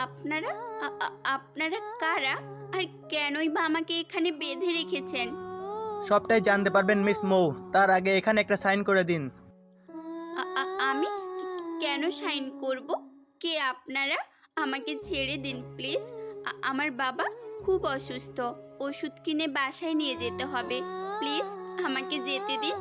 আপনারা আপনারা কারা আর কেনই বা আমাকে এখানে বেঁধে রেখেছেন? সবটাই জানতে পারবেন মিস মৌ, তার আগে এখানে একটা সাইন করে দিন। আমি কেন সাইন করব? কে আপনারা? আমাকে ছেড়ে দিন প্লিজ। আমার বাবা খুব অসুস্থ, ওষুধ কিনে বাসায় নিয়ে যেতে হবে। প্লিজ আমাকে যেতে দিন।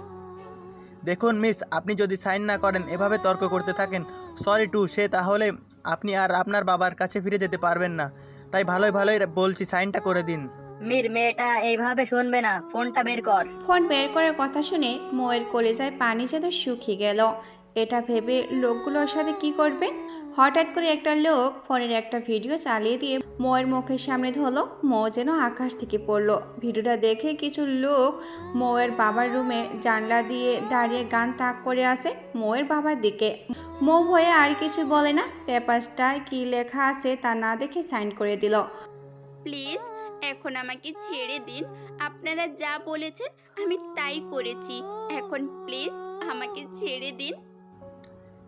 দেখুন মিস, আপনি যদি সাইন না করেন, এভাবে তর্ক করতে থাকেন, সরি টু সে, তাহলে আপনি আর আপনার বাবার কাছে ফিরে যেতে পারবেন না। তাই ভালোই ভালোই বলছি, সাইনটা করে দিন। মীর, মেয়েটা এইভাবে শুনবে না, ফোনটা বের কর। ফোন বের করার কথা শুনে মৌয়ের কলেজায় পানি যেন শুকিয়ে গেল। এটা ভেবে লোকগুলোর সাথে কি করবে? হঠাৎ করে একটা লোক ফোনের একটা ভিডিও চালিয়ে দিয়ে মৌয়ের মুখের সামনে ধরলো। মৌ যেন আকাশ থেকে পড়লো। ভিডিওটা দেখে কিছু লোক মৌয়ের বাবার রুমে জানলা দিয়ে দাঁড়িয়ে গান তাক করে আসে মৌয়ের বাবার দিকে। মৌ ভয়ে আর কিছু বলে না, পেপারসটায় কি লেখা আছে তা না দেখে সাইন করে দিল। প্লিজ এখন আমাকে ছেড়ে দিন। আপনারা যা বলেছেন আমি তাই করেছি। এখন প্লিজ আমাকে ছেড়ে দিন।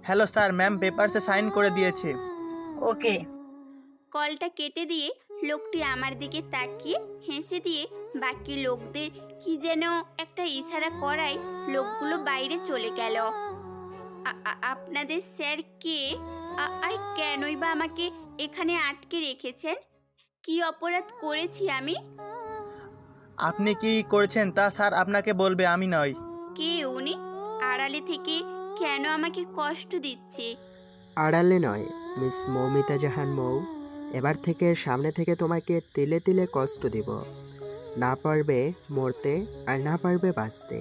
হ্যালো স্যার, ম্যাম পেপারসে সাইন করে দিয়েছে। ওকে। কলটা কেটে দিয়ে লোকটি আমার দিকে তাকিয়ে হেসে দিয়ে বাকি লোকদের কি যেন একটা ইশারা করায় লোকগুলো বাইরে চলে গেল। আপনাদের স্যার কে? আর কেনই বা আমাকে এখানে আটকে রেখেছেন? কি অপরাধ করেছি আমি? আপনি কি করেছেন তা স্যার আপনাকে বলবে, আমি নয়। কে উনি? আড়ালে থেকে কেন আমাকে কষ্ট দিচ্ছে? আড়ালে নয়, মিস মৌমিতা জাহান মৌ। এবার থেকে সামনে থেকে তোমাকে তিলে তিলে কষ্ট দিব। না পারবে মরতে আর না পারবে বাঁচতে।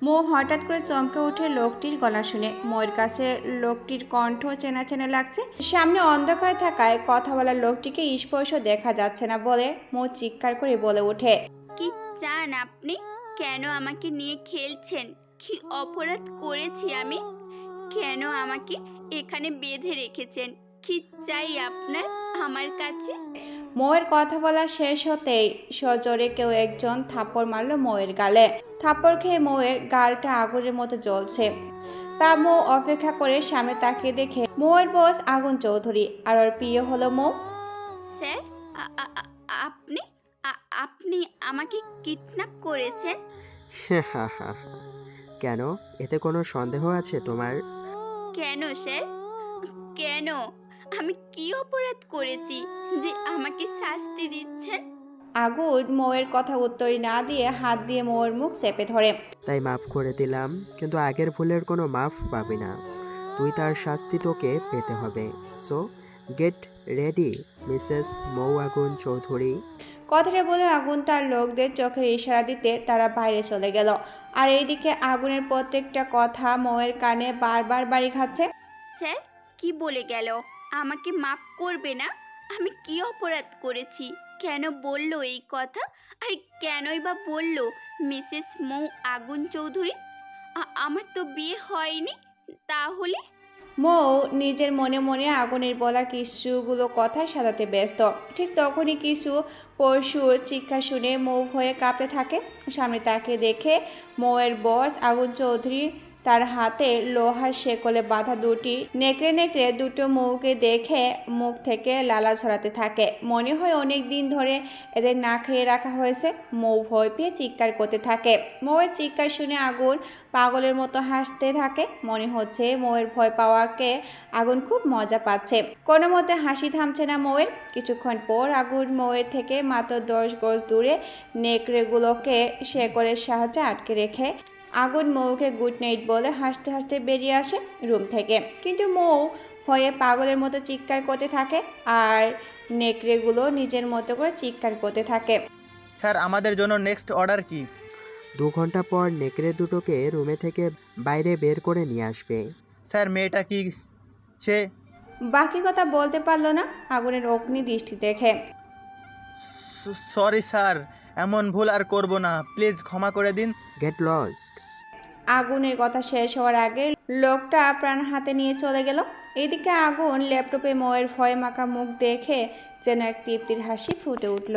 মৌ হঠাৎ করে চমকে ওঠে লোকটির গলা শুনে। মৌয়ের কাছে লোকটির কণ্ঠ চেনা চেনা লাগছে। সামনে অন্ধকার থাকায় কথা বলার লোকটিকে স্পর্শ দেখা যাচ্ছে না বলে মৌ চিৎকার করে বলে ওঠে, কি চান আপনি? কেন আমাকে নিয়ে খেলছেন? কি অপরাধ করেছি আমি? কেন আমাকে এখানে বেঁধে রেখেছেন? কি চাই আপনার আমার কাছে? মৌয়ের কথা বলা শেষ হতেই সজোরে কেউ একজন থাপ্পড় মারল মৌয়ের গালে। থাপ্পড় খেয়ে মৌয়ের গালটা আগুনের মতো জ্বলছে। তা মৌ অপেক্ষা করে সামনে তাকিয়ে দেখে মৌয়ের বস আগুন চৌধুরী আর ওর প্রিয় হলো মৌ। স্যার, আপনি আপনি আমাকে কিডন্যাপ করেছেন? কেন, এতে কোনো সন্দেহ আছে তোমার? কেন স্যার, কেন? আমি কি অপরাধ করেছি যে আমাকে শাস্তি দিচ্ছেন? আগুন মৌয়ের কথা উত্তর না দিয়ে হাত দিয়ে মৌয়ের মুখ চেপে ধরে। তাই মাফ করে দিলাম, কিন্তু আগের ভুলের কোনো মাফ পাবি না। তুই তার শাস্তি তোকে পেতে হবে। সো গেট রেডি মিসেস মৌ আগুন চৌধুরী। কথাটা বলে আগুন তার লোকদের চোখের ইশারা দিতে তারা বাইরে চলে গেল। আর এইদিকে আগুনের প্রত্যেকটা কথা মৌয়ের কানে বারবার বাড়ি খাচ্ছে। স্যার কি বলে গেল? আমাকে মাফ করবে না? আমি কি অপরাধ করেছি? কেন বললো এই কথা? আর কেনই বা বললো মিসেস মৌ আগুন চৌধুরী? আমার তো বিয়ে হয়নি। তাহলে? মৌ নিজের মনে মনে আগুনের বলা কিছুগুলো কথা সাজাতে ব্যস্ত। ঠিক তখনই কিছু পশুর চিৎকার শুনে মৌ ভয়ে কাঁপতে থাকে। সামনে তাকে দেখে মৌয়ের বস আগুন চৌধুরী তার হাতে লোহার শেকলে বাঁধা দুটি নেকড়ে নেকড়ে দুটো মৌকে দেখে মুখ থেকে লালা ছড়াতে থাকে। মনে হয় অনেক দিন ধরে এদের না খেয়ে রাখা হয়েছে। মৌ ভয় পেয়ে চিৎকার করতে থাকে। মৌয়ের চিৎকার শুনে আগুন পাগলের মতো হাসতে থাকে। মনে হচ্ছে মৌয়ের ভয় পাওয়াকে আগুন খুব মজা পাচ্ছে। কোনো মতে হাসি থামছে না মৌয়ের। কিছুক্ষণ পর আগুন মৌয়ের থেকে মাত্র 10 গজ দূরে নেকড়েগুলোকে শেকলের সাহায্যে আটকে রেখে আগুন মৌকে গুড নাইট বলে হাসতে হাসতে বেরিয়ে আসে রুম থেকে। কিন্তু মৌ ভয়ে পাগলের মতো চিৎকার করতে থাকে আর নেকড়েগুলো নিজের মতো করে চিৎকার করতে থাকে। স্যার আমাদের জন্য নেক্সট অর্ডার কি? 2 ঘন্টা পর নেকড়ে দুটোকে রুমে থেকে বাইরে বের করে নিয়ে আসবে। স্যার মেয়েটা কি সে? বাকি কথা বলতে পারলো না আগুনের অগ্নি দৃষ্টি দেখে। সরি স্যার, এমন ভুল আর করব না, প্লিজ ক্ষমা করে দিন। Get lost. আগুনের কথা শেষ হওয়ার আগে লোকটা প্রাণ হাতে নিয়ে চলে গেল। এদিকে আগুন ল্যাপটপে ময়ের ভয় মাখা মুখ দেখে যেন এক তৃপ্তির হাসি ফুটে উঠল।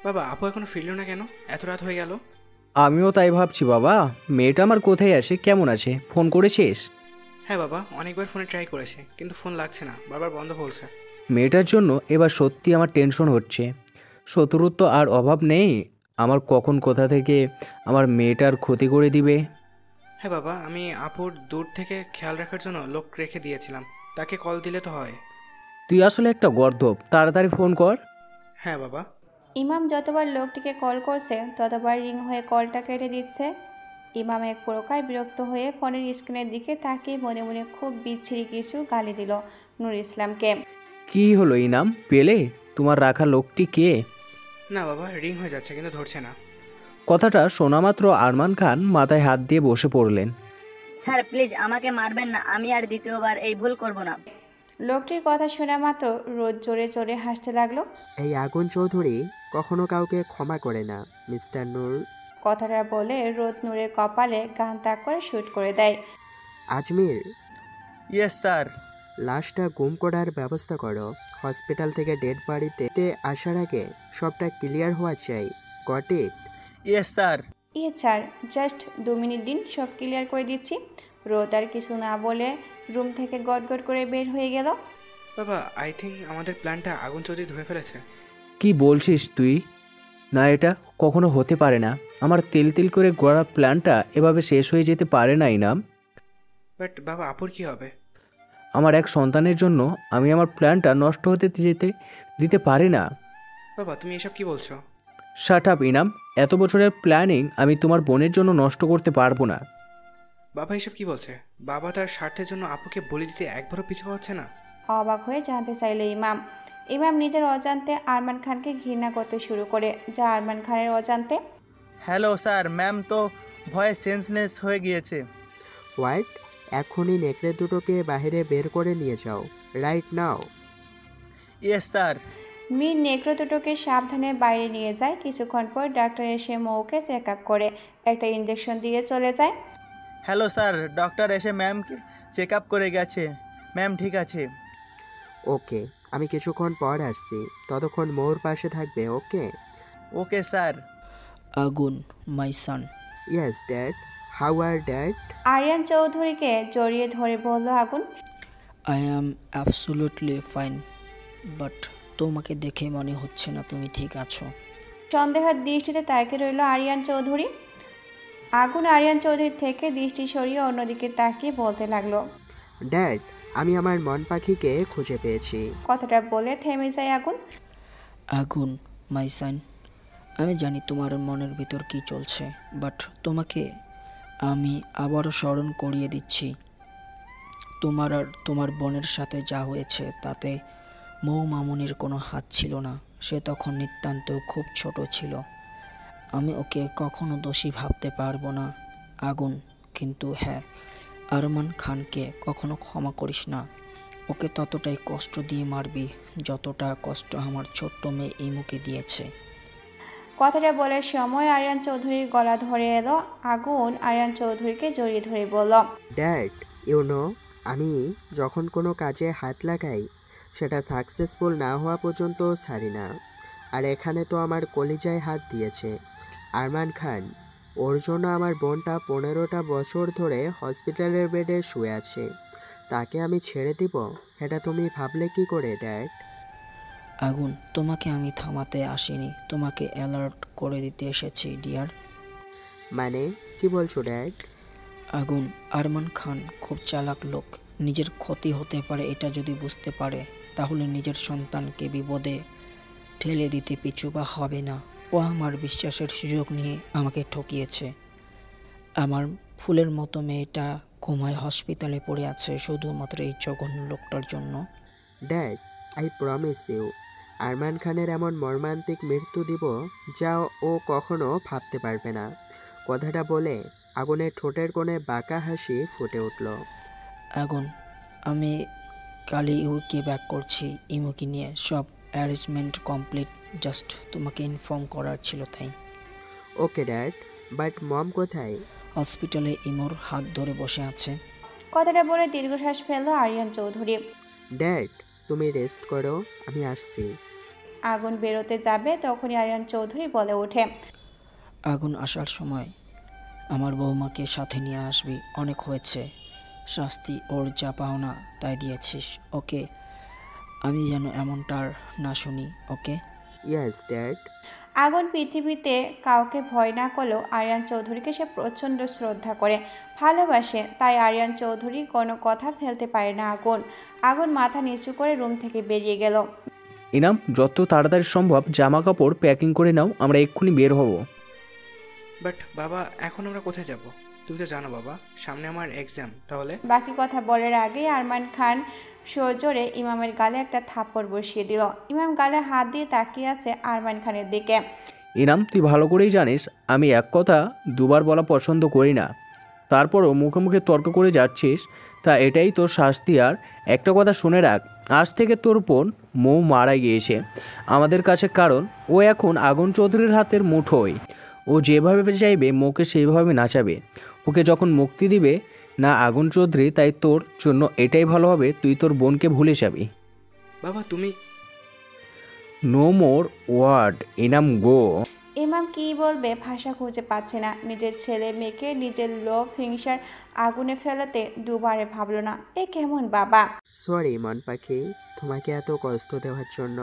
বাবা, আপু এখনো ফিরল না কেন? এত রাত হয়ে গেল। আমিও তাই ভাবছি বাবা। মেয়েটা আমার কোথায় আছে, কেমন আছে, ফোন করেছিস? হ্যাঁ বাবা, অনেকবার ফোনে ট্রাই করেছি কিন্তু ফোন লাগছে না, বারবার বন্ধ বলছে। মেয়েটার জন্য এবার সত্যি আমার টেনশন হচ্ছে। শত্রুর তো আর অভাব নেই, আমার কখন কোথা থেকে আমার মেয়েটার ক্ষতি করে দিবে। হ্যাঁ বাবা, আমি আপুর দূর থেকে খেয়াল রাখার জন্য লোক রেখে দিয়েছিলাম, তাকে কল দিলে তো হয়। তুই আসলে একটা গর্দভ, তাড়াতাড়ি ফোন কর। হ্যাঁ বাবা। ইমাম যতবার লোকটিকে কল করছে ততবার রিং হয়ে কলটা কেটে দিচ্ছে। ইমাম এক প্রকার বিরক্ত হয়ে ফোনের স্ক্রিনের দিকে তাকিয়ে মনে মনে খুব বিচ্ছিরি কিছু গালি দিল নূর ইসলামকে। কি হলো ইনাম, পেলে? তোমার রাখা লোকটি কে? না বাবা, রিং হয়ে যাচ্ছে কিন্তু ধরছে না। কথাটা শোনা মাত্র আরমান খান মাথায় হাত দিয়ে বসে পড়লেন। স্যার প্লিজ আমাকে মারবেন না, আমি আর দ্বিতীয়বার এই ভুল করব না। লোকটির কথা শোনা মাত্র রোদ জোরে জোরে হাসতে লাগলো। এই আগুন চৌধুরী কখনো কাউকে ক্ষমা করে না মিস্টার নূর। কথাটা বলে রোদ নূরের কপালে গান তাক করে শুট করে দেয়। Ajmer, yes sir. লাশটা গুম করার ব্যবস্থা করো। হসপিটাল থেকে ডেড বাড়িতে আসার আগে সবটা ক্লিয়ার হওয়া চাই। Got it? Yes sir. Sir, just 2 minute দিন, সব ক্লিয়ার করে দিচ্ছি। রোদ আর কিছু না বলে রুম থেকে গট করে বের হয়ে গেল। বাবা, আই থিঙ্ক আমাদের প্ল্যানটা আগুন চৌধুরী ধরে ফেলেছে। কি বলছিস তুই? না, এটা কখনো হতে পারে না। আমার তেল তেল করে গড়া প্ল্যানটা এভাবে শেষ হয়ে যেতে পারে না ইনাম। বাট বাবা, আপুর কি হবে? আমার এক সন্তানের জন্য আমি আমার প্ল্যানটা নষ্ট হতে দিতে পারি না। বাবা, তুমি এসব কি বলছো? শাট আপ ইনাম, এত বছরের প্ল্যানিং আমি তোমার বোনের জন্য নষ্ট করতে পারবো না। বাবা এসব কি বলছে? বাবা তার স্বার্থের জন্য আপুকে বলে দিতে একবারও পিছু হচ্ছে না। অবাক হয়ে জানতে চাইলে ইমাম। ইমাম নিজের অজান্তে আরমান খানকে ঘৃণা করতে শুরু করে, যা আরমান খানের অজান্তে। হ্যালো স্যার, ম্যাম তো ভয়ে সেন্সলেস হয়ে গিয়েছে। হোয়াইট? এখনই নেকড়ে দুটোকে বাইরে বের করে নিয়ে যাও, right now. Yes sir. Mir নেকড়ে দুটোকে সাবধানে বাইরে নিয়ে যায়। কিছুক্ষণ পর ডাক্তার এসে মৌকে চেক আপ করে একটা ইঞ্জেকশন দিয়ে চলে যায়। হ্যালো স্যার, ডক্টর এসে ম্যামকে চেক আপ করে গেছে। ম্যাম ঠিক আছে। ওকে, আমি কিছুক্ষণ পর আসছি, ততক্ষণ মোর পাশে থাকবে। Okay? Okay sir. Agun, my son. Yes dad, how are dad? Aryan চৌধুরীকে জড়িয়ে ধরে বলল Agun. I am absolutely fine, but তোমাকে দেখে মনে হচ্ছে না তুমি ঠিক আছো। সন্দেহের দৃষ্টিতে তাকিয়ে রইল আরিয়ান চৌধুরী। আগুন আরিয়ান চৌধুরীর থেকে দৃষ্টি সরিয়ে অন্যদিকে তাকিয়ে বলতে লাগলো। ড্যাড, আমি আমার মন পাখিকে খুঁজে পেয়েছি। কথাটা বলে থেমে যায় আগুন। আগুন, মাই সান, আমি জানি তোমার মনের ভিতর কি চলছে, বাট তোমাকে আমি আবারও স্মরণ করিয়ে দিচ্ছি, তোমার আর তোমার বোনের সাথে যা হয়েছে তাতে মৌ মামুনির কোনো হাত ছিল না। সে তখন নিতান্ত খুব ছোট ছিল। আমি ওকে কখনো দোষী ভাবতে পারবো না আগুন, কিন্তু হ্যাঁ, আরমান খানকে কখনো ক্ষমা করিস না। ওকে ততটাই কষ্ট দিয়ে মারবি যতটা কষ্ট আমার ছোট্ট মেয়ে ইমুকে দিয়েছে। কথাটা বলার সময় আরিয়ান চৌধুরীর গলা ধরে এলো। আগুন আরিয়ান চৌধুরীকে জড়িয়ে ধরে বলল। ড্যাড, আমি যখন কোনো কাজে হাত লাগাই সেটা সাকসেসফুল না হওয়া পর্যন্ত ছাড়ি না। আর এখানে তো আমার কলিজায় হাত দিয়েছে আরমান খান। ওর জন্য আমার বোনটা 15টা বছর ধরে হসপিটালের বেডে শুয়ে আছে। তাকে আমি ছেড়ে দিব? এটা তুমি ভাবলে কি করে ড্যাড? আগুন, তোমাকে আমি থামাতে আসিনি, তোমাকে অ্যালার্ট করে দিতে এসেছি ডিয়ার। মানে কি বলছো ড্যাড? আগুন, আরমান খান খুব চালাক লোক। নিজের ক্ষতি হতে পারে এটা যদি বুঝতে পারে তাহলে নিজের সন্তানকে বিপদে ঠেলে দিতে পিছু বা হবে না। ও আমার বিশ্বাসের সুযোগ নিয়ে আমাকে ঠকিয়েছে। আমার ফুলের মতো মেয়েটা ঘুমায় হসপিটালে পড়ে আছে শুধুমাত্র এই জঘন্য লোকটার জন্য। Dad, I promise you, Arman খানের এমন মর্মান্তিক মৃত্যু দিব যা ও কখনো ভাবতে পারবে না। কথাটা বলে আগুনের ঠোঁটের কোণে বাঁকা হাসি ফুটে উঠল। আগুন, আমি কালই ইউকে ব্যাক করছি ইমুকে নিয়ে। সব অ্যারেঞ্জমেন্ট কমপ্লিট, জাস্ট তোমাকে ইনফর্ম করার ছিল তাই। ওকে ড্যাড, বাট মম কোথায়? হসপিটালে ইমোর হাত ধরে বসে আছে। কথাটা বলে দীর্ঘশ্বাস ফেললো আরিয়ান চৌধুরী। ড্যাড, তুমি রেস্ট করো, আমি আসছি। আগুন বেরোতে যাবে তখনই আরিয়ান চৌধুরী বলে ওঠে। আগুন আসার সময় আমার বৌমাকে সাথে নিয়ে আসবি। অনেক হয়েছে, শাস্তি ওর যা পাওনা তাই দিয়েছিস ওকে। আমি যেন এমনটা আর না শুনি, ওকে? Yes dad. আগুন পৃথিবীতে কাউকে ভয় না করলেও আরিয়ান চৌধুরীকে সে প্রচণ্ড শ্রদ্ধা করে, ভালোবাসে। তাই আরিয়ান চৌধুরী কোনো কথা ফেলতে পারে না। আগুন মাথা নিচু করে রুম থেকে বেরিয়ে গেল। ইনাম, যত তাড়াতাড়ি সম্ভব জামা কাপড় প্যাকিং করে নাও, আমরা এক্ষুনি বের হব। বাট বাবা, এখন আমরা কোথায় যাব? তুমি তো জানো বাবা, সামনে আমার এক্সাম। তাহলে বাকি কথা বলার আগেই আরমান খান সজোরে ইমামের গালে একটা থাপ্পড় বসিয়ে দিল। ইমাম গালে হাত দিয়ে তাকিয়ে আছে আরমান খানের দিকে। ইনাম, তুই ভালো করেই জানিস আমি এক কথা দুবার বলা পছন্দ করি না, তারপরও মুখে মুখে তর্ক করে যাচ্ছিস। তা এটাই তোর শাস্তি। আর একটা কথা শুনে রাখ, আজ থেকে তোর বোন মৌ মারা গিয়েছে আমাদের কাছে, কারণ ও এখন আগুন চৌধুরীর হাতের মুঠোয়। ও যেভাবে চাইবে মৌকে সেইভাবে নাচাবে। ওকে যখন মুক্তি দিবে না আগুন চৌধুরী, তাই তোর জন্য এটাই ভালো হবে, তুই তোর বোনকে ভুলে যাবি। বাবা তুমি নো মোর ওয়ার্ড ইনাম, গো। ইমাম কী বলবে ভাষা খুঁজে পাচ্ছে না। নিজের ছেলে মেয়েকে নিজের লোভ হিংসার আগুনে ফেলাতে দুবারে ভাবলো না। এ কেমন বাবা! সরি মন পাখি, তোমাকে এত কষ্ট দেওয়ার জন্য।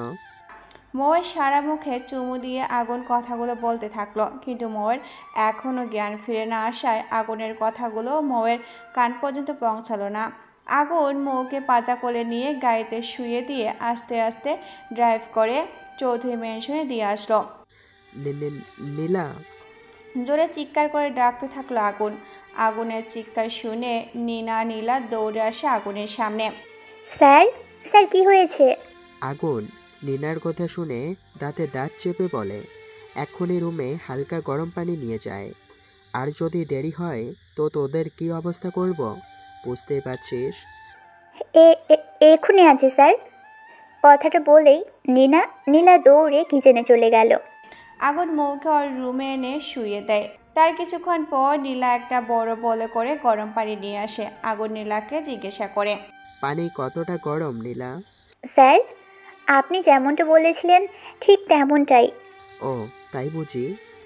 মৌয়ের সারা মুখে চুমু দিয়ে আগুন কথাগুলো বলতে থাকলো, কিন্তু মৌয়ের এখনও জ্ঞান ফিরে না আসায় আগুনের কথাগুলো মৌয়ের কান পর্যন্ত পৌঁছালো না। আগুন মৌকে পাজা কোলে নিয়ে গাড়িতে শুয়ে দিয়ে আস্তে আস্তে ড্রাইভ করে চৌধুরী মেনশনে দিয়ে আসলো। নীলা। জোরে চিৎকার করে ডাকতে থাকলো আগুন। আগুনের চিৎকার শুনে নীলা দৌড়ে আসে আগুনের সামনে। স্যার, স্যার কি হয়েছে? আগুন নীনার কথা শুনে দাঁতে দাঁত চেপে বলে, এক্ষুনি রুমে হালকা গরম পানি নিয়ে যায়। আর যদি দেরি হয় তো তোদের কি অবস্থা করব বুঝতেই পারছিস। এক্ষুনি আছে স্যার। কথাটা বলেই নীলা দৌড়ে কিচেনে চলে গেল। আগুন মৌকে ওর রুমে এনে শুয়ে দেয়। তার কিছুক্ষণ পর নীলা একটা বড় বলে করে গরম পানি নিয়ে আসে। আগুন নীলাকে জিজ্ঞাসা করে, পানি কতটা গরম নীলা? স্যার, আপনি যেমনটা বলেছিলেন ঠিক তেমনটাই। ও তাই বুঝি।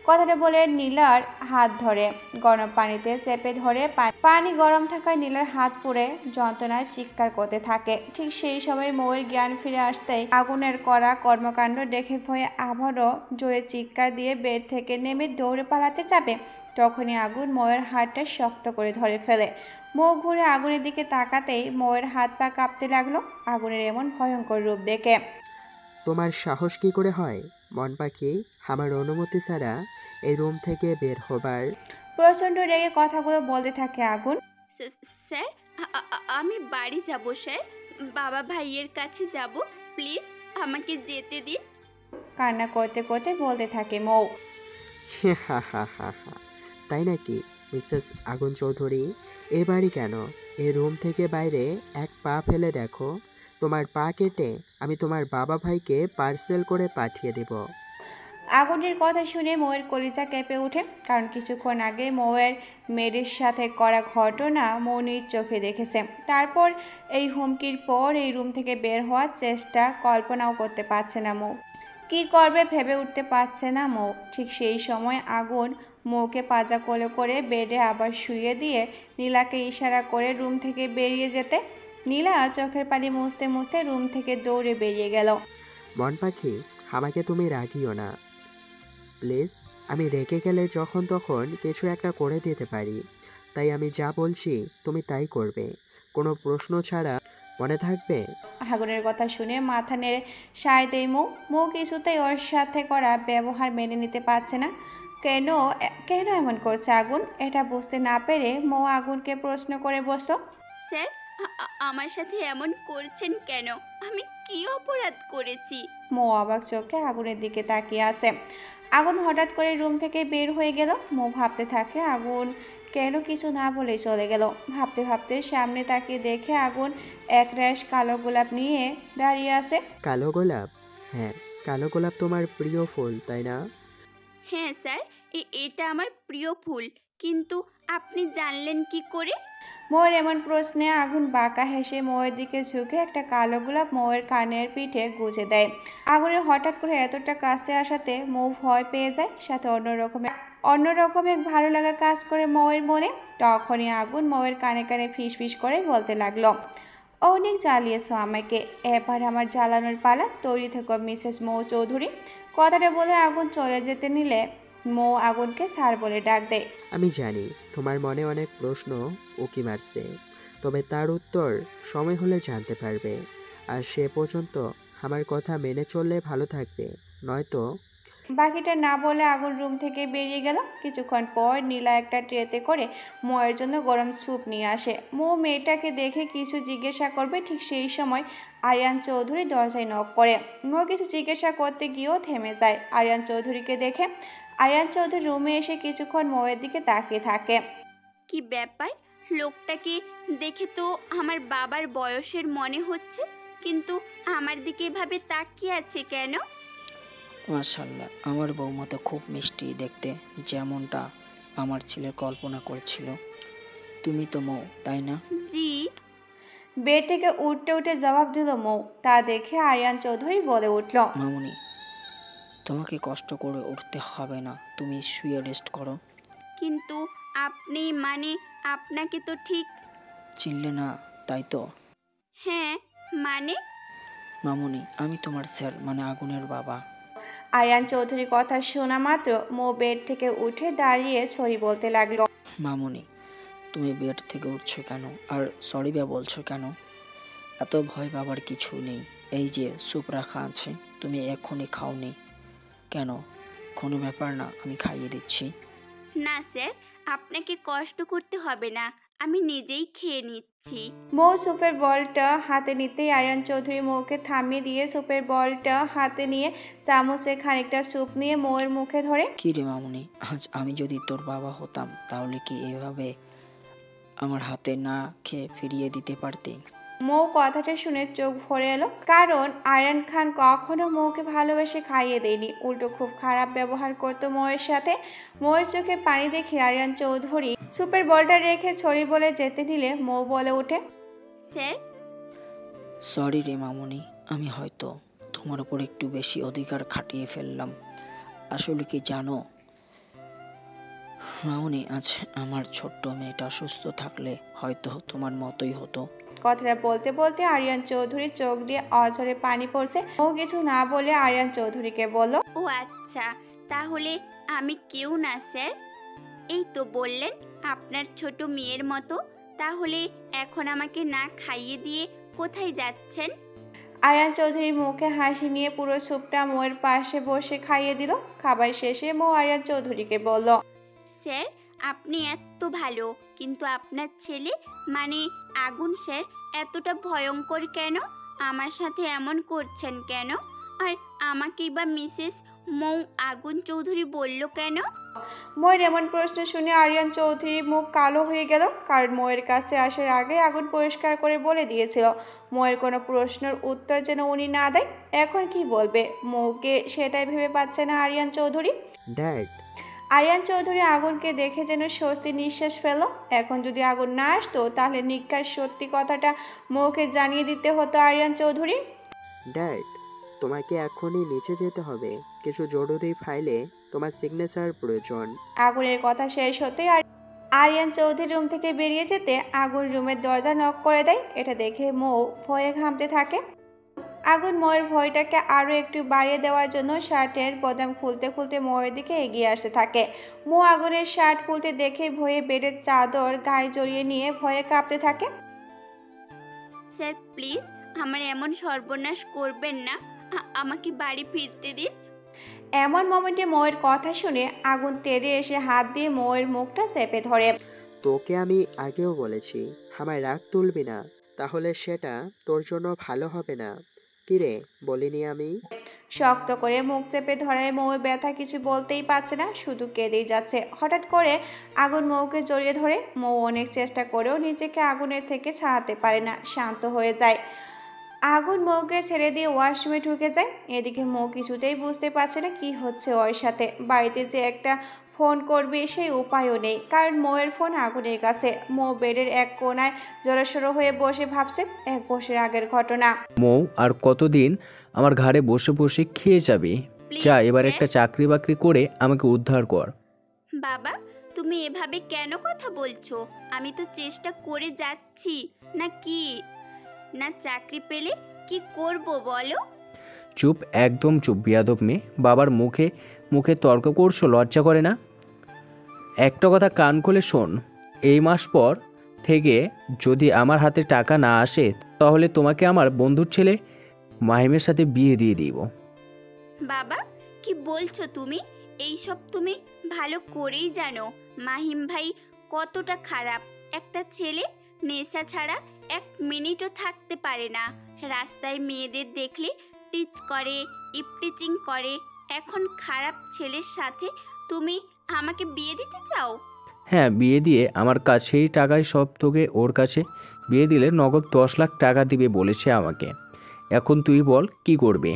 কথাটা বলে নীলার হাত ধরে গরম পানিতে চেপে ধরে। পানি গরম থাকায় নীলার হাত পুড়ে যন্ত্রণায় চিৎকার করতে থাকে। ঠিক সেই সময় মৌয়ের জ্ঞান ফিরে আসতেই আগুনের করা কর্মকাণ্ড দেখে ভয়ে আবারও জোরে চিৎকার দিয়ে বেড থেকে নেমে দৌড়ে পালাতে যাবে, তখনই আগুন মৌয়ের হাতটা শক্ত করে ধরে ফেলে। মৌ ঘুরে আগুনের দিকে তাকাতেই মৌয়ের হাত পা কাঁপতে লাগলো আগুনের এমন ভয়ঙ্কর রূপ দেখে। তোমার সাহস কি করে হয় মন পাখি আমার অনুমতি ছাড়া এই রুম থেকে বের হবার? প্রচণ্ড রেগে কথাগুলো বলতে থাকে আগুন। স্যার, আমি বাড়ি যাব স্যার, বাবা ভাইয়ের কাছে যাব, প্লিজ আমাকে যেতে দিন। কান্না করতে করতে বলতে থাকে মৌ। হা হা হা হা, তাই নাকি মিসেস আগুন চৌধুরী? এ বাড়ি কেন, এই রুম থেকে বাইরে এক পা ফেলে দেখো, তোমার পা কেটে আমি তোমার বাবা ভাইকে পার্সেল করে পাঠিয়ে দেব। আগুনের কথা শুনে মৌয়ের কলিজা কেঁপে ওঠে, কারণ কিছুক্ষণ আগে মৌয়ের মেয়ের সাথে করা ঘটনা মৌ নিজ চোখে দেখেছে। তারপর এই হুমকির পর এই রুম থেকে বের হওয়ার চেষ্টা কল্পনাও করতে পারছে না মৌ। কী করবে ভেবে উঠতে পারছে না মৌ। ঠিক সেই সময় আগুন মৌকে পাজা কোলে করে বেডে আবার শুয়ে দিয়ে নীলাকে ইশারা করে রুম থেকে বেরিয়ে যেতে। নীলা চোখের পানি মুছতে মুছতে রুম থেকে দৌড়ে বেরিয়ে গেল। মন পাখি, আমাকে তুমি রাগিও না প্লিজ। আমি রেগে গেলে যখন তখন কিছু একটা করে দিতে পারি, তাই আমি যা বলছি তুমি তাই করবে, কোনো প্রশ্ন ছাড়া, মনে থাকবে? আগুনের কথা শুনে মাথা নেড়ে সায় দেয় মৌ কিছুতেই ওর সাথে করা ব্যবহার মেনে নিতে পারছে না। কেন কেন এমন করছে আগুন, এটা বুঝতে না পেরে মৌ আগুনকে প্রশ্ন করে বসলো। স্যার, আমার সাথে এমন করছেন কেন? আমি কি অপরাধ করেছি? মৌ অবাক চোখে আগুনের দিকে তাকিয়ে আছে। আগুন হঠাৎ করে রুম থেকে বের হয়ে গেল। মৌ ভাবতে থাকে আগুন কেন কিছু না বলে চলে গেল। ভাবতে ভাবতে সামনে তাকিয়ে দেখে আগুন এক র্যাশ কালো গোলাপ নিয়ে দাঁড়িয়ে আছে। কালো গোলাপ? হ্যাঁ, কালো গোলাপ তোমার প্রিয় ফুল তাই না? হ্যাঁ স্যার, এটা আমার প্রিয় ফুল, কিন্তু আপনি জানলেন কি করে? মৌয়ের এমন প্রশ্নে আগুন বাঁকা হেসে মৌয়ের দিকে ঝুঁকে একটা কালো গোলাপ মৌয়ের কানের পিঠে গুজে দেয়। আগুনের হঠাৎ করে এতটা কাছে আসাতে মৌ ভয় পেয়ে যায়, সাথে অন্যরকম অন্যরকম এক ভালো লাগা কাজ করে মৌয়ের মনে। তখনই আগুন মৌয়ের কানে কানে ফিস ফিস করে বলতে লাগলো, অনেক জ্বালিয়েছ আমাকে, এবার আমার জ্বালানোর পালা, তৈরি থেকো মিসেস মৌ চৌধুরী। কথাটা বলে আগুন চলে যেতে নিলে মৌ আগুনকে স্যার বলে ডাক দেয়। আমি জানি তোমার মনে অনেক প্রশ্ন উকি মারছে, তবে তার উত্তর সময় হলে জানতে পারবে। আর সে পর্যন্ত আমার কথা মেনে চললে ভালো থাকবে, নয়তো বাকিটা না বলে আগুন রুম থেকে বেরিয়ে গেল। কিছুক্ষণ পর নীলা একটা ট্রেতে করে মৌয়ের জন্য গরম স্যুপ নিয়ে আসে। মৌ মেয়েটাকে দেখে কিছু জিজ্ঞাসা করবে, ঠিক সেই সময় আরিয়ান চৌধুরী দরজায় নক করে। মৌ কিছু জিজ্ঞাসা করতে গিয়েও থেমে যায় আরিয়ান চৌধুরীকে দেখে। আরিয়ান চৌধুরী রুমে এসে কিছুক্ষণ মৌয়ের দিকে তাকিয়ে থাকে। কি ব্যাপার, লোকটাকে দেখে তো আমার বাবার বয়সের মনে হচ্ছে, কিন্তু আমার দিকে এভাবে তাকিয়ে আছে কেন? মাশাআল্লাহ, আমার বৌমা তো খুব মিষ্টি দেখতে, যেমনটা আমার ছেলে কল্পনা করেছিল। তুমি তো মৌ, তাই না? জি। বেড থেকে উঠতে উঠে জবাব দিল মৌ। তা দেখে আরিয়ান চৌধুরী বলে উঠল, মামুনি, তোমাকে কষ্ট করে উঠতে হবে না, তুমি শুয়ে রেস্ট করো। কিন্তু আপনি, মানে আপনাকে তো ঠিক। চিনলে না তাই তো? হ্যাঁ, মানে? মামুনি, আমি তোমার স্যার, মানে আগুনের বাবা। আরিয়ান চৌধুরীর কথা শোনা মাত্র মৌ বেড থেকে উঠে দাঁড়িয়ে সরি বলতে লাগলো। মামুনি, তুমি বেড থেকে উঠছো কেন, আর সরি বা বলছো কেন? এত ভয় পাবার কিছু নেই। এই যে স্যুপ রাখা আছে, তুমি এক্ষুনি খাওনি কেন? কোনো ব্যাপার না, আমি খাইয়ে দিচ্ছি। না স্যার, আপনাকে কষ্ট করতে হবে না, আমি নিজেই খেয়ে নিচ্ছি। মৌ সুপের বলটা হাতে নিতেই আরিয়ান চৌধুরী মৌকে থামিয়ে দিয়ে সুপের বলটা হাতে নিয়ে চামচে খানিকটা স্যুপ নিয়ে মৌয়ের মুখে ধরে। কি রে মামুনি, আজ আমি যদি তোর বাবা হতাম তাহলে কি এভাবে আমার হাতে না খেয়ে ফিরিয়ে দিতে পারতি? মৌ কথাটা শুনে চোখ ভরে এলো, কারণ আরিয়ান খান কখনো মৌকে ভালোবেসে খাইয়ে দেয়নি, উল্টো খুব খারাপ ব্যবহার করতো মৌয়ের সাথে। মৌয়ের চোখে পানি দেখে আরিয়ান চৌধুরী সুপের বলটা রেখে ছড়ি বলে যেতে নিলে মৌ বলে ওঠে, স্যার। সরি রে মামুনি, আমি হয়তো তোমার উপর একটু বেশি অধিকার খাটিয়ে ফেললাম। আসলে কি জানো মামুনি, আজ আমার ছোট্ট মেয়েটা সুস্থ থাকলে হয়তো তোমার মতোই হতো। কথাটা বলতে বলতে আরিয়ান চৌধুরীর চোখ দিয়ে অঝরে পানি পড়ছে। মৌ কিছু না বলে আরিয়ান চৌধুরীকে বলল, ও আচ্ছা, তাহলে আমি কেউ না স্যার। এই তো বললেন আপনার ছোট মেয়ের মতো, তাহলে এখন আমাকে না খাইয়ে দিয়ে কোথায় যাচ্ছেন? আরিয়ান চৌধুরী মুখে হাসি নিয়ে পুরো স্যুপটা মৌয়ের পাশে বসে খাইয়ে দিল। খাবার শেষে মৌ আরিয়ান চৌধুরীকে বলল, স্যার, আপনি এত ভালো, কিন্তু আপনার ছেলে, মানে আগুন স্যার, এতটা ভয়ঙ্কর কেন? আমার সাথে এমন করছেন কেন? আর আমাকেই বা মিসেস মৌ আগুন চৌধুরী বলল কেন? মৌয়ের এমন প্রশ্ন শুনে আরিয়ান চৌধুরীর মুখ কালো হয়ে গেল, কারণ মৌয়ের কাছে আসার আগে আগুন পরিষ্কার করে বলে দিয়েছিল মৌয়ের কোনো প্রশ্নের উত্তর যেন উনি না দেয়। এখন কি বলবে মৌকে, সেটাই ভেবে পাচ্ছে না আরিয়ান চৌধুরী। ড্যাড। আরিয়ান চৌধুরী আগুনকে দেখে যেন স্বস্তি নিঃশ্বাস ফেল। এখন যদি আগুন না আসতো তাহলে নিকার সত্যি কথাটা মৌকে জানিয়ে দিতে হতো আরিয়ান চৌধুরী। ড্যাড, তোমাকে এখনই নিচে যেতে হবে, কিছু জরুরি ফাইলে তোমার সিগনেচার প্রয়োজন। আগুনের কথা শেষ হতেই আরিয়ান চৌধুরী রুম থেকে বেরিয়ে যেতে আগুন রুমের দরজা নক করে দেয়। এটা দেখে মৌ ভয়ে ঘামতে থাকে। আগুন মৌয়ের ভয়টাকে আরও একটু বাড়িয়ে দেওয়ার জন্য শার্টের বোতাম খুলতে খুলতে মৌয়ের দিকে এগিয়ে আসতে থাকে। মৌ আগুনের শার্ট খুলতে দেখে ভয়ে বেডের চাদর গায়ে জড়িয়ে নিয়ে ভয়ে কাঁপতে থাকে। স্যার প্লিজ, আমার এমন সর্বনাশ করবেন না, আমাকে বাড়ি ফিরতে দিন। এমন মোমেন্টে মৌয়ের কথা শুনে আগুন তেড়ে এসে হাত দিয়ে মৌয়ের মুখটা চেপে ধরে। তোকে আমি আগেও বলেছি আমায় রাগ তুলবি না, তাহলে সেটা তোর জন্য ভালো হবে না। কিরে, বলিনি আমি? শক্ত করে মুখ চেপে ধরায় মৌয়ের ব্যথা কিছু বলতেই পারছে না, শুধু কেঁদেই যাচ্ছে। হঠাৎ করে আগুন মৌকে জড়িয়ে ধরে। মৌ অনেক চেষ্টা করেও নিজেকে আগুনের থেকে ছাড়াতে পারে না, শান্ত হয়ে যায়। আগুন মৌকে ছেড়ে দিয়ে ওয়াশরুমে ঢুকে যায়। এদিকে মৌ কিছুতেই বুঝতে পারছে না কি হচ্ছে ওর সাথে। বাড়িতে যে একটা ফোন করবে সেই উপায়ও নেই, কারণ মৌয়ের ফোন আগুনের কাছে। মৌ বেডের এক কোণায় জড়সড় হয়ে বসে ভাবছে 1 বছর আগের ঘটনা। মৌ, আর কতদিন আমার ঘাড়ে বসে বসে খেয়ে যাবি? যা, এবার একটা চাকরি বাকরি করে আমাকে উদ্ধার কর। বাবা, তুমি এভাবে কেন কথা বলছো? আমি তো চেষ্টা করে যাচ্ছি। না কি না চাকরি পেলে কি করব বলো? চুপ, একদম চুপ বিয়াদব মেয়ে। বাবার মুখে মুখে তর্ক করছো, লজ্জা করে না? একটা কথা কান খুলে শোন, এই মাস পর থেকে যদি আমার হাতে টাকা না আসে তাহলে তোমাকে আমার বন্ধুর ছেলে মাহিমের সাথে বিয়ে দিয়ে দিব। বাবা, কি বলছো তুমি? এইসব তুমি ভালো করেই জানো মাহিম ভাই কতটা খারাপ একটা ছেলে। নেশা ছাড়া 1 মিনিটও থাকতে পারে না। রাস্তায় মেয়েদের দেখলে টিচ করে, ইপটিচিং করে। এখন খারাপ ছেলের সাথে তুমি আমাকে বিয়ে দিতে চাও? হ্যাঁ, বিয়ে দিয়ে আমার কাছেই টাকায় সব তোকে ওর কাছে বিয়ে দিলে নগদ 10 লাখ টাকা দিবে বলেছে আমাকে। এখন তুই বল কি করবে?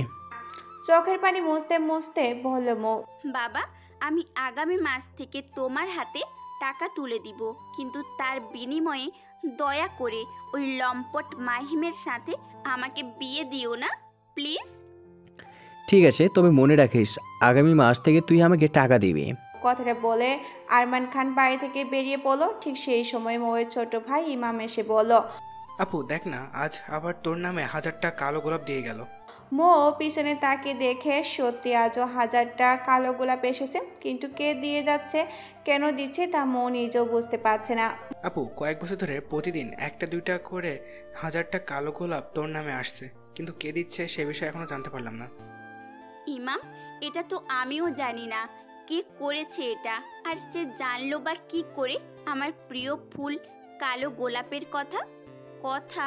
চোখের পানি মুছতে মুছতে বলল মৌ। বাবা, আমি আগামী মাস থেকে তোমার হাতে টাকা তুলে দিব, কিন্তু তার বিনিময়ে দয়া করে ওই লম্পট মাহিমের সাথে আমাকে বিয়ে দিও না, প্লিজ। ঠিক আছে, তবে মনে রাখিস আগামী মাস থেকে তুই আমাকে টাকা দিবি। কথাটা বলে আরমান খান বাড়ি থেকে বেরিয়ে পড়লো। ঠিক সেই সময় মৌয়ের ছোট ভাই ইমাম এসে বলল, আপু দেখ না, আজ আবার তোর নামে 1000টা কালো গোলাপ দিয়ে গেল। মৌ পিছনে তাকে দেখে সত্যি আজও 1000টা কালো গোলাপ এসেছে, কিন্তু কে দিয়ে যাচ্ছে, কেন দিচ্ছে তা মৌ নিজেও বুঝতে পারছে না। আপু কয়েক বছর ধরে প্রতিদিন 1-2টা করে 1000টা কালো গোলাপ তোর নামে আসছে, কিন্তু কে দিচ্ছে সে বিষয়ে এখনো জানতে পারলাম না। ইমাম, এটা তো আমিও জানি না কে করেছে এটা। আর সে জানলো বা কি করে আমার প্রিয় ফুল কালো গোলাপের কথা?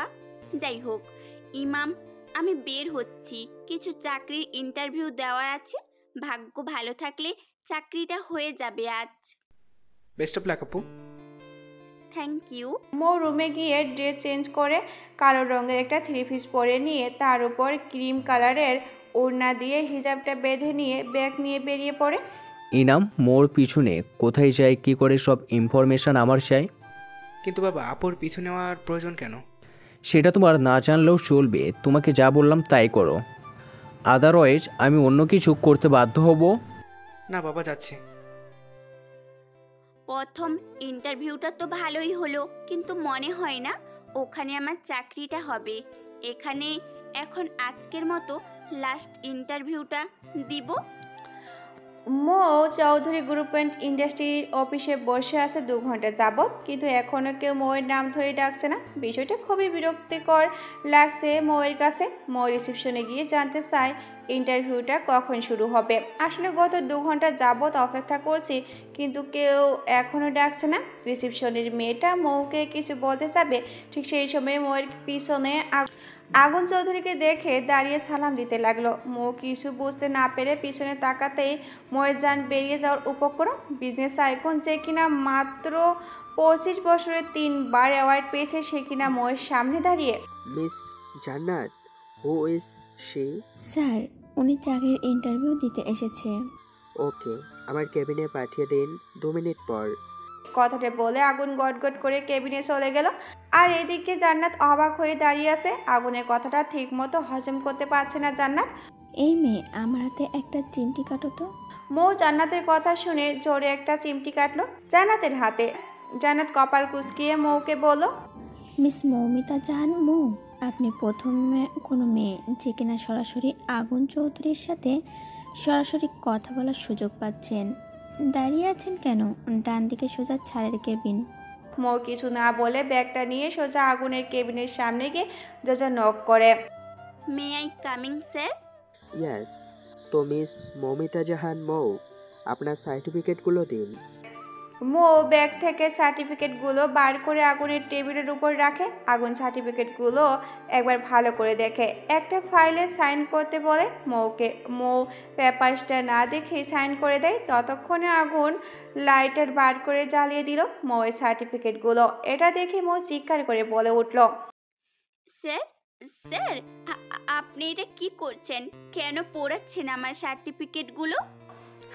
যাই হোক ইমাম, আমি বের হচ্ছি, কিছু চাকরির ইন্টারভিউ দেওয়ার আছে। ভাগ্য ভালো থাকলে চাকরিটা হয়ে যাবে আজ। বেস্ট অফ লাক আপু। Thank you. মৌ রুমে গিয়ে ড্রেস চেঞ্জ করে কালো রঙের একটা 3 পিস পরে নিয়ে তার উপর ক্রিম কালারের ওড়না দিয়ে হিজাবটা বেঁধে নিয়ে ব্যাগ নিয়ে বেরিয়ে পড়ে। ইনাম মোর পিছনে কোথায় যায়, কি করে, সব ইনফরমেশন আমার চাই। কিন্তু বাবা, আপুর পিছু নেওয়ার প্রয়োজন কেন? সেটা তোমার না জানলেও চলবে। তোমাকে যা বললাম তাই করো, আদারওয়াইজ আমি অন্য কিছু করতে বাধ্য হব। না বাবা, যাচ্ছি। প্রথম ইন্টারভিউটা তো ভালোই হলো, কিন্তু মনে হয় না ওখানে আমার চাকরিটা হবে। এখানে এখন আজকের মতো লাস্ট ইন্টারভিউটা দিব। মৌ চৌধুরী গ্রুপ অ্যান্ড ইন্ডাস্ট্রির অফিসে বসে আছে 2 ঘন্টা যাবৎ, কিন্তু এখনও কেউ মৌয়ের নাম ধরে ডাকছে না। বিষয়টা খুবই বিরক্তিকর লাগছে মৌয়ের কাছে। মৌ রিসেপশনে গিয়ে জানতে চায় ইন্টারভিউটা কখন শুরু হবে। আসলে গত 2 ঘন্টা যাবৎ অপেক্ষা করছি, কিন্তু কেউ এখনও ডাকছে না। রিসেপশনের মেয়েটা মৌকে কিছু বলতে যাবে, ঠিক সেই সময় মৌয়ের পিছনে আগুন চৌধুরীকে দেখে দাঁড়িয়ে সালাম দিতে লাগলো। মৌ কিছু বুঝতে না পেরে পিছনে তাকাতেই মৌয়ের যান বেরিয়ে যাওয়ার উপক্রম। বিজনেস আইকন যে কিনা মাত্র 25 বছরে 3বার অ্যাওয়ার্ড পেয়েছে, সে কিনা মৌয়ের সামনে দাঁড়িয়ে। মিস জান্নাত, হু ইজ শি? স্যার, উনি চাকরির ইন্টারভিউ দিতে এসেছে। ওকে, আমার কেবিনে পাঠিয়ে দিন 2 মিনিট পর। কথাটা বলে আগুন গটগট করে কেবিনে চলে গেল। আর এদিকে জান্নাত অবাক হয়ে দাঁড়িয়ে আছে। আগুনের কথাটা ঠিক মতো হজম করতে পারছে না জান্নাত। এই মেয়ে, আমার হাতে একটা চিমটি কাটো তো। মৌ জান্নাতের কথা শুনে জোরে একটা চিমটি কাটলো জান্নাতের হাতে। জান্নাত কপাল কুঁচকিয়ে মৌকে বলল, মিস মৌমিতা জাহান মৌ, আপনি প্রথম কোনো মেয়ে যে কিনা সরাসরি আগুন চৌধুরীর সাথে সরাসরি কথা বলার সুযোগ পাচ্ছেন। দাঁড়িয়ে আছেন কেন? ডান দিকে সোজা ছাড়ের কেবিন। মৌ কিছু না বলে ব্যাগটা নিয়ে সোজা আগুনের কেবিনের সামনে গিয়ে দরজা নক করে। May I coming sir? Yes. তো মিস মৌমিতা জাহান মৌ, আপনার সার্টিফিকেটগুলো দিন। মৌ ব্যাগ থেকে সার্টিফিকেটগুলো বার করে আগুনের টেবিলের উপর রাখে। আগুন সার্টিফিকেটগুলো একবার ভালো করে দেখে একটা ফাইলে সাইন করতে বলে মৌকে। মৌ পেপারসটা না দেখে সাইন করে দেয়। ততক্ষণে আগুন লাইটার বার করে জ্বালিয়ে দিল মৌয়ের সার্টিফিকেটগুলো। এটা দেখে মৌ চিৎকার করে বলে উঠল, স্যার স্যার, আপনি এটা কি করছেন? কেন পোড়াচ্ছেন আমার সার্টিফিকেটগুলো?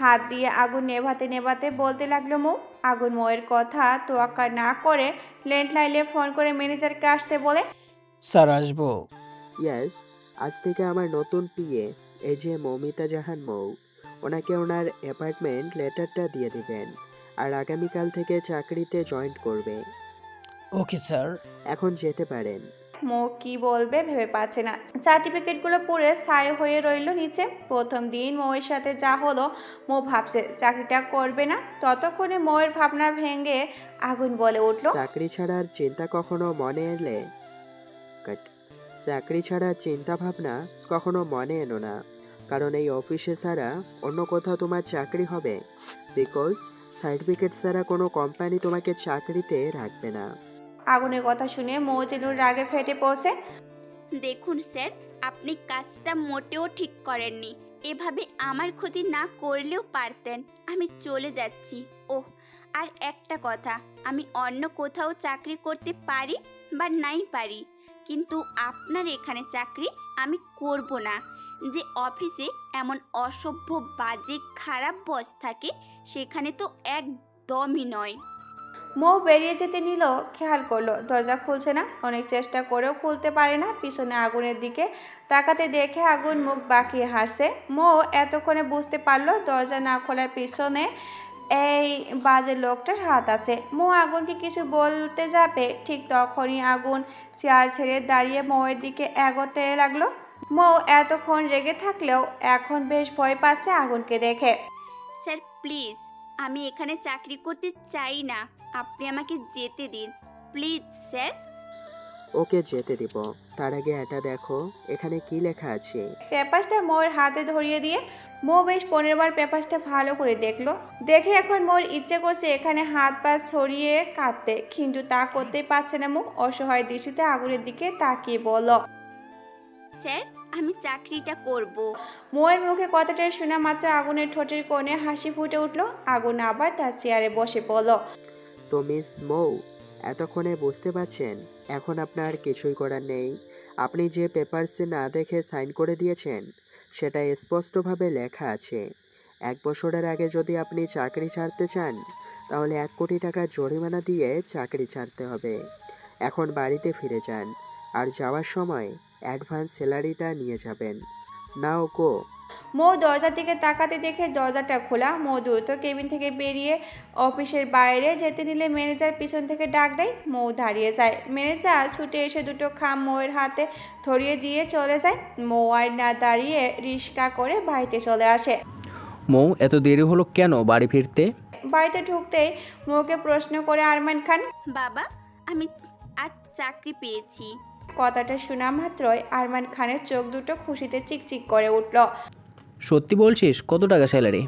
হাত দিয়ে আগুন নেভাতে নেভাতে বলতে লাগলো মৌ। আগুন মৌয়ের কথা তোয়াক্কা না করে ল্যান্ডলাইনে ফোন করে ম্যানেজারকে আসতে বলে। স্যার, আসবো? ইয়েস, আজ থেকে আমার নতুন পিএ এই যে মৌমিতা জাহান মৌ, ওনাকে ওনার অ্যাপার্টমেন্ট লেটারটা দিয়ে দিবেন। আর আগামীকাল থেকে চাকরিতে জয়েন করবে। Okay sir. এখন যেতে পারেন। মৌ কি বলবে ভেবে পাচ্ছে না। সার্টিফিকেটগুলো পড়ে ছাই হয়ে রইল নিচে। প্রথম দিন মৌয়ের সাথে যা হলো, মৌ ভাবছে চাকরিটা করবে না। ততক্ষণে মৌয়ের ভাবনা ভেঙে আগুন বলে উঠল, চাকরি ছাড়ার চিন্তা কখনো মনে এলে চাকরি ছাড়া চিন্তা ভাবনা কখনো মনে এনো না, কারণ এই অফিসে ছাড়া অন্য কোথাও তোমার চাকরি হবে। বিকজ সার্টিফিকেট ছাড়া কোনো কোম্পানি তোমাকে চাকরিতে রাখবে না। আগুনের কথা শুনে মৌ যেন রাগে ফেটে পড়ছে। দেখুন স্যার, আপনি কাজটা মোটেও ঠিক করেননি। এভাবে আমার ক্ষতি না করলেও পারতেন। আমি চলে যাচ্ছি। ওহ, আর একটা কথা, আমি অন্য কোথাও চাকরি করতে পারি বা নাই পারি, কিন্তু আপনার এখানে চাকরি আমি করব না। যে অফিসে এমন অসভ্য, বাজে, খারাপ বস থাকে, সেখানে তো একদমই নয়। মৌ বেরিয়ে যেতে নিল, খেয়াল করলো দরজা খুলছে না। অনেক চেষ্টা করেও খুলতে পারে না। পিছনে আগুনের দিকে তাকাতে দেখে আগুন মুখ বাঁকিয়ে হাসছে। মৌ এতক্ষণে বুঝতে পারলো দরজা না খোলার পিছনে এই বাজে লোকটার হাত আছে। মৌ আগুনকে কিছু বলতে যাবে, ঠিক তখনই আগুন চেয়ার ছেড়ে দাঁড়িয়ে মৌয়ের দিকে এগোতে লাগলো। মৌ এতক্ষণ রেগে থাকলেও এখন বেশ ভয় পাচ্ছে আগুনকে দেখে। স্যার প্লিজ, আমি এখানে চাকরি করতে চাই না। আপনি আমাকে যেতে দিন প্লিজ স্যার। ওকে যেতে দিব, তার আগে এটা দেখো এখানে কি লেখা আছে। পেপারসটা মৌয়ের হাতে ধরিয়ে দিয়ে মৌ বেশ 15 বার পেপারসটা ভালো করে দেখলো। দেখে এখন মৌয়ের ইচ্ছে করছে এখানে হাত পা ছড়িয়ে কাঁদতে, কিন্তু তা করতেই পারছে না। মৌ অসহায় দৃষ্টিতে আগুনের দিকে তাকিয়ে বলল, স্যার আমি চাকরিটা করব। মৌয়ের মুখে কথাটা শোনা মাত্র আগুনের ঠোঁটের কোণে হাসি ফুটে উঠল। আগুন আবার তার চেয়ারে বসে পড়ল। তো মিস মৌ, এতক্ষণে বুঝতে পারছেন এখন আপনার কিছুই করার নেই। আপনি যে পেপারসে না দেখে সাইন করে দিয়েছেন সেটা স্পষ্টভাবে লেখা আছে 1 বছরের আগে যদি আপনি চাকরি ছাড়তে চান তাহলে 1 কোটি টাকা জরিমানা দিয়ে চাকরি ছাড়তে হবে। এখন বাড়িতে ফিরে যান, আর যাওয়ার সময় অ্যাডভান্স স্যালারিটা নিয়ে যাবেন। নাও গো। মৌ দরজার দিকে তাকাতে দেখে দরজাটা খোলা। মৌ দ্রুত কেবিন থেকে বেরিয়ে অফিসের বাইরে যেতে নিলে ম্যানেজার পিছন থেকে ডাক দেয়। মৌ দাঁড়িয়ে যায়। ম্যানেজার ছুটে এসে দুটো খাম মৌয়ের হাতে ধরিয়ে দিয়ে চলে যায়। মৌ আর না দাঁড়িয়ে রিক্সা করে বাড়িতে চলে আসে। মৌ, এত দেরি হলো কেন বাড়ি ফিরতে? বাড়িতে ঢুকতেই মৌকে প্রশ্ন করে আরমান খান। বাবা, আমি আজ চাকরি পেয়েছি। কথাটা শোনা মাত্রই আরমান খানের চোখ দুটো খুশিতে চিকচিক করে উঠল। সত্যি বলছিস? কত টাকা স্যালারি?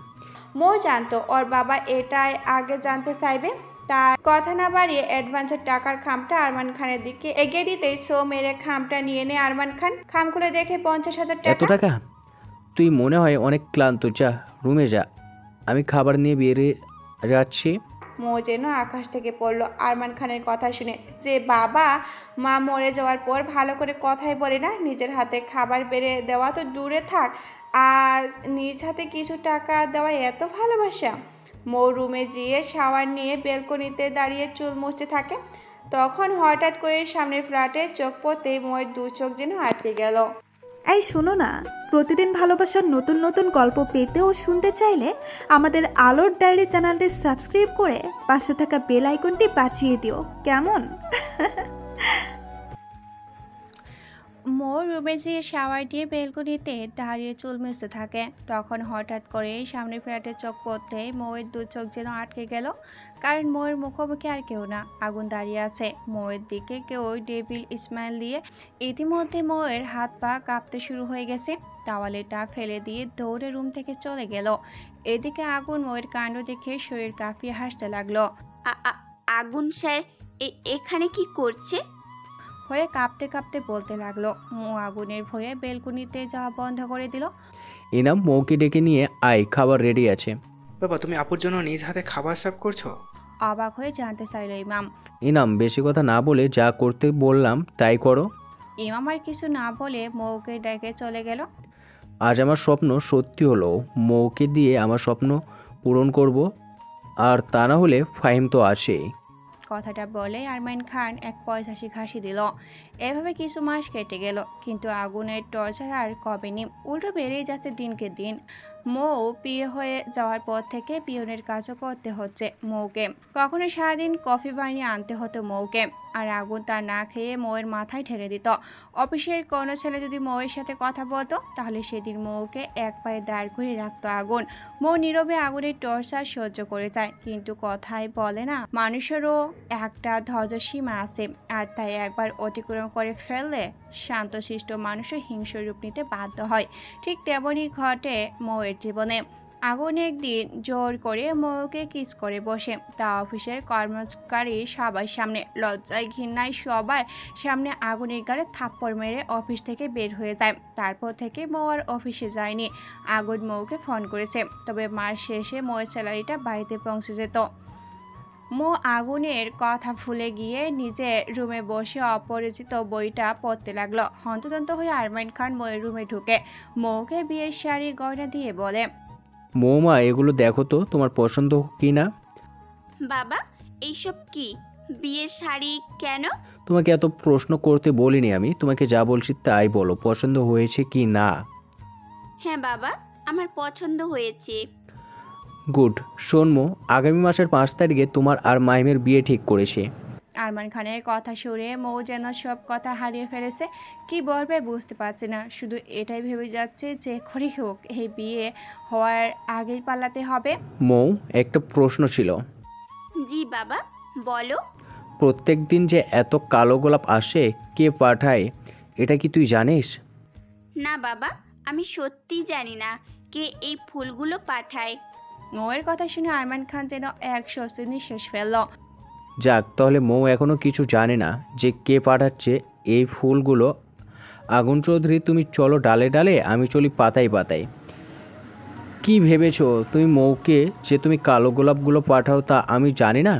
মৌ জানতো ওর বাবা এটাই আগে জানতে চাইবে, তাই কথা না বাড়িয়ে অ্যাডভান্সের টাকার খামটা আরমান খানের দিকে এগিয়ে দিতেই সো মেরে খামটা নিয়ে নেয় আরমান খান। খাম খুলে দেখে 50,000 এত টাকা। টাকা? তুই মনে হয় অনেক ক্লান্ত, যা রুমে যা, আমি খাবার নিয়ে বেরিয়ে যাচ্ছি। মৌ যেন আকাশ থেকে পড়লো আরমান খানের কথা শুনে। যে বাবা মা মরে যাওয়ার পর ভালো করে কথাই বলে না, নিজের হাতে খাবার বেড়ে দেওয়া তো দূরে থাক, আজ নিজ হাতে কিছু টাকা দেওয়া এত ভালোবাসা। মৌ রুমে গিয়ে শাওয়ার নিয়ে বেলকনিতে দাঁড়িয়ে চুল মুছতে থাকে। তখন হঠাৎ করে সামনের ফ্ল্যাটে চোখ পড়তেই মৌয়ের 2 চোখ যেন আটকে গেল। এই শোনো না, প্রতিদিন ভালোবাসার নতুন নতুন গল্প পেতে ও শুনতে চাইলে আমাদের আলোর ডায়েরি চ্যানেলটি সাবস্ক্রাইব করে পাশে থাকা বেল আইকনটি বাজিয়ে দিও, কেমন? মৌ রুমে যেয়ে শাওয়ার দিয়ে বেলকনিতে দাঁড়িয়ে চুল মুছতে থাকে। তখন হঠাৎ করে সামনে ফ্ল্যাটে চোখ পড়তে মৌয়ের 2 চোখ যেন আটকে গেল, কারণ মৌয়ের মুখোমুখি আর কেউ না, আগুন দাঁড়িয়ে আছে। মৌয়ের দিকে কেউ ডেভিল স্মাইল দিয়ে। ইতিমধ্যে মৌয়ের হাত পা কাঁপতে শুরু হয়ে গেছে। টাওয়ালেটা ফেলে দিয়ে দৌড়ে রুম থেকে চলে গেল। এদিকে আগুন মৌয়ের কাণ্ড দেখে শরীর কাঁপিয়ে হাসতে লাগলো। আগুন স্যার এখানে কি করছে? হয়ে কাঁপতে কাঁপতে বলতে লাগলো। মৌ আগুনের ভয়ে বেলকনিতে যাওয়া বন্ধ করে দিল। ইনাম, মৌকে ডেকে নিয়ে আয়, খাবার রেডি আছে। বাবা, তুমি আপুর জন্য নিজ হাতে খাবার সার্ভ করছো? অবাক হয়ে জানতে চাইল ইমাম। ইনাম, বেশি কথা না বলে যা করতে বললাম তাই করো। ইমাম আর কিছু না বলে মৌকে ডেকে চলে গেল। আজ আমার স্বপ্ন সত্যি হলো, মৌকে দিয়ে আমার স্বপ্ন পূরণ করব, আর তা না হলে ফাহিম তো আছেই। কথাটা বলে আরমান খান এক পয়সাশি হাসি দিল। এভাবে কিছু মাস কেটে গেল, কিন্তু আগুনের টর্চার আর কমেনি, উল্টো বেড়েই যাচ্ছে দিনকে দিন। মৌ বিয়ে হয়ে যাওয়ার পর থেকে পিয়নের কাজও করতে হচ্ছে মৌকে। কখনো সারাদিন কফি বানিয়ে আনতে হতো মৌকে, আর আগুন তা না খেয়ে মৌয়ের মাথায় ঠেলে দিত। অফিসের কোনো ছেলে যদি মৌয়ের সাথে কথা বলতো তাহলে সেদিন মৌকে এক পায়ে দাঁড় করে রাখতো আগুন। মৌ নীরবে আগুনের টর্চার সহ্য করে যায়, কিন্তু কথাই বলে না। মানুষেরও একটা ধৈর্য সীমা আছে, আর তাই একবার অতিক্রম করে ফেললে শান্তশিষ্ট মানুষও হিংস্র রূপ নিতে বাধ্য হয়। ঠিক তেমনই ঘটে মৌয়ের জীবনে। আগুন একদিন জোর করে মৌকে কিস করে বসে, তা অফিসের কর্মচারী সবার সামনে। লজ্জায় ঘৃণায় সবার সামনে আগুনের গালে থাপ্পড় মেরে অফিস থেকে বের হয়ে যায়। তারপর থেকে মৌ আর অফিসে যায়নি। আগুন মৌকে ফোন করেছে, তবে মাস শেষে মৌয়ের স্যালারিটা বাড়িতে পৌঁছে যেত। মৌ আগুনের কথা ভুলে গিয়ে নিজের রুমে বসে অপরিচিত বইটা পড়তে লাগলো। হন্তদন্ত হয়ে আরমান খান মৌয়ের রুমে ঢুকে মৌকে বিয়ের শাড়ি গয়না দিয়ে বলে, মৌমা এগুলো দেখো তো তোমার পছন্দ কি না। বাবা এইসব কি? বিয়ের শাড়ি কেন? তোমাকে এত প্রশ্ন করতে বলিনি আমি, তোমাকে যা বলছি তাই বলো, পছন্দ হয়েছে কি না। হ্যাঁ বাবা, আমার পছন্দ হয়েছে। গুড। শোন মৌ, আগামী মাসের 5 তারিখে তোমার আর মাহিমের বিয়ে ঠিক করেছে। আরমান খানের কথা শুনে মৌ যেন সব কথা হারিয়ে ফেলেছে। কি বলবে বুঝতে পারছে না, শুধু এটাই ভেবে যাচ্ছে যে করেই হোক এই বিয়ে হওয়ার আগেই পালাতে হবে। মৌ, একটা প্রশ্ন ছিল। জি বাবা, বলো। প্রত্যেক দিন যে এত কালো গোলাপ আসে, কে পাঠায়, এটা কি তুই জানিস? না বাবা, আমি সত্যিই জানি না কে এই ফুলগুলো পাঠায়। মৌয়ের কথা শুনে আরমান খান যেন এক স্বস্তির নিঃশ্বাস ফেলল। যাক, তাহলে মৌ এখনও কিছু জানে না যে কে পাঠাচ্ছে এই ফুলগুলো। আগুন চৌধুরী, তুমি চলো ডালে ডালে, আমি চলি পাতায় পাতায়। কি ভেবেছো তুমি মৌকে যে তুমি কালো গোলাপগুলো পাঠাও তা আমি জানি না?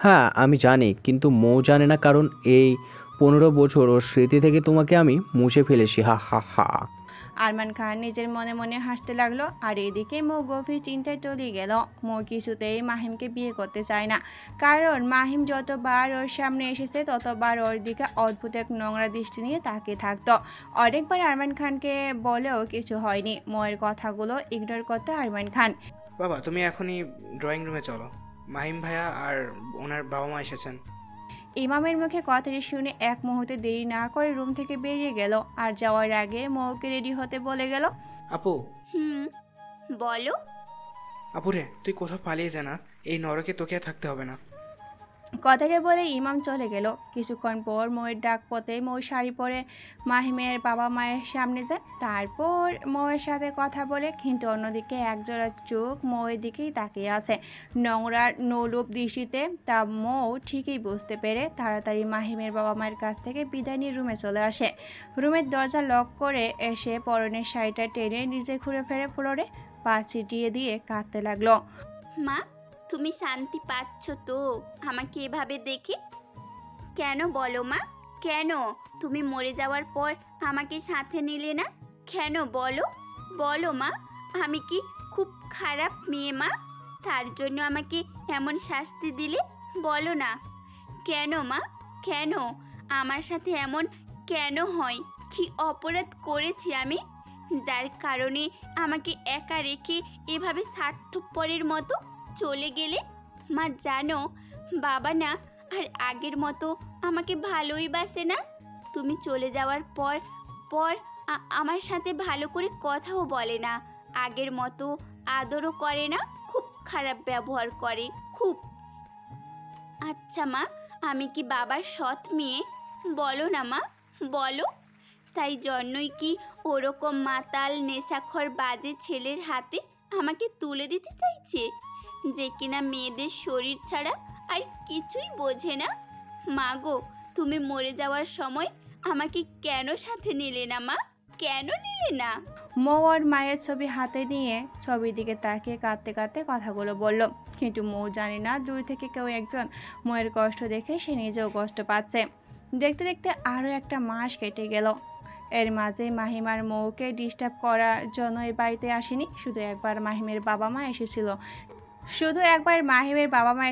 হ্যাঁ আমি জানি, কিন্তু মৌ জানে না, কারণ এই 15 বছর ওর স্মৃতি থেকে তোমাকে আমি মুছে ফেলেছি। হা হা হা। আরমান খান নিজের মনে মনে হাসতে লাগলো, আর এদিকে মৌ গভীর চিন্তায় চলে গেল। মৌ কিছুতেই মাহিমকে বিয়ে করতে চায় না, কারণ মাহিম যতবার ওর সামনে এসেছে ততবার ওর দিকে অদ্ভুত এক নোংরা দৃষ্টি নিয়ে তাকিয়ে থাকতো। অনেকবার আরমান খানকে বলেও কিছু হয়নি। মৌয়ের কথাগুলো ইগনোর করতো আরমান খান। বাবা তুমি এখনই ড্রয়িং রুমে চলো, মাহিম ভাইয়া আর ওনার বাবা মা এসেছেন। ইমামের মুখে কথাটি শুনে এক মুহূর্তে দেরি না করে রুম থেকে বেরিয়ে গেল, আর যাওয়ার আগে মৌকে রেডি হতে বলে গেল। আপু। বলো। আপুরে, তুই কোথাও পালিয়ে যা না, এই নরকে তোকে আর থাকতে হবে না। কথাটা বলে ইমাম চলে গেল। কিছুক্ষণ পর মৌয়ের ডাক পথে মৌ শাড়ি পরে মাহিমের বাবা মায়ের সামনে যায়, তারপর মৌয়ের সাথে কথা বলে। কিন্তু অন্যদিকে একজোড়া চোখ মৌয়ের দিকেই তাকিয়ে আছে নোংরা নোলুপ দৃষ্টিতে। তা মৌ ঠিকই বুঝতে পেরে তাড়াতাড়ি মাহিমের বাবা মায়ের কাছ থেকে বিদায় নিয়ে রুমে চলে আসে। রুমের দরজা লক করে এসে পরনের শাড়িটা টেনে নিজে ঘুরে ফেরে ফ্লোরে পা ছিটিয়ে দিয়ে কাঁদতে লাগলো। মা, তুমি শান্তি পাচ্ছ তো আমাকে এভাবে দেখে? কেন বলো মা, কেন তুমি মরে যাওয়ার পর আমাকে সাথে নিলে না? কেন বলো, বলো মা। আমি কি খুব খারাপ মেয়ে মা? তার জন্য আমাকে এমন শাস্তি দিলে? বলো না কেন মা, কেন আমার সাথে এমন কেন হয়? কি অপরাধ করেছি আমি যার কারণে আমাকে একা রেখে এভাবে স্বার্থপরের মতো চলে গেলে? মা জানো, বাবা না আর আগের মতো আমাকে ভালোই বাসে না। তুমি চলে যাওয়ার পর পর আমার সাথে ভালো করে কথাও বলে না, আগের মতো আদরও করে না, খুব খারাপ ব্যবহার করে, খুব। আচ্ছা মা, আমি কি বাবার সৎ মেয়ে? বলো না মা, বলো। তাই জন্যই কি ওরকম মাতাল নেশাখোর বাজে ছেলের হাতে আমাকে তুলে দিতে চাইছে, যে কিনা মেয়েদের শরীর ছাড়া আর কিছুই বোঝে না? মা গো, তুমি মরে যাওয়ার সময় আমাকে কেন সাথে নিলে না মা, কেন নিলে না? মৌ আর মায়ের ছবি হাতে নিয়ে ছবির দিকে তাকিয়ে কাঁদতে কাঁদতে কথাগুলো বলল। কিন্তু মৌ জানে না দূর থেকে কেউ একজন ময়ের কষ্ট দেখে সে নিজেও কষ্ট পাচ্ছে। দেখতে দেখতে আরও একটা মাস কেটে গেল। এর মাঝে মাহিম আর মৌকে ডিস্টার্ব করার জন্য এই বাড়িতে আসেনি। শুধু একবার মাহিমের বাবা মা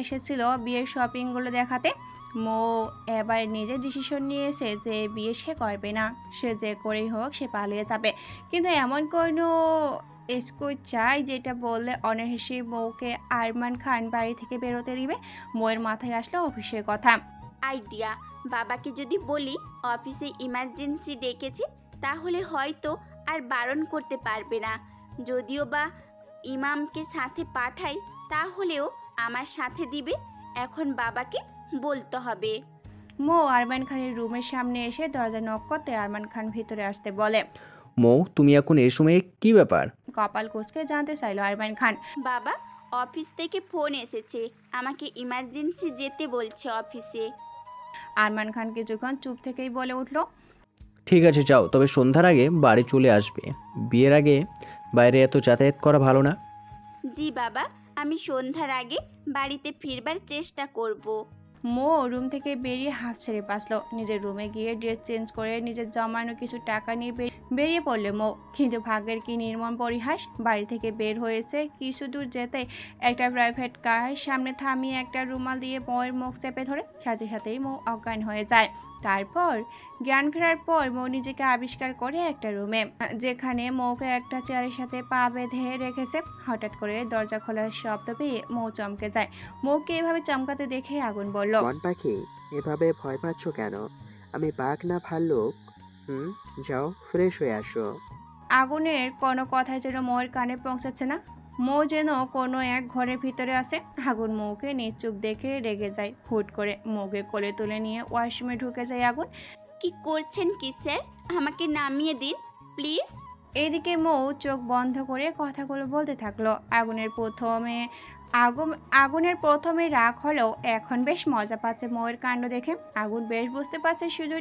এসেছিল বিয়ের শপিংগুলো দেখাতে। মৌ এবার নিজে ডিসিশন নিয়েছে যে বিয়ে সে করবে না, সে যে করেই হোক সে পালিয়ে যাবে। কিন্তু এমন কোনো স্কুল চাই, যেটা বললে অনায়াসে মৌকে আরমান খান বাড়ি থেকে বেরোতে দিবে। মৌয়ের মাথায় আসলো অফিসের কথা। আইডিয়া, বাবাকে যদি বলি অফিসে ইমার্জেন্সি ডেকেছে তাহলে হয়তো আর বারণ করতে পারবে না। যদিও বা ইমামকে সাথে পাঠাই তাহলেও আমার সাথে দিবে। এখন বাবাকে বলতে হবে। মৌ আরমান খানের রুমের সামনে এসে দরজা নক করতে আরমান খান ভিতরে আসতে বলে। মৌ, তুমি এখন এই সময়ে কি ব্যাপার? কপাল কুঁচকে জানতে চাইলো আরমান খান। বাবা, অফিস থেকে ফোন এসেছে, আমাকে ইমার্জেন্সি যেতে বলছে অফিসে। আরমান খান কিছুক্ষণ চুপ থেকেই বলে উঠল, ঠিক আছে যাও, তবে সন্ধ্যার আগে বাড়ি চলে আসবে। বিয়ের আগে বাইরে এত যাতায়াত করা ভালো না। জি বাবা, আমি সন্ধ্যার আগে বাড়িতে ফিরবার চেষ্টা করব। মৌ রুম থেকে বেরিয়ে হাফ ছেড়ে বাঁচলো। নিজের রুমে গিয়ে ড্রেস চেঞ্জ করে নিজের জমানো কিছু টাকা নিয়ে বেরিয়ে পড়লো মৌ। কিন্তু ভাগ্যের কি নির্মম পরিহাস, বাড়ি থেকে বের হয়েছে কিছু দূর যেতে একটা প্রাইভেট কার সামনে থামিয়ে একটা রুমাল দিয়ে মৌয়ের মুখ চেপে ধরে সাথে সাথেই মৌ অজ্ঞান হয়ে যায়। তারপর জ্ঞান ফেরার পর মৌ নিজেকে আবিষ্কার করে একটা রুমে, যেখানে মৌকে একটা চেয়ারের সাথে পা বেঁধে রেখেছে। হঠাৎ করে দরজা খোলার শব্দ পেয়ে মৌ চমকে যায়। মৌকে এভাবে চমকাতে দেখে আগুন বলল, বন পাখি, এভাবে ভয় পাচ্ছ কেন? আমি বাঘ না ভাল্লুক? যাও ফ্রেশ হয়ে আসো। আগুনের কোনো কথা যেন মৌয়ের কানে পৌঁছাচ্ছে না। মৌ যেন কোনো এক ঘরের ভিতরে আছে। আগুন মৌকে নিশ্চুপ দেখে রেগে যায়। হুট করে মৌকে কোলে তুলে নিয়ে ওয়াশরুমে ঢুকে যায় আগুন। কি করছেন কি স্যার? আমাকে নামিয়ে দিন প্লিজ। এদিকে মৌ চোখ বন্ধ করে কথাগুলো বলতে থাকলো। আগুনের প্রথমে রাগ হলেও এখন বেশ মজা পাচ্ছে মৌয়ের কাণ্ড দেখে। আগুন বেশ বুঝতে পারছে শুধু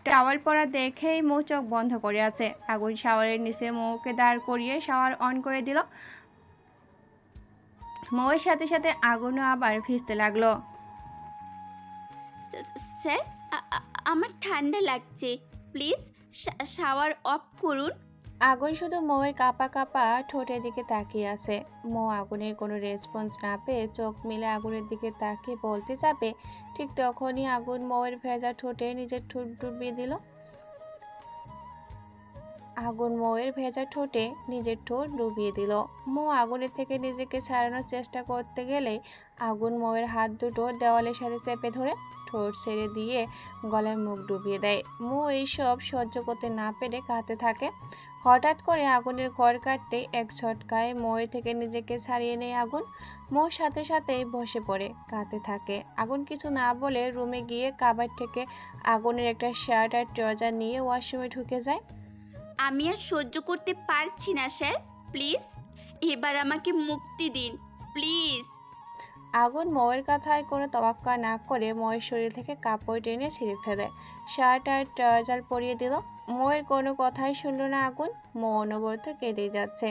টাওয়াল পরা দেখেই মৌ চোখ বন্ধ করে আছে। আগুন শাওয়ারের নিচে মৌকে দাঁড় করিয়ে শাওয়ার অন করে দিল। মৌয়ের সাথে সাথে আগুনও আবার ভিজতে লাগলো। স্যার, আমার ঠান্ডা লাগছে, প্লিজ শাওয়ার অফ করুন। আগুন শুধু মৌয়ের কাঁপা কাঁপা ঠোঁটের দিকে তাকিয়ে আছে। মৌ আগুনের কোনো রেসপন্স না পেয়ে চোখ মিলে আগুনের দিকে তাকিয়ে বলতে যাবে, ঠিক তখনই আগুন মৌয়ের ভেজা ঠোঁটে নিজের ঠোঁট ডুবিয়ে দিল। আগুন মৌয়ের ভেজা ঠোঁটে নিজের ঠোঁট ডুবিয়ে দিল। মৌ আগুনের থেকে নিজেকে ছাড়ানোর চেষ্টা করতে গেলে আগুন মৌয়ের হাত দুটো দেওয়ালের সাথে চেপে ধরে ঠোঁট ছেড়ে দিয়ে গলায় মুখ ডুবিয়ে দেয়। মৌ এইসব সহ্য করতে না পেরে কাঁদতে থাকে। হঠাৎ করে আগুনের ঘর কাটতে এক ঝটকায় মৌয়ের থেকে নিজেকে ছাড়িয়ে নেয় আগুন। মৌ সাথে সাথেই বসে পড়ে কাঁদতে থাকে। আগুন কিছু না বলে রুমে গিয়ে কাবাড থেকে আগুনের একটা শার্ট আর ট্রাউজার নিয়ে ওয়াশরুমে ঢুকে যায়। আমি আর সহ্য করতে পারছি না স্যার, প্লিজ এবার আমাকে মুক্তি দিন প্লিজ। আগুন মৌয়ের কথায় কোনো তোয়াক্কা না করে মৌয়ের শরীর থেকে কাপড় টেনে ছিঁড়ে ফেলে, শার্ট আর ট্রাউজার পরিয়ে দিল। মৌয়ের কোনো কথাই শুনল না আগুন। মৌ অনবরত কেঁদেই যাচ্ছে।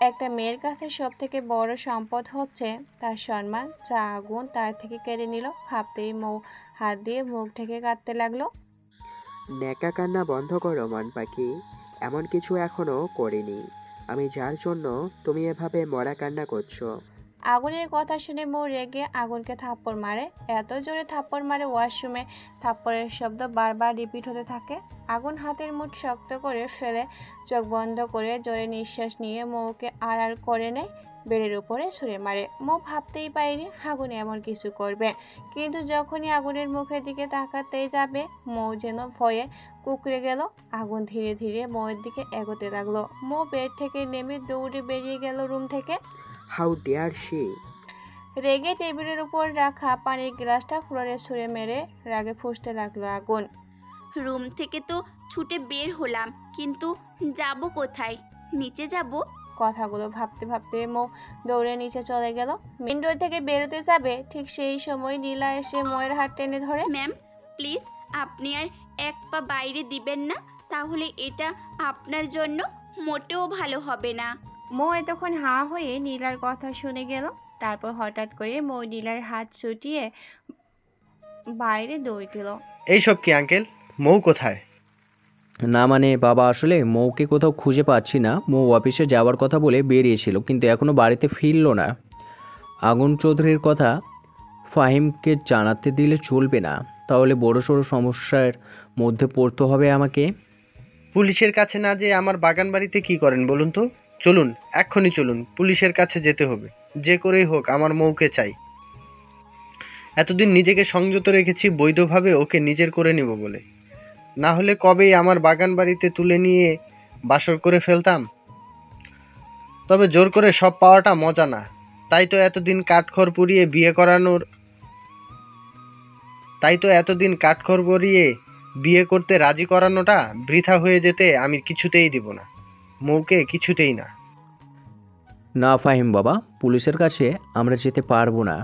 একটা মেয়ের কাছে সব থেকে বড় সম্পদ হচ্ছে তার সম্মান, যা আগুন তার থেকে কেড়ে নিল। ভাবতেই মৌ হাত দিয়ে মুখ ঢেকে কাঁদতে লাগলো। ন্যাকা কান্না বন্ধ করো মন পাখি, এমন কিছু এখনো করিনি আমি যার জন্য তুমি এভাবে মরা কান্না করছো। আগুনের কথা শুনে মৌ রেগে আগুনকে থাপ্পড় মারে। এত জোরে থাপ্পড় মারে ওয়াশরুমে থাপ্পড়ের শব্দ বারবার রিপিট হতে থাকে। আগুন হাতের মুঠ শক্ত করে ফেলে চোখ বন্ধ করে জোরে নিঃশ্বাস নিয়ে মৌকে আড়াল করে নেয়, বেডের উপরে ছুঁড়ে মারে। মৌ ভাবতেই পারেনি আগুন এমন কিছু করবে, কিন্তু যখনই আগুনের মুখের দিকে তাকাতেই যাবে মৌ যেন ভয়ে কুঁকড়ে গেল। আগুন ধীরে ধীরে মৌয়ের দিকে এগোতে লাগলো। মৌ বেড থেকে নেমে দৌড়ে বেরিয়ে গেল রুম থেকে। How dare she! রেগে টেবিলের উপর রাখা পানির গ্লাসটা ফ্লোরে ছুঁড়ে মেরে রাগে ফুঁসতে লাগলো আগুন। রুম থেকে তো ছুটে বের হলাম, কিন্তু যাব কোথায়? নিচে যাব? কথাগুলো ভাবতে ভাবতে মৌ দৌড়ে নিচে চলে গেল। মেন ডোর থেকে বেরোতে যাবে, ঠিক সেই সময় নীলা এসে মৌয়ের হাত টেনে ধরে। ম্যাম প্লিজ, আপনি আর এক পা বাইরে দিবেন না, তাহলে এটা আপনার জন্য মোটেও ভালো হবে না। মৌ এতক্ষণ হাঁ হয়ে নীলার কথা শুনে গেল। তারপর হঠাৎ করে মৌ নীলার হাত ছুটিয়ে বাইরে দৌড় দিল। এইসব কি আঙ্কেল? মৌ কোথায়? না মানে বাবা, আসলে মৌকে কোথাও খুঁজে পাচ্ছি না। মৌ অফিসে যাওয়ার কথা বলে বেরিয়েছিল, কিন্তু এখনও বাড়িতে ফিরল না। আগুন চৌধুরীর কথা ফাহিমকে জানাতে দিলে চলবে না, তাহলে বড়সড় সমস্যার মধ্যে পড়তে হবে আমাকে। পুলিশের কাছে না যেয়ে আমার বাগান বাড়িতে কি করেন বলুন তো? চলুন, এক্ষুনি চলুন, পুলিশের কাছে যেতে হবে। যে করেই হোক আমার মৌকে চাই। এতদিন নিজেকে সংযত রেখেছি বৈধভাবে ওকে নিজের করে নেব বলে, না হলে কবেই আমার বাগান বাড়িতে তুলে নিয়ে বাসর করে ফেলতাম। তবে জোর করে সব পাওয়াটা মজা না, তাই তো এতদিন কাঠখড় পুড়িয়ে বিয়ে করতে রাজি করানোটা বৃথা হয়ে যেতে আমি কিছুতেই দিব না, মৌকে কিছুতেই না। না ফাহিম বাবা, পুলিশের কাছে আমরা যেতে পারবো না,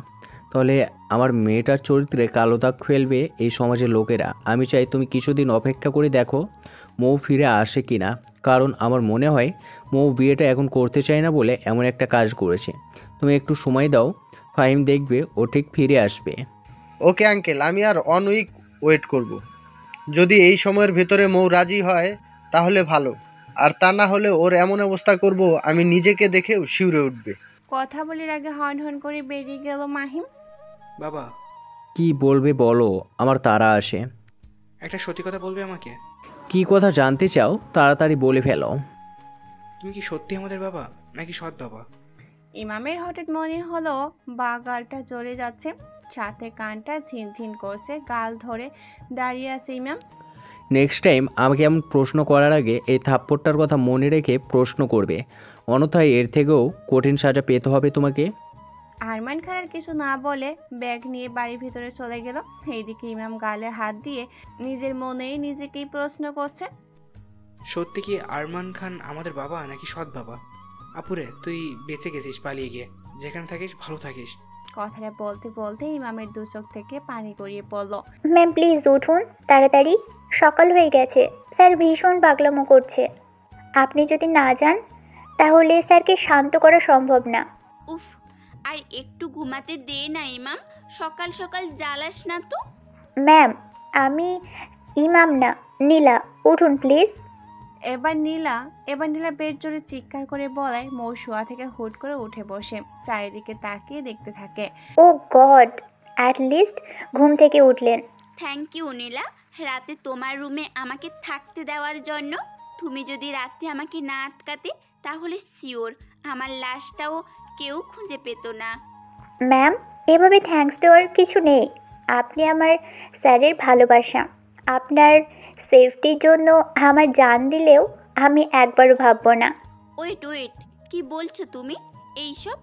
তাহলে আমার মেয়েটার চরিত্রে কালো দাগ ফেলবে এই সমাজের লোকেরা। আমি চাই তুমি কিছুদিন অপেক্ষা করে দেখো মৌ ফিরে আসে কি না, কারণ আমার মনে হয় মৌ বিয়েটা এখন করতে চায় না বলে এমন একটা কাজ করেছে। তুমি একটু সময় দাও, ফাহিম দেখবে ও ঠিক ফিরে আসবে। ওকে আঙ্কেল, আমি আর 1 উইক ওয়েট করব। যদি এই সময়ের ভেতরে মৌ রাজি হয় তাহলে ভালো, আর তা না হলে ওর এমন অবস্থা করব আমি নিজেকে দেখেও শিউরে উঠবে। কথা বলার আগে হন হন করে বেরিয়ে গেল মাহিম। বাবা, কি বলবে বলো, আমার তাড়া আসে। একটা সত্যি কথা বলবে আমাকে? কি কথা জানতে চাও তাড়াতাড়ি বলে ফেলো। তুমি কি সত্যি আমাদের বাবা নাকি সৎ বাবা? ইমামের হঠাৎ মনে হলো গালটা জ্বলে যাচ্ছে, সাথে কানটা ঝিনঝিন করছে, গাল ধরে দাঁড়িয়ে আছে ইমাম। নেক্সট টাইম আমাকে এমন প্রশ্ন করার আগে এই থাপ্পড়টার কথা মনে রেখে প্রশ্ন করবে, অন্যথায় এর থেকেও কঠিন সাজা পেতে হবে তোমাকে। আরমান খান আর কিছু না বলে ব্যাগ নিয়ে বাড়ির ভিতরে চলে গেল। এইদিকে ইমাম গালে হাত দিয়ে নিজের মনেই নিজেকেই প্রশ্ন করছে, সত্যি কি আরমান খান আমাদের বাবা নাকি সৎ বাবা? আপুরে, তুই বেঁচে গেছিস পালিয়ে গিয়ে, যেখানে থাকিস ভালো থাকিস। কথাটা বলতে বলতে ইমামের দু চোখ থেকে পানি গড়িয়ে পড়ল। ম্যাম প্লিজ উঠুন তাড়াতাড়ি, সকাল হয়ে গেছে। স্যার ভীষণ পাগলামো করছে। আপনি যদি না যান তাহলে স্যারকে শান্ত করা সম্ভব না। উফ, আর একটু ঘুমাতে দে না ইমাম, সকাল সকাল জ্বালাস না তো। ম্যাম আমি ইমাম না, নীলা, উঠুন প্লিজ। এবার নীলা বেড জোরে চিৎকার করে বলায় মৌ শোয়া থেকে হুট করে উঠে বসে চারিদিকে তাকিয়ে দেখতে থাকে। ও গড, অ্যাট লিস্ট ঘুম থেকে উঠলেন। থ্যাংক ইউ নীলা, রাতে তোমার রুমে আমাকে থাকতে দেওয়ার জন্য। তুমি যদি রাতে আমাকে না আটকাতে তাহলে শিওর আমার লাশটাও কেউ খুঁজে পেত না। ম্যাম এভাবে থ্যাঙ্কস দেওয়ার কিছু নেই। আপনি আমার স্যারের ভালোবাসা। আপনার সেফটির জন্য আমার জান দিলেও আমি একবারও ভাববো না। ওয়েট, কি বলছো তুমি এইসব?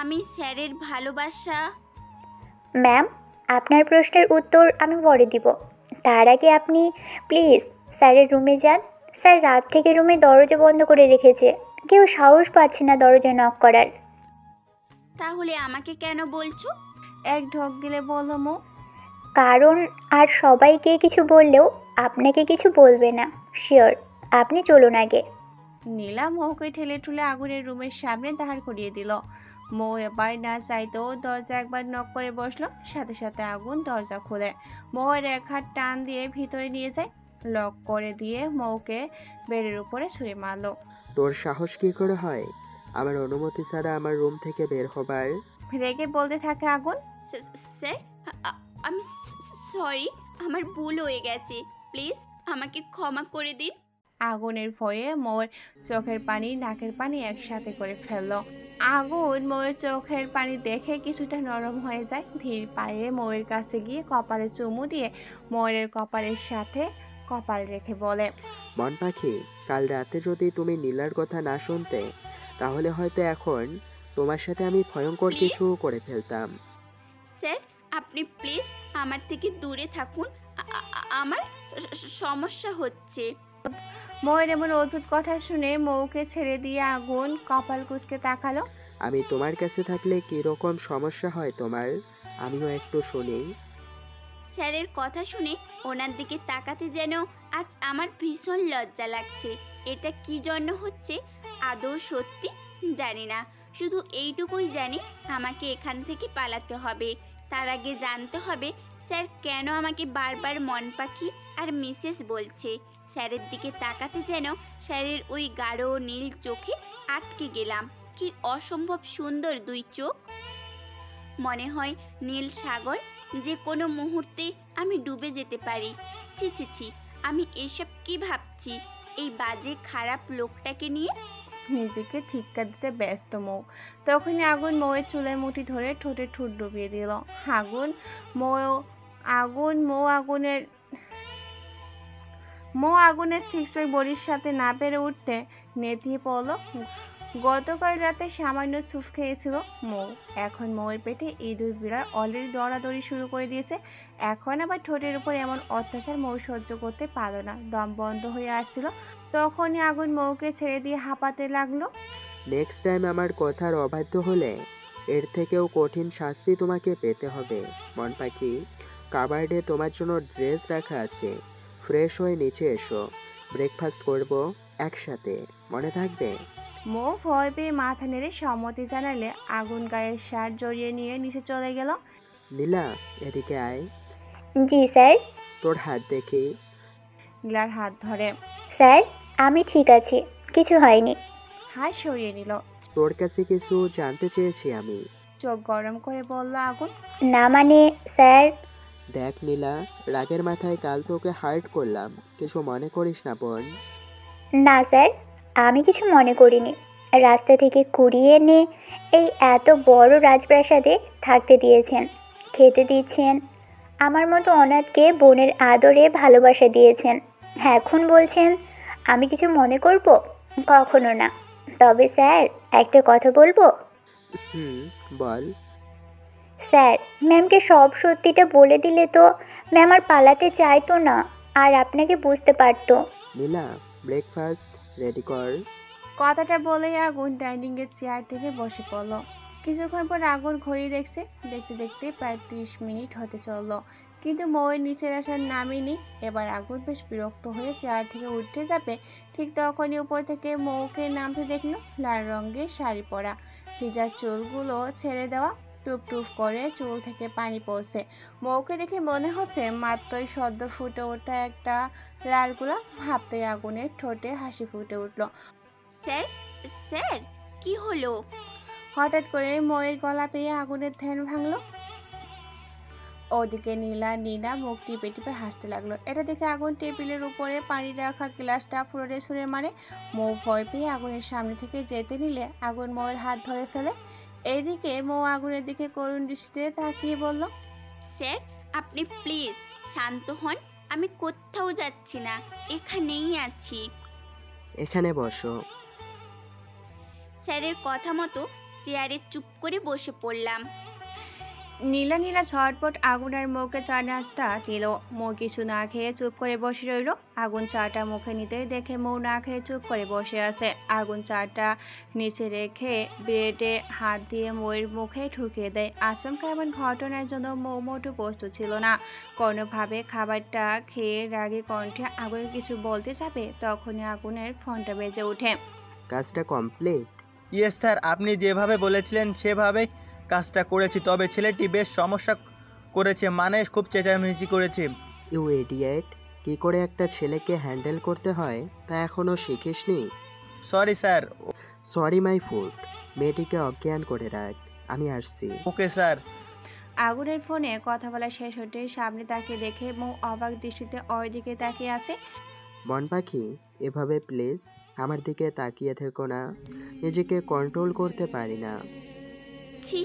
আমি স্যারের ভালোবাসা? ম্যাম আপনার প্রশ্নের উত্তর আমি পরে দিব, তার আগে আপনি প্লিজ স্যারের রুমে যান। স্যার রাত থেকে রুমে দরজা বন্ধ করে রেখেছে, কেউ সাহস পাচ্ছে না দরজা নক করার। তাহলে আমাকে কেন বলছো? এক ঢোক গিলে বলল মৌ। কারণ আর সবাইকে কিছু বললেও আপনাকে কিছু বলবে না। শিওর, আপনি চলুন আগে। নীলা মৌকে ঠেলে ঠুলে আগুনের রুমের সামনে দাঁড় করিয়ে দিল। মৌ এবার না চাইতেও দরজা একবার নক করে বসলো, সাথে সাথে আগুন দরজা খুলে মৌয়ের এক হাত টান দিয়ে ভিতরে নিয়ে যায়। লক করে দিয়ে মৌকে বেডের উপরে ছুঁড়ে মারলো। তোর সাহস কি করে হয় আমার অনুমতি ছাড়া আমার রুম থেকে বের হবার? রেগে বলতে থাকে আগুন। স্যার আমি সরি, আমার ভুল হয়ে গেছে, প্লিজ আমাকে ক্ষমা করে দিন। আগুনের ভয়ে মৌয়ের চোখের পানি নাকের পানি একসাথে করে ফেললো। আগুন মৌয়ের চোখের পানি দেখে কিছুটা নরম হয়ে যায়। ধীর পায়ে মৌয়ের কাছে গিয়ে কপালে চুমু দিয়ে মৌয়ের কপালের সাথে কপাল রেখে বলে, মন পাখি, কাল রাতে যদি তুমি নীলার কথা না শুনতে তাহলে হয়তো এখন তোমার সাথে আমি ভয়ঙ্কর কিছু করে ফেলতাম। স্যার আপনি প্লিজ আমার থেকে দূরে থাকুন, আমার সমস্যা হচ্ছে। মৌয়ের এমন অদ্ভুত কথা শুনে মৌকে ছেড়ে দিয়ে আগুন কপাল কুঁচকে তাকালো। আমি তোমার কাছে থাকলে কীরকম সমস্যা হয় তোমার, আমিও একটু শুনি। স্যারের কথা শুনে ওনার দিকে তাকাতে যেন আজ আমার ভীষণ লজ্জা লাগছে। এটা কি জন্য হচ্ছে আদৌ সত্যি জানি না, শুধু এইটুকুই জানি আমাকে এখান থেকে পালাতে হবে। তার আগে জানতে হবে স্যার কেন আমাকে বারবার মন পাখি আর মিসেস বলছে। স্যারের দিকে তাকাতে যেন স্যারের ওই গাঢ় নীল চোখে আটকে গেলাম। কি অসম্ভব সুন্দর দুই চোখ, মনে হয় নীল সাগর, যে কোনো মুহূর্তে আমি ডুবে যেতে পারি। ছি ছি ছি, আমি এসব কি ভাবছি এই বাজে খারাপ লোকটাকে নিয়ে। নিজেকে ধিক্কার দিতে ব্যস্ত মৌ। তখনই আগুন মৌয়ের চুলের মুঠি ধরে ঠোঁটে ঠোঁট ডুবিয়ে দিল। আগুন মৌ আগুনের সিক্স প্যাক বডির সাথে না পেরে উঠতে নেতিয়ে পড়ল। গতকাল রাতে সামান্য সুপ খেয়েছিল মৌ। এখন মৌয়ের পেটে ইঁদুর বিড়াল অলরেডি দৌড়াদৌড়ি শুরু করে দিয়েছে। এখন আবার ঠোঁটের উপর এমন অত্যাচার মৌ সহ্য করতে পারল না, দম বন্ধ হয়ে আসছিল। তখনই আগুন মৌকে ছেড়ে দিয়ে হাঁপাতে লাগলো। নেক্সট টাইম আমার কথার অবাধ্য হলে এর থেকেও কঠিন শাস্তি তোমাকে পেতে হবে। মন পাখি, কাবার্ডে তোমার জন্য ড্রেস রাখা আছে, ফ্রেশ হয়ে নিচে এসো, ব্রেকফাস্ট করব একসাথে, মনে থাকবে? মৌ ভয় পেয়ে মাথা নেড়ে সম্মতি জানালে আগুন গায়ের শার্ট জড়িয়ে নিয়ে নিচে চলে গেল। নীলা, এদিকে আয়। জি স্যার। তোর হাত দেখি। নীলার হাত ধরে। স্যার, আমি ঠিক আছি, কিছু হয়নি। হাত সরিয়ে নিল। তোর কাছে কিছু জানতে চেয়েছি আমি। চোখ গরম করে বলল আগুন। না মানে স্যার। দেখ নীলা, রাগের মাথায় কাল তোকে হার্ট করলাম, কিছু মনে করিস না বোন। না স্যার, আমি কিছু মনে করিনি। রাস্তা থেকে কুড়িয়ে এনে এই এত বড় রাজপ্রাসাদে থাকতে দিয়েছেন, খেতে দিচ্ছেন, আমার মতো অনাথকে বোনের আদরে ভালোবাসা দিয়েছেন। এখন বলছেন আমি কিছু মনে করব? কখনো না। তবে স্যার, একটা কথা বলবো? বল। স্যার, ম্যামকে সব সত্যিটা বলে দিলে তো ম্যাম আর পালাতে চাইতো না, আর আপনাকে বুঝতে পারতো। নীলা, ব্রেকফাস্ট রেডি কর। কথাটা বলেই আগুন ডাইনিংয়ের চেয়ার টেনে বসে পড়ল। কিছুক্ষণ পর আগুন ঘড়ি দেখছে, দেখতে দেখতে প্রায় 30 মিনিট হতে চলল, কিন্তু মৌয়ের নিচের আসার নামই নেই। এবার আগুন বেশ বিরক্ত হয়ে চেয়ার থেকে উঠতে যাবে, ঠিক তখনই উপর থেকে মৌকে নামতে দেখলো। লাল রঙের শাড়ি পরা, ভিজা চুলগুলো ছেড়ে দেওয়া, টুপ টুপ করে চুল থেকে পানি পড়ছে। মৌকে দেখে মনে হচ্ছে মাত্রই সদ্য ফুটে ওঠা একটা লাল গোলাপ। ভাবতেই আগুনের ঠোঁটে হাসি ফুটে উঠল। স্যার, স্যার, কি হলো? হঠাৎ করে ময়ের গলা পেয়ে আগুনের ধ্যান ভাঙলো। ওদিকে নীলা মুখ টিপে টিপে হাসতে লাগলো। এটা দেখে আগুন টেবিলের উপরে পানি রাখা গ্লাসটা ফ্লোরে ছুঁড়ে মারে। মৌ ভয় পেয়ে আগুনের সামনে থেকে যেতে নিলে আগুন মৌয়ের হাত ধরে ফেলে। এইদিকে মৌ আগুনের দিকে করুণ দৃষ্টিতে তাকিয়ে বলল, স্যার, আপনি প্লিজ শান্ত হন। আমি কোথাও যাচ্ছি না, এখানেই আছি। এখানে বসো। স্যারের কথা মতো চেয়ারে চুপ করে বসে পড়লাম। নীলা ঝটপট আগুন আর মৌকে চা নাস্তা দিল। মৌ কিছু না খেয়ে চুপ করে বসে রইল। আগুন চাটা মুখে নিতে দেখে মৌ না খেয়ে চুপ করে বসে আছে। আগুন চাটা নিচে রেখে ব্রেডে হাত দিয়ে মৌয়ের মুখে ঢুকিয়ে দেয়। আচমকা এমন ঘটনার জন্য মৌ মোটেও প্রস্তুত ছিল না। কোনোভাবে খাবারটা খেয়ে রাগে কণ্ঠে আগুনে কিছু বলতে যাবে, তখনই আগুনের ফোনটা বেজে ওঠে। কাজটা কমপ্লিট? ইয়েস স্যার, আপনি যেভাবে বলেছিলেন সেভাবেই কাজটা করেছি। তবে ছেলেটি বেশ সমস্যা করেছে, মানে খুব চেঁচামেচি করেছে। ইউ ইডিয়েট, কি করে একটা ছেলেকে হ্যান্ডেল করতে হয় তা এখনো শিখিসনি? Sorry sir. Sorry my food. মেয়েটিকে অজ্ঞান করে রাখ, আমি আসছি। Okay sir. আগুনের ফোনে কথা বলা শেষ হতেই সামনে তাকে দেখে মৌ অবাক দৃষ্টিতে ওর দিকে তাকিয়ে আছে। মন পাখি, এভাবে প্লিজ আমার দিকে তাকিয়ে থেকো না, নিজেকে কন্ট্রোল করতে পারি না। ছি,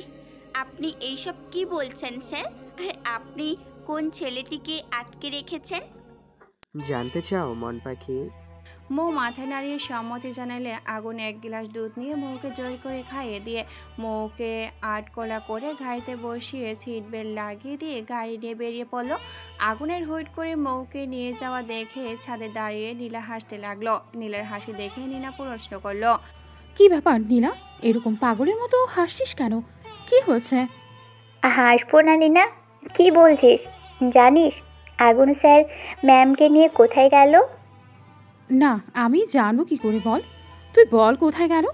আপনি এইসব কি বলছেন স্যার? আর আপনি কোন ছেলেটিকে আটকে রেখেছেন? জানতে চাও মন পাখি? মৌ মাথা নাড়িয়ে সম্মতি জানালে আগুন এক গ্লাস দুধ নিয়ে মৌকে জোর করে খাইয়ে দিয়ে মৌকে আটকলা করে গাড়িতে বসিয়ে সিট বেল্ট লাগিয়ে দিয়ে গাড়ি নিয়ে বেরিয়ে পড়লো। আগুনের হুট করে মৌকে নিয়ে যাওয়া দেখে ছাদে দাঁড়িয়ে নীলা হাসতে লাগলো। নীলার হাসি দেখে নীলা প্রশ্ন করলো, কি ব্যাপার নীলা, এরকম পাগলের মতো হাসছিস কেন? কি হয়েছে? হাসবো না নীনা, কি বলছিস? জানিস আগুন স্যার ম্যামকে নিয়ে কোথায় গেল? না, আমি জানবো কি করে? বল, তুই বল কোথায় গেল?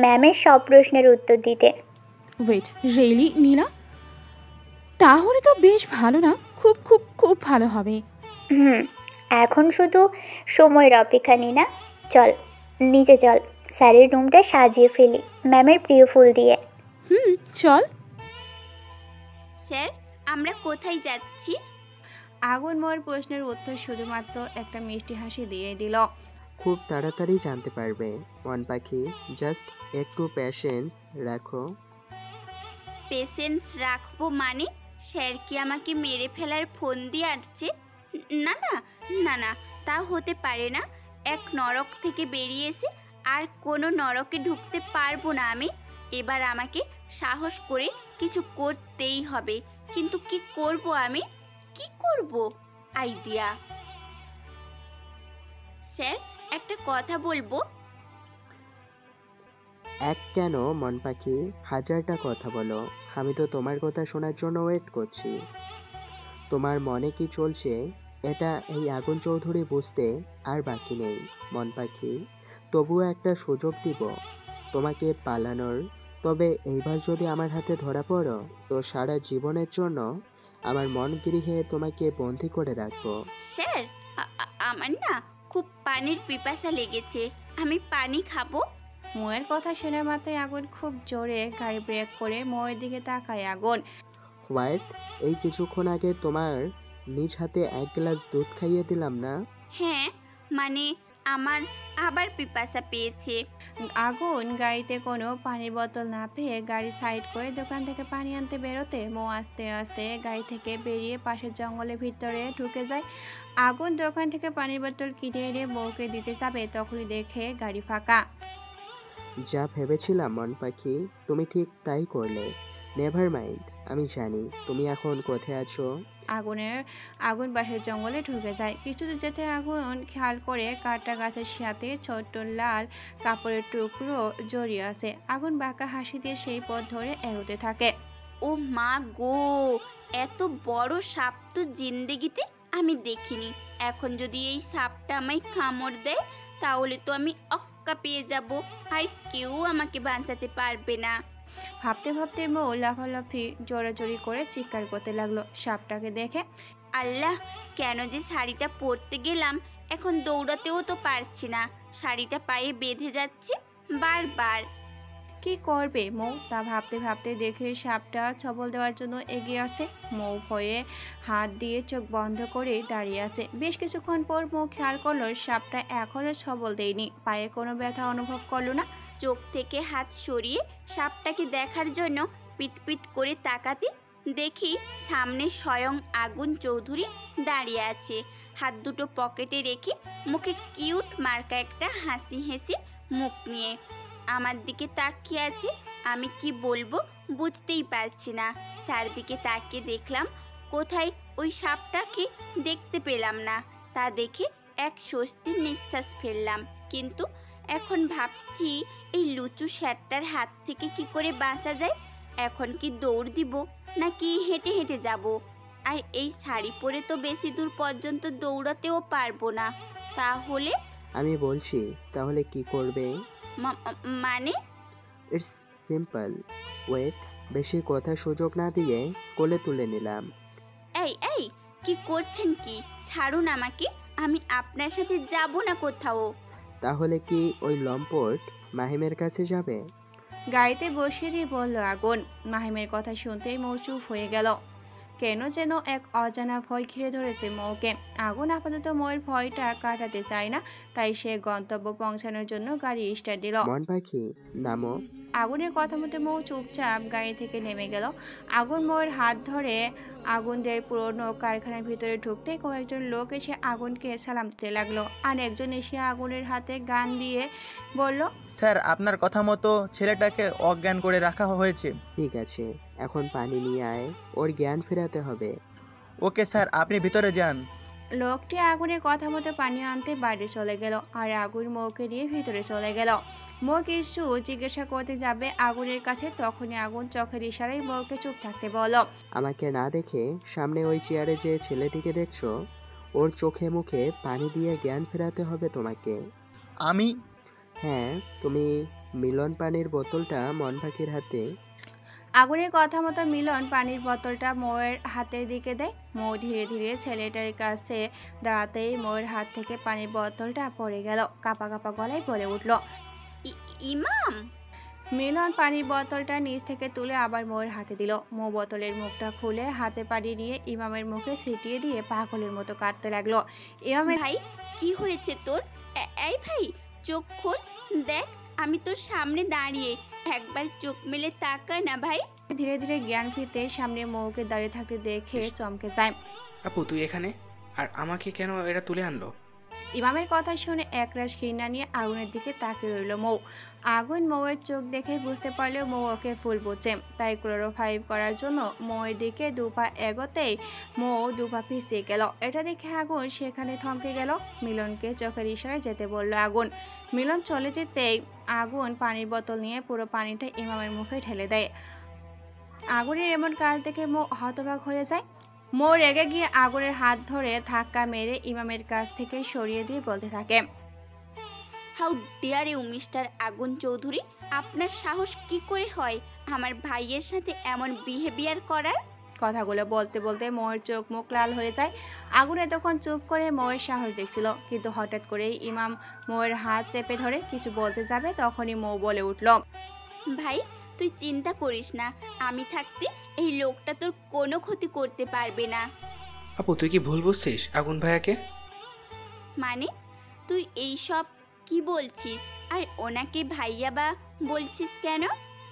ম্যামের সব প্রশ্নের উত্তর দিতে। ওয়েট, রিয়েলি নীলা? তাহলে তো বেশ ভালো না? খুব খুব খুব ভালো হবে। এখন শুধু সময়ের অপেক্ষা নীনা। চল নিচে চল, স্যারের রুমটা সাজিয়ে ফেলি ম্যামের প্রিয় ফুল দিয়ে। চল। স্যার, আমরা কোথায় যাচ্ছি? আগুন মৌয়ের প্রশ্নের উত্তর শুধুমাত্র একটা মিষ্টি হাসি দিয়ে দিল। খুব তাড়াতাড়ি জানতে পারবে। মন পাখি, জাস্ট একটু প্যাশেন্স রাখো। পেশেন্স রাখবো মানে? স্যার কি আমাকে মেরে ফেলার ফোন দিয়ে আসছে? না না না না, তা হতে পারে না। এক নরক থেকে বেরিয়ে এসে আর কোনো নরকে ঢুকতে পারবো না আমি। এবার আমাকে সাহস করে কিছু করতেই হবে। কিন্তু কি করব আমি? কি করব? আইডিয়া। স্যার, একটা কথা বলবো। এক কেন মন পাখি, হাজারটা কথা বলো। আমি তো তোমার কথা শোনার জন্য ওয়েট করছি। তোমার মনে কি চলছে এটা এই আগুন চৌধুরী বুঝতে আর বাকি নেই মন পাখি। তবুও একটা সুযোগ দিব তোমাকে পালানোর। তবে এইবার যদি আমার হাতে ধরা পড়ো তো সারা জীবনের জন্য আমার মন গৃহে তোমাকে বন্দি করে রাখবো। স্যার, আমার না খুব পানির পিপাসা লেগেছে, আমি পানি খাবো। মোয়ের কথা শুনে মাথায় আগুন খুব জোরে গাড়ি ব্রেক করে মোয়ের দিকে তাকায় আগুন। হোয়াইট, এই কিছুক্ষণ আগে তোমার নিজ হাতে এক গ্লাস দুধ খাইয়ে দিলাম না? হ্যাঁ, মানে আমার আবার পিপাসা পেয়েছে। আগুন গাড়িতে কোনো পানির বোতল না পেয়ে গাড়ি সাইড করে দোকান থেকে পানি আনতে বেরোতে মো আস্তে আস্তে গাড়ি থেকে বেরিয়ে পাশের জঙ্গলের ভিতরে ঢুকে যায়। আগুন দোকান থেকে পানির বোতল কিনে এনে বউকে দিতে যাবে, তখনই দেখে গাড়ি ফাঁকা। যা ভেবেছিলাম মন পাখি, তুমি ঠিক তাই করলে। নেভার মাইন্ড, আমি জানি তুমি এখন কোথায় আছো। আগুন পাশের জঙ্গলে ঢুকে যায়। কিছুতে যেতে আগুন খেয়াল করে কাটা গাছের সাথে ছোট্ট লাল কাপড়ের টুকরো জড়িয়ে আছে। আগুন বাঁকা হাসি দিয়ে সেই পথ ধরে এগোতে থাকে। ও মা গো, এত বড় সাপ তো জিন্দেগিতে আমি দেখিনি। এখন যদি এই সাপটা আমায় কামড় দেয় তাহলে তো আমি অক্কা পেয়ে যাব, আর কেউ আমাকে বাঁচাতে পারবে না। ভাবতে ভাবতে মৌ লাফালাফি জোরাজোরি করে চিৎকার করতে লাগলো সাপটাকে দেখে। আল্লাহ, কেন যে শাড়িটা পরতে গেলাম, এখন দৌড়াতেও তো পারছি না, শাড়িটা পায়ে বেঁধে যাচ্ছে বারবার। কি করবে মৌ তা ভাবতে ভাবতে দেখে সাপটা ছবল দেওয়ার জন্য এগিয়ে আসে। মৌ ভয়ে হাত দিয়ে চোখ বন্ধ করে দাঁড়িয়ে আছে। বেশ কিছুক্ষণ পর মৌ খেয়াল করলো সাপটা এখনো ছবল দেয়নি, পায়ে কোনো ব্যথা অনুভব করলো না। চোখ থেকে হাত সরিয়ে সাপটাকে দেখার জন্য পিটপিট করে তাকাতে দেখি সামনে স্বয়ং আগুন চৌধুরী দাঁড়িয়ে আছে, হাত দুটো পকেটে রেখে মুখে কিউট মার্কা একটা হাসি হেসে মুখ নিয়ে আমার দিকে তাকিয়ে আছে। আমি কি বলবো বুঝতেই পারছি না। চারদিকে তাকিয়ে দেখলাম কোথায় ওই সাপটাকে দেখতে পেলাম না। তা দেখে এক স্বস্তির নিঃশ্বাস ফেললাম, কিন্তু এখন ভাবছি এই লুচু শ্যাটটার হাত থেকে কি করে বাঁচা যায়। এখন কি দৌড় দিব নাকি হেঁটে হেঁটে যাব? আর এই শাড়ি পরে তো বেশি দূর পর্যন্ত দৌড়াতেও পারবো না। তাহলে আমি বলছি তাহলে কি করবে? মানে? It's simple. ওয়েট, বেশি কথা সুযোগ না দিয়ে কোলে তুলে নিলাম। এই এই কি করছেন কি? ছাড়ুন আমাকে, আমি আপনার সাথে যাব না কোথাও। তাহলে কি ওই লম্পট মাহিমের কাছে যাবে? গাড়িতে বসিয়ে দিয়ে বলল আগুন। মাহিমের কথা শুনতেই মৌ চুপ হয়ে গেল। কেন যেন এক অজানা ভয় ঘিরে ধরেছে মৌকে। আগুন আপাতত মৌয়ের ভয়টা কাটাতে চায় না, তাই সে গন্তব্য পৌঁছানোর জন্য গাড়ি স্টার্ট দিল। মন পাখি, নামো। আগুনের কথা মতো মৌ চুপচাপ গাড়ি থেকে নেমে গেল। আগুন মৌয়ের হাত ধরে আগুনদের পুরনো কারখানার ভিতরে ঢুকতে কয়েকজন লোক এসে আগুনকে সালাম দিতে লাগলো। আর একজন এসে আগুনের হাতে গান দিয়ে বলল, স্যার, আপনার কথা মতো ছেলেটাকে অজ্ঞান করে রাখা হয়েছে। ঠিক আছে, এখন পানি নিয়ে আয়, ওর জ্ঞান ফেরাতে হবে। ওকে স্যার, আপনি ভিতরে যান। লোকটি আগুনের কথা মতো পানি আনতে বাইরে চলে গেল, আর আগুন মৌকে নিয়ে ভিতরে চলে গেল। মৌ কিছু জিজ্ঞাসা করতে যাবে আগুনের কাছে, তখনই আগুন চোখের ইশারায় মৌকে চুপ থাকতে বলল। আমাকে না দেখে সামনে ওই চেয়ারে যে ছেলেটিকে দেখছো, ওর চোখে মুখে পানি দিয়ে জ্ঞান ফেরাতে হবে তোমাকে। আমি? হ্যাঁ তুমি। মিলন পানির বোতলটা মন পাখির হাতে। আগুনের কথা মতো মিলন পানির বোতলটা মৌয়ের হাতের দিকে দেয়। মৌ ধীরে ধীরে ছেলেটার কাছে দাঁড়াতেই মৌয়ের হাত থেকে পানির বোতলটা পড়ে গেল। কাঁপা কাঁপা গলায় বলে উঠল, ইমাম। মিলন পানির বোতলটা নিচ থেকে তুলে আবার মৌয়ের হাতে দিল। মৌ বোতলের মুখটা খুলে হাতে পানি নিয়ে ইমামের মুখে ছিটিয়ে দিয়ে পাগলের মতো কাঁদতে লাগলো। ইমামের ভাই, কি হয়েছে তোর? এই ভাই, চোখ খোল, দেখ আমি তোর সামনে দাঁড়িয়ে, একবার চোখ মেলে তাকা না ভাই। ধীরে ধীরে জ্ঞান ফিরতে সামনে মৌকে দাঁড়িয়ে থাকতে দেখে চমকে যায়। আপু তুই এখানে? আর আমাকে কেন এরা তুলে আনলো? ইমামের কথা শুনে একরাশ ঘৃণা নিয়ে আগুনের দিকে তাকিয়ে রইল মৌ। আগুন মৌয়ের চোখ দেখে বুঝতে পারলেও মৌ ওকে ফুল বুঝছে, তাই ক্লোরোফাইভ করার জন্য মৌয়ের দিকে দুপা এগোতেই মৌ দুপা পিছিয়ে গেল। এটা দেখে আগুন সেখানে থমকে গেল। মিলনকে চোখের ইশারায় যেতে বলল আগুন। মিলন চলে যেতেই আগুন পানির বোতল নিয়ে পুরো পানিটা ইমামের মুখে ঢেলে দেয়। আগুনের এমন কাজ দেখে মৌ হতবাক হয়ে যায়। মৌ রেগে গিয়ে আগুনের হাত ধরে ধাক্কা মেরে ইমামের কাছ থেকে সরিয়ে দিয়ে বলতে থাকে, হাউ ডিয়ার ইউ মিস্টার আগুন চৌধুরী, আপনার সাহস কি করে হয় আমার ভাইয়ের সাথে এমন বিহেভিয়ার করার? কথাগুলো বলতে বলতে মৌয়ের চোখ মুখ লাল হয়ে যায়। আগুন এতক্ষণ চুপ করে মৌয়ের সাহস দেখছিল, কিন্তু হঠাৎ করেই ইমাম মৌয়ের হাত চেপে ধরে কিছু বলতে যাবে, তখনই মৌ বলে উঠল, ভাই তুই চিন্তা করিস না, আমি থাকতে এই লোকটা তোর কোনো ক্ষতি করতে পারবে না। আপু তুই কি ভুল বুঝছিস আগুন ভাইয়াকে? মানে তুই এই সব কি বলছিস? আর ওনাকে ভাইয়া বা বলছিস কেন?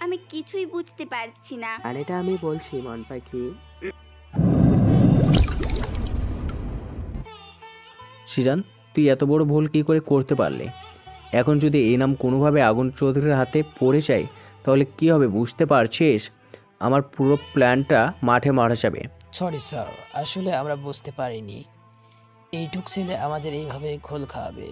আমি কিছুই বুঝতে পারছি না। আর এটা আমি বলছি মন পাখি। সিজান, তুই এত বড় ভুল কি করে করতে পারলে? এখন যদি এই নাম কোনোভাবে আগুন চৌধুরীর হাতে পড়ে যায় তাহলে কি হবে বুঝতে পারছিস? আমার পুরো প্ল্যানটা মাঠে মারা যাবে। সরি স্যার, আসলে আমরা বুঝতে পারিনি এইটুক ছেলে আমাদের এইভাবে ঘোল খাওয়াবে,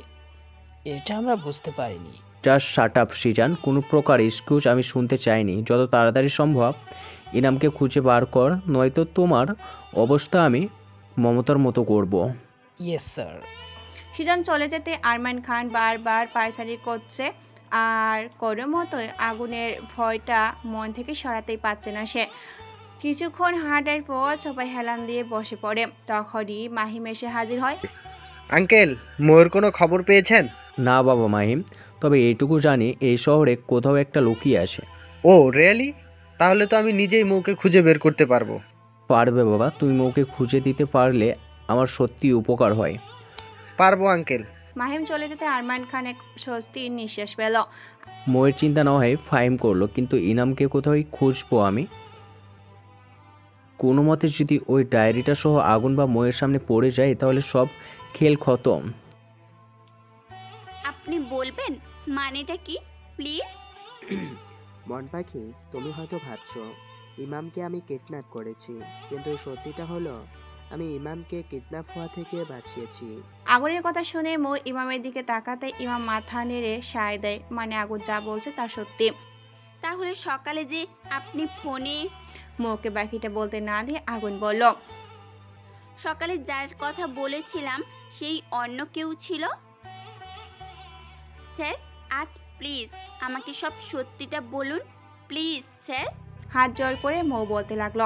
এটা আমরা বুঝতে পারিনি। জাস্ট শাট আপ সিজান, কোনো প্রকার এক্সকিউজ আমি শুনতে চাইনি। যত তাড়াতাড়ি সম্ভব ইনামকে খুঁজে বার কর, নয়তো তোমার অবস্থা আমি মমতার মতো করব। Yes sir. সিজন চলে যেতে আরমান খান বারবার পায়চারি করছে, আর কোনো মতোই আগুনের ভয়টা মন থেকে সরাতেই পারছে না সে। কিছুক্ষণ হাঁটার পর সবাই হেলান দিয়ে বসে পড়ে। তখনই মাহিম এসে হাজির হয়। আঙ্কেল, ময়ূর কোনো খবর পেয়েছেন? না বাবা মাহিম, তবে এইটুকু জানি এই শহরে কোথাও একটা লুকিয়ে আছে। ও রিয়েলি? তাহলে তো আমি নিজেই মৌকে খুঁজে বের করতে পারবো। পারবে বাবা, তুমি মৌকে খুঁজে দিতে পারলে আমার সত্যি উপকার হয়। পারবো আঙ্কেল। মাহিম চলে যেতে আরমান খান এক স্বস্তির নিঃশ্বাস পেল। ময়ের চিন্তা না হয় ফাইম করলো, কিন্তু ইনামকে কোথায় খুঁজবো আমি? কোনো মতে যদি ওই ডায়েরিটা সহ আগুন বা ময়ের সামনে পড়ে যায় তাহলে সব খেল খতম। আপনি বলবেন মানেটা কি প্লিজ? মন পাখি, তুমি হয়তো ভাবছো ইমামকে আমি কিডন্যাপ করেছি, কিন্তু সত্যিটা হলো আমি ইমামকে কিডন্যাপ হওয়া থেকে বাঁচিয়েছি। আগুনের কথা শুনে মৌ ইমামের দিকে তাকাতে ইমাম মাথা নেড়ে সায় দেয়, মানে আগুন যা বলছে তা সত্যি। তাহলে সকালে যে আপনি ফোনে... মৌকে বাকিটা বলতে না দিয়ে আগুন বলল, সকালে যার কথা বলেছিলাম সেই অন্য কেউ ছিল স্যার। আজ প্লিজ আমাকে সব সত্যিটা বলুন প্লিজ স্যার। হাত জোর করে মৌ বলতে লাগলো,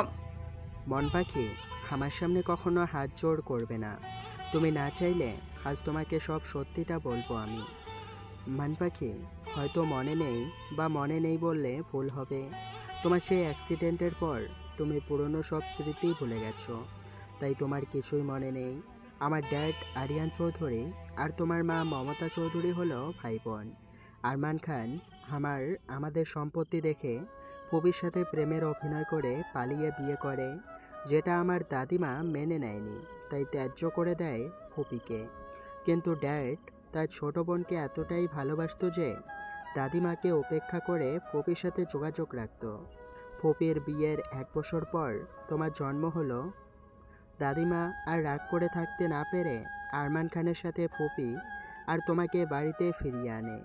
মন পাখি, আমার সামনে কখনো হাত জোর করবে না। তুমি না চাইলে আজ তোমাকে সব সত্যিটা বলবো আমি। মন পাখি, হয়তো মনে নেই, বা মনে নেই বললে ভুল হবে। তোমার সেই অ্যাক্সিডেন্টের পর তুমি পুরনো সব স্মৃতি ভুলে গেছো, তাই তোমার কিছুই মনে নেই। আমার ড্যাড আরিয়ান চৌধুরী আর তোমার মা মমতা চৌধুরী হলো ভাই বোন। আরমান খান আমাদের সম্পত্তি দেখে ফুপির সাথে প্রেমের অভিনয় করে পালিয়ে বিয়ে করে, যেটা আমার দাদিমা মেনে নেয়নি, তাই ত্যায্য করে দেয় ফুপিকে। কিন্তু ড্যাড তার ছোট বোনকে এতটাই ভালোবাসতো যে দাদিমাকে উপেক্ষা করে ফুপির সাথে যোগাযোগ রাখত। ফুপির বিয়ের 1 বছর পর তোমার জন্ম হলো। দাদিমা আর রাগ করে থাকতে না পেরে আরমান খানের সাথে ফুপি আর তোমাকে বাড়িতে ফিরিয়ে আনে।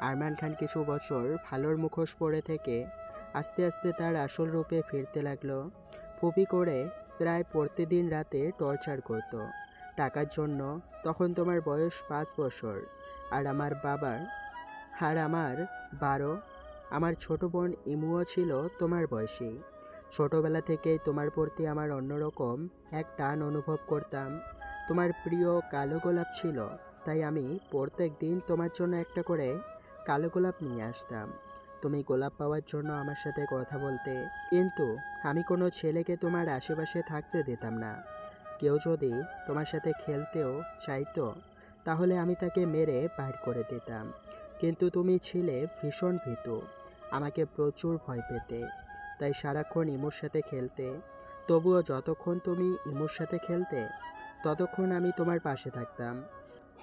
আরমান খান কিছু বছর ভালোর মুখোশ পরে থেকে আস্তে আস্তে তার আসল রূপে ফিরতে লাগলো। ফুপি করে প্রায় প্রতিদিন রাতে টর্চার করত টাকার জন্য। তখন তোমার বয়স 5 বছর আর আমার 12। আমার ছোট বোন ইমুও ছিল তোমার বয়সী। ছোটবেলা থেকেই তোমার প্রতি আমার অন্যরকম এক টান অনুভব করতাম। তোমার প্রিয় কালো গোলাপ ছিল, তাই আমি প্রত্যেক দিন তোমার জন্য একটা করে কালো গোলাপ নিয়ে আসতাম। তুমি গোলাপ পাওয়ার জন্য আমার সাথে কথা বলতে, কিন্তু আমি কোনো ছেলেকে তোমার আশেপাশে থাকতে দিতাম না। কেউ যদি তোমার সাথে খেলতেও চাইতো তাহলে আমি তাকে মেরে বাইর করে দিতাম। কিন্তু তুমি ছিলে ভীষণ ভীতু, আমাকে প্রচুর ভয় পেতে, তাই সারাক্ষণ ইমুর সাথে খেলতে। তবুও যতক্ষণ তুমি ইমুর সাথে খেলতে ততক্ষণ আমি তোমার পাশে থাকতাম।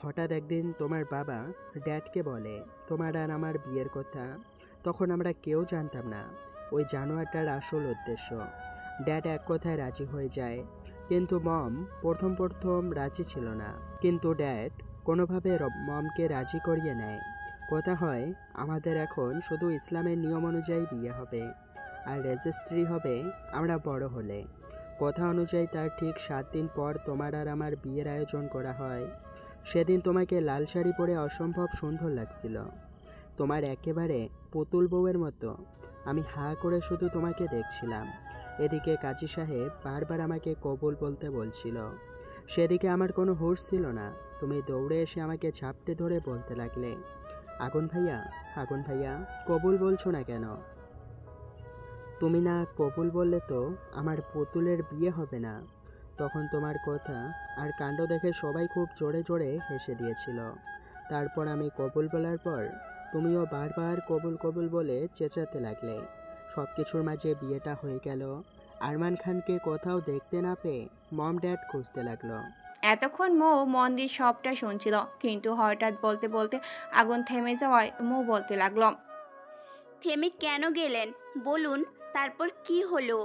হঠাৎ একদিন তোমার বাবা ড্যাডকে বলে তোমার আর আমার বিয়ের কথা। তখন আমরা কেউ জানতাম না ওই জানোয়ারটার আসল উদ্দেশ্য। ড্যাড এক কথায় রাজি হয়ে যায়, কিন্তু মম প্রথম রাজি ছিল না। কিন্তু ড্যাড কোনোভাবে মমকে রাজি করিয়ে নেয়। কথা হয় আমাদের এখন শুধু ইসলামের নিয়ম অনুযায়ী বিয়ে হবে, আর রেজিস্ট্রি হবে আমরা বড় হলে। কথা অনুযায়ী তার ঠিক 7 দিন পর তোমার আর আমার বিয়ের আয়োজন করা হয়। সেদিন তোমাকে লাল শাড়ি পরে অসম্ভব সুন্দর লাগছিল, তোমার একেবারে পুতুল বউয়ের মতো। আমি হা করে শুধু তোমাকে দেখছিলাম। এদিকে কাজী সাহেব বারবার আমাকে কবুল বলতে বলছিল। সেদিকে আমার কোনো হুঁশ ছিল না। তুমি দৌড়ে এসে আমাকে ঝাপটে ধরে বলতে লাগলে, আগুন ভাইয়া কবুল বলছো না কেন? তুমি না কবুল বললে তো আমার পুতুলের বিয়ে হবে না। তখন তোমার কথা আর কাণ্ড দেখে সবাই খুব জোরে জোরে হেসে দিয়েছিল। তারপর আমি কবুল বলার পর তুমিও বারবার কবুল কবুল বলে চেঁচাতে লাগলে। সব কিছুর মাঝে বিয়েটা হয়ে গেল। আরমান খানকে কোথাও দেখতে না পেয়ে মম ড্যাড খুঁজতে লাগলো। এতক্ষণ মৌ মন দিয়ে সবটা শুনছিল, কিন্তু হঠাৎ বলতে বলতে আগুন থেমে যাওয়ায় মৌ বলতে লাগলো, থেমে কেন গেলেন বলুন, তারপর কি হলো?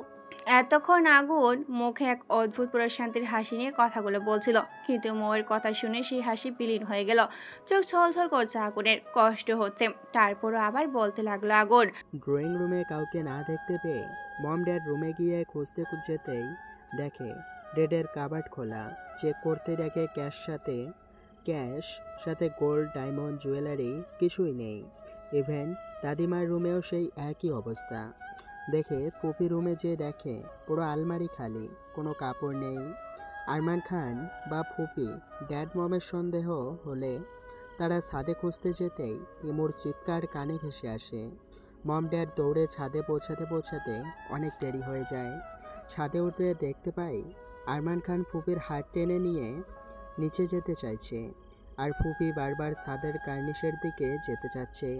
এতক্ষণ আগুন মুখে এক অদ্ভুত প্রশান্তির হাসি নিয়ে কথাগুলো বলছিল, কিন্তু মৌয়ের কথা শুনে সেই হাসি বিলীন হয়ে গেল। চোখ ছলছল করছে আগুনের, কষ্ট হচ্ছে। তারপরও আবার বলতে লাগলো আগুন, ড্রয়িং রুমে কাউকে না দেখতে পেয়ে মম ড্যাড রুমে গিয়ে খুঁজতে যেতেই দেখে ডেডের কাবার্ড খোলা। চেক করতে দেখে ক্যাশ সাথে গোল্ড, ডায়মন্ড, জুয়েলারি কিছুই নেই। ইভেন দাদিমার রুমেও সেই একই অবস্থা। দেখে ফুপি রুমে যেয়ে দেখে পুরো আলমারি খালি, কোনো কাপড় নেই। আরমান খান বা ফুপি ড্যাড মমের সন্দেহ হলে তারা ছাদে খুঁজতে যেতেই ইমুর চিৎকার কানে ভেসে আসে। মম ড্যাড দৌড়ে ছাদে পৌঁছাতে অনেক দেরি হয়ে যায়। ছাদে উঠে দেখতে পাই আরমান খান ফুপির হাত টেনে নিয়ে নিচে যেতে চাইছে, আর ফুপি বারবার ছাদের কার্নিশের দিকে যেতে চাচ্ছে।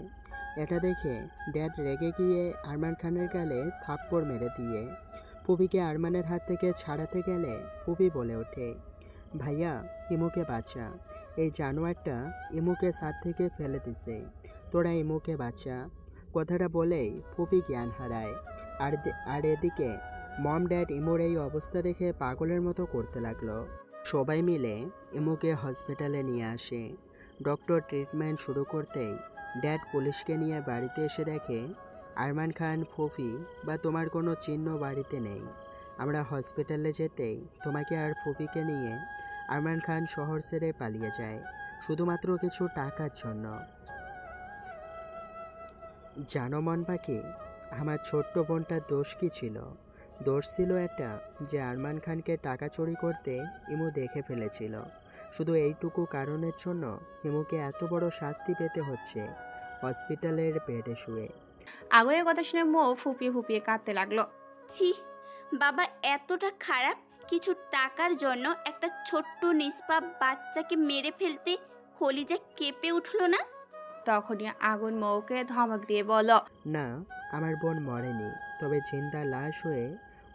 এটা দেখে ড্যাড রেগে গিয়ে আরমান খানের গালে থাপ্পড় মেরে দিয়ে ফুপিকে আরমানের হাত থেকে ছাড়াতে গেলে ফুপি বলে ওঠে, ভাইয়া ইমুকে বাঁচা, এই জানোয়ারটা ইমুকে ছাদ থেকে ফেলে দিছে, তোরা ইমুকে বাঁচা। কথাটা বলেই ফুপি জ্ঞান হারায়। আর এদিকে মম ড্যাড ইমুর এই অবস্থা দেখে পাগলের মতো করতে লাগলো। সবাই মিলে ইমুকে হসপিটালে নিয়ে আসে। ডক্টর ট্রিটমেন্ট শুরু করতেই ড্যাড পুলিশকে নিয়ে বাড়িতে এসে দেখে আরমান খান, ফুফি বা তোমার কোনো চিহ্ন বাড়িতে নেই। আমরা হসপিটালে যেতেই তোমাকে আর ফুফিকে নিয়ে আরমান খান শহর ছেড়ে পালিয়ে যায়, শুধুমাত্র কিছু টাকার জন্য। জানো মন পাখি, আমার ছোট্ট বোনটার দোষ কী ছিল? দোষ ছিল একটা, যে আরমান খানকে টাকা চুরি করতে ইমু দেখে ফেলেছিল। শুধু এইটুকু কারণের জন্য ইমুকে এত বড় শাস্তি পেতে হচ্ছে হসপিটালের বেডে শুয়ে। আগুনের কথা শুনে মৌ ফুপিয়ে ফুপিয়ে কাঁদতে লাগলো। ছি, বাবা এতটা খারাপ? কিছু টাকার জন্য একটা ছোট্ট নিষ্পাপ বাচ্চাকে মেরে ফেলতে কলিজা কেঁপে উঠলো না? তখনই আগুন মৌকে ধমক দিয়ে বলল, না, আমার বোন মরেনি, তবে জিন্দা লাশ হয়ে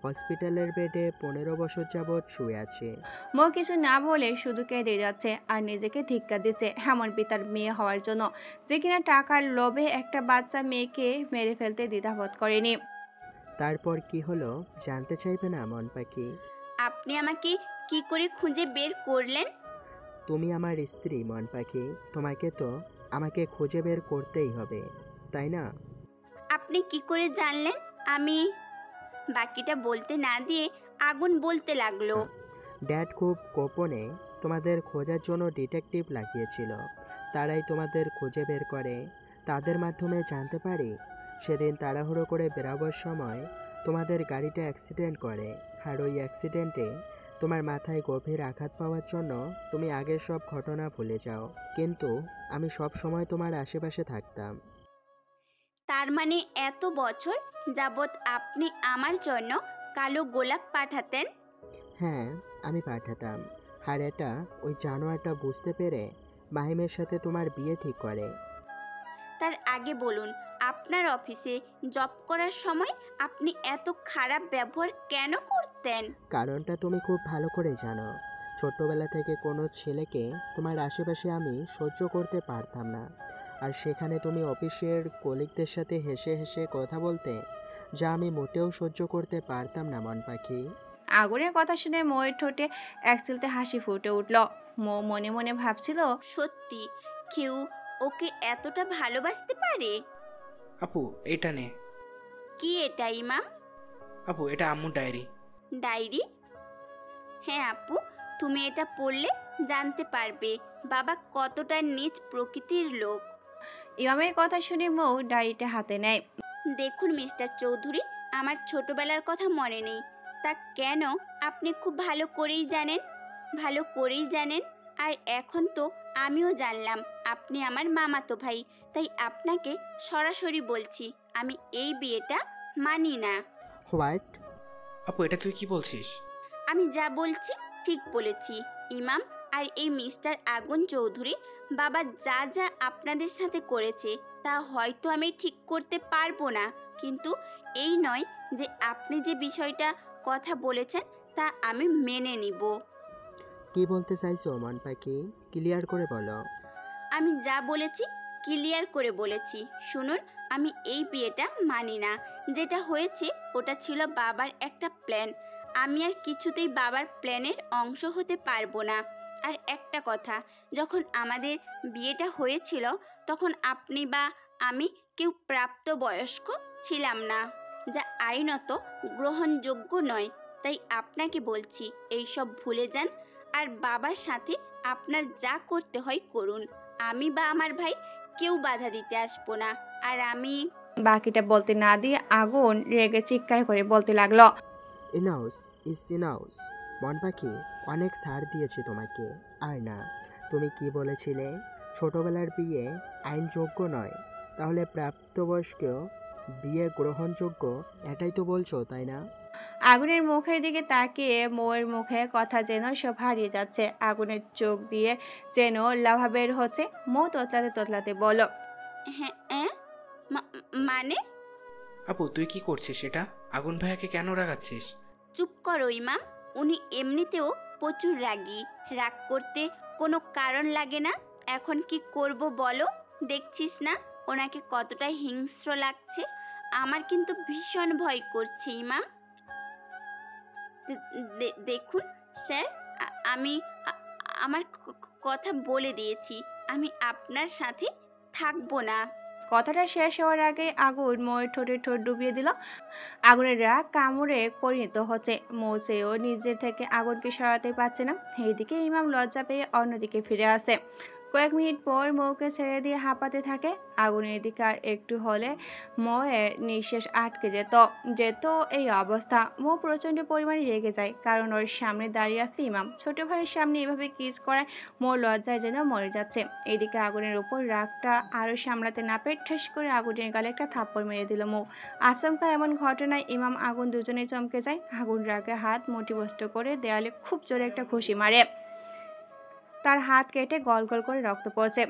হসপিটালের বেডে 15 বছর যাবৎ শুয়ে আছে। মৌ কিছু না বলে শুধু কেঁদে যাচ্ছে আর নিজেকে ধিক্কার দিচ্ছে এমন পিতার মেয়ে হওয়ার জন্য, যে কিনা টাকার লোভে একটা বাচ্চা মেয়েকে মেরে ফেলতে দ্বিধাবোধ করেনি। তারপর কি হলো জানতে চাইবে না মন পাখি? আপনি আমাকে কি করে খুঁজে বের করলেন? তুমি আমার স্ত্রী মন পাখি, তোমাকে তো আমাকে খুঁজে বের করতেই হবে, তাই না? আপনি কি করে জানলেন? আমি বাকিটা বলতে না দিয়ে আগুন বলতে লাগলো, ড্যাড খুব গোপনে তোমাদের খোঁজার জন্য ডিটেকটিভ লাগিয়েছিল, তারাই তোমাদের খুঁজে বের করে। তাদের মাধ্যমে জানতে পারি সেদিন তাড়াহুড়ো করে বেরাবার সময় তোমাদের গাড়িটা অ্যাক্সিডেন্ট করে, আর ওই অ্যাক্সিডেন্টে তোমার মাথায় গভীর আঘাত পাওয়ার জন্য তুমি আগের সব ঘটনা ভুলে যাও, কিন্তু আমি সব সময় তোমার আশেপাশে থাকতাম। তার মানে এত বছর যাবৎ আপনি আমার জন্য কালো গোলাপ পাঠাতেন? হ্যাঁ, আমি পাঠাতাম, আর এটা ওই জানোয়ারটা বুঝতে পেরে মাহিমের সাথে তোমার বিয়ে ঠিক করে। তার আগে বলুন, আপনার অফিসে জব করার সময় আপনি এত খারাপ ব্যবহার কেন করতেন? কারণটা তুমি খুব ভালো করে জানো। ছোট্টবেলা থেকে কোনো ছেলেকে তোমার আশেপাশে আমি সহ্য করতে পারতাম না, আর সেখানে তুমি অফিসের কলিগদের সাথে হেসে হেসে কথা বলতে, যা আমি মোটেও সহ্য করতে পারতাম না মন পাখি। আগুনের কথা শুনে ময়ের ঠোঁটে এক চিলতে হাসি ফুটে উঠল। মো মনে মনে ভাবছিল, সত্যি কেউ ওকে এতটা ভালোবাসতে পারে? আপু এটা নে। কি এটা ইমাম? আপু এটা আম্মুর ডায়েরি। ডায়েরি? হ্যাঁ আপু, তুমি এটা পড়লে জানতে পারবে বাবা কতটা নীচ প্রকৃতির লোক। ইমামের কথা শুনে মৌ ডায়েরিটা হাতে নেয়। দেখুন মিস্টার চৌধুরী, আমার ছোটবেলার কথা মনে নেই তা কেন আপনি খুব ভালো করেই জানেন। আর এখন তো আমিও জানলাম আপনি আমার মামাতো ভাই, তাই আপনাকে সরাসরি বলছি আমি এই বিয়েটা মানি না। হোয়াট? আপু এটা তুই কি বলছিস? আমি যা বলছি ঠিক বলেছি ইমাম। আর এই মিস্টার আগুন চৌধুরী বাবা যা যা আপনাদের সাথে করেছে তা হয়তো আমি ঠিক করতে পারবো না, কিন্তু এই নয় যে আপনি যে বিষয়টা কথা বলেছেন তা আমি মেনে নিব। কি বলতে চাইছো মন পাখি? ক্লিয়ার করে বলো। আমি যা বলেছি ক্লিয়ার করে বলেছি। শুনুন, আমি এই বিয়েটা মানি না। যেটা হয়েছে ওটা ছিল বাবার একটা প্ল্যান। আমি আর কিছুতেই বাবার প্ল্যানের অংশ হতে পারবো না। আর একটা কথা, যখন আমাদের বিয়েটা হয়েছিল তখন আপনি বা আমি কেউ প্রাপ্তবয়স্ক ছিলাম না, যা আইনত গ্রহণযোগ্য নয়। তাই আপনাকে বলছি এইসব ভুলে যান আর বাবার সাথে আপনার যা করতে হয় করুন। আমি বা আমার ভাই কেউ বাধা দিতে আসবো না। আর আমি বাকিটা বলতে না দিয়ে আগুন রেগে চিৎকার করে বলতে লাগলো, ইনাউস ইস ইনাউস। মন পাখি, অনেক ছাড় দিয়েছি তোমাকে। আর না, তুমি কি বলেছিলে? ছোটবেলার বিয়ে আইনযোগ্য নয়, তাহলে প্রাপ্তবয়স্ক বিয়ে গ্রহণযোগ্য, এটাই তো বলছো, তাই না? আগুনের মুখের দিকে তাকিয়ে মৌয়ের মুখে কথা যেন সব হারিয়ে যাচ্ছে। আগুনের চোখ দিয়ে যেন লাভা বের হচ্ছে। মৌ তোতলাতে তোতলাতে বলল, হ্যাঁ মানে? আপু তুই কি করছিস এটা? আগুন ভাইয়াকে কেন রাগাচ্ছিস? চুপ করো ইমাম, উনি এমনিতেও প্রচুর রাগী। রাগ করতে কোনো কারণ লাগে না। এখন কি করব বলো? দেখছিস না ওনাকে কতটা হিংস্র লাগছে। আমার কিন্তু ভীষণ ভয় করছে ইমাম। দেখুন স্যার, আমি আমার কথা বলে দিয়েছি, আমি আপনার সাথে থাকবো না। কথাটা শেষ হওয়ার আগে আগুন মৌয়ের ঠোঁটে ঠোঁট ডুবিয়ে দিল। আগুনের রাগ কামড়ে পরিণত হচ্ছে। মৌসেও নিজের থেকে আগুনকে সরাতে পারছে না। এইদিকে ইমাম লজ্জা পেয়ে অন্যদিকে ফিরে আসে। কয়েক মিনিট পর মৌকে ছেড়ে দিয়ে হাঁপাতে থাকে। আগুনের দিকে আর একটু হলে মৌয়ের নিঃশ্বাস আটকে যেত এই অবস্থা। মৌ প্রচণ্ড পরিমাণে রেগে যায়, কারণ ওর সামনে দাঁড়িয়ে আছে ইমাম। ছোট ভাইয়ের সামনে এভাবে কিস করায় মৌ লজ্জায় যেন মরে যাচ্ছে। এদিকে আগুনের উপর রাগটা আরও সামলাতে না পেরে ঠাস করে আগুনের গালে একটা থাপ্পড় মেরে দিল মৌ। আচমকা এমন ঘটনায় ইমাম আগুন দুজনেই চমকে যায়। আগুন রাগে হাত মুঠিবদ্ধ করে দেয়ালে খুব জোরে একটা ঘুষি মারে। তার হাত কেটে গল গল করে রক্ত পড়ছে।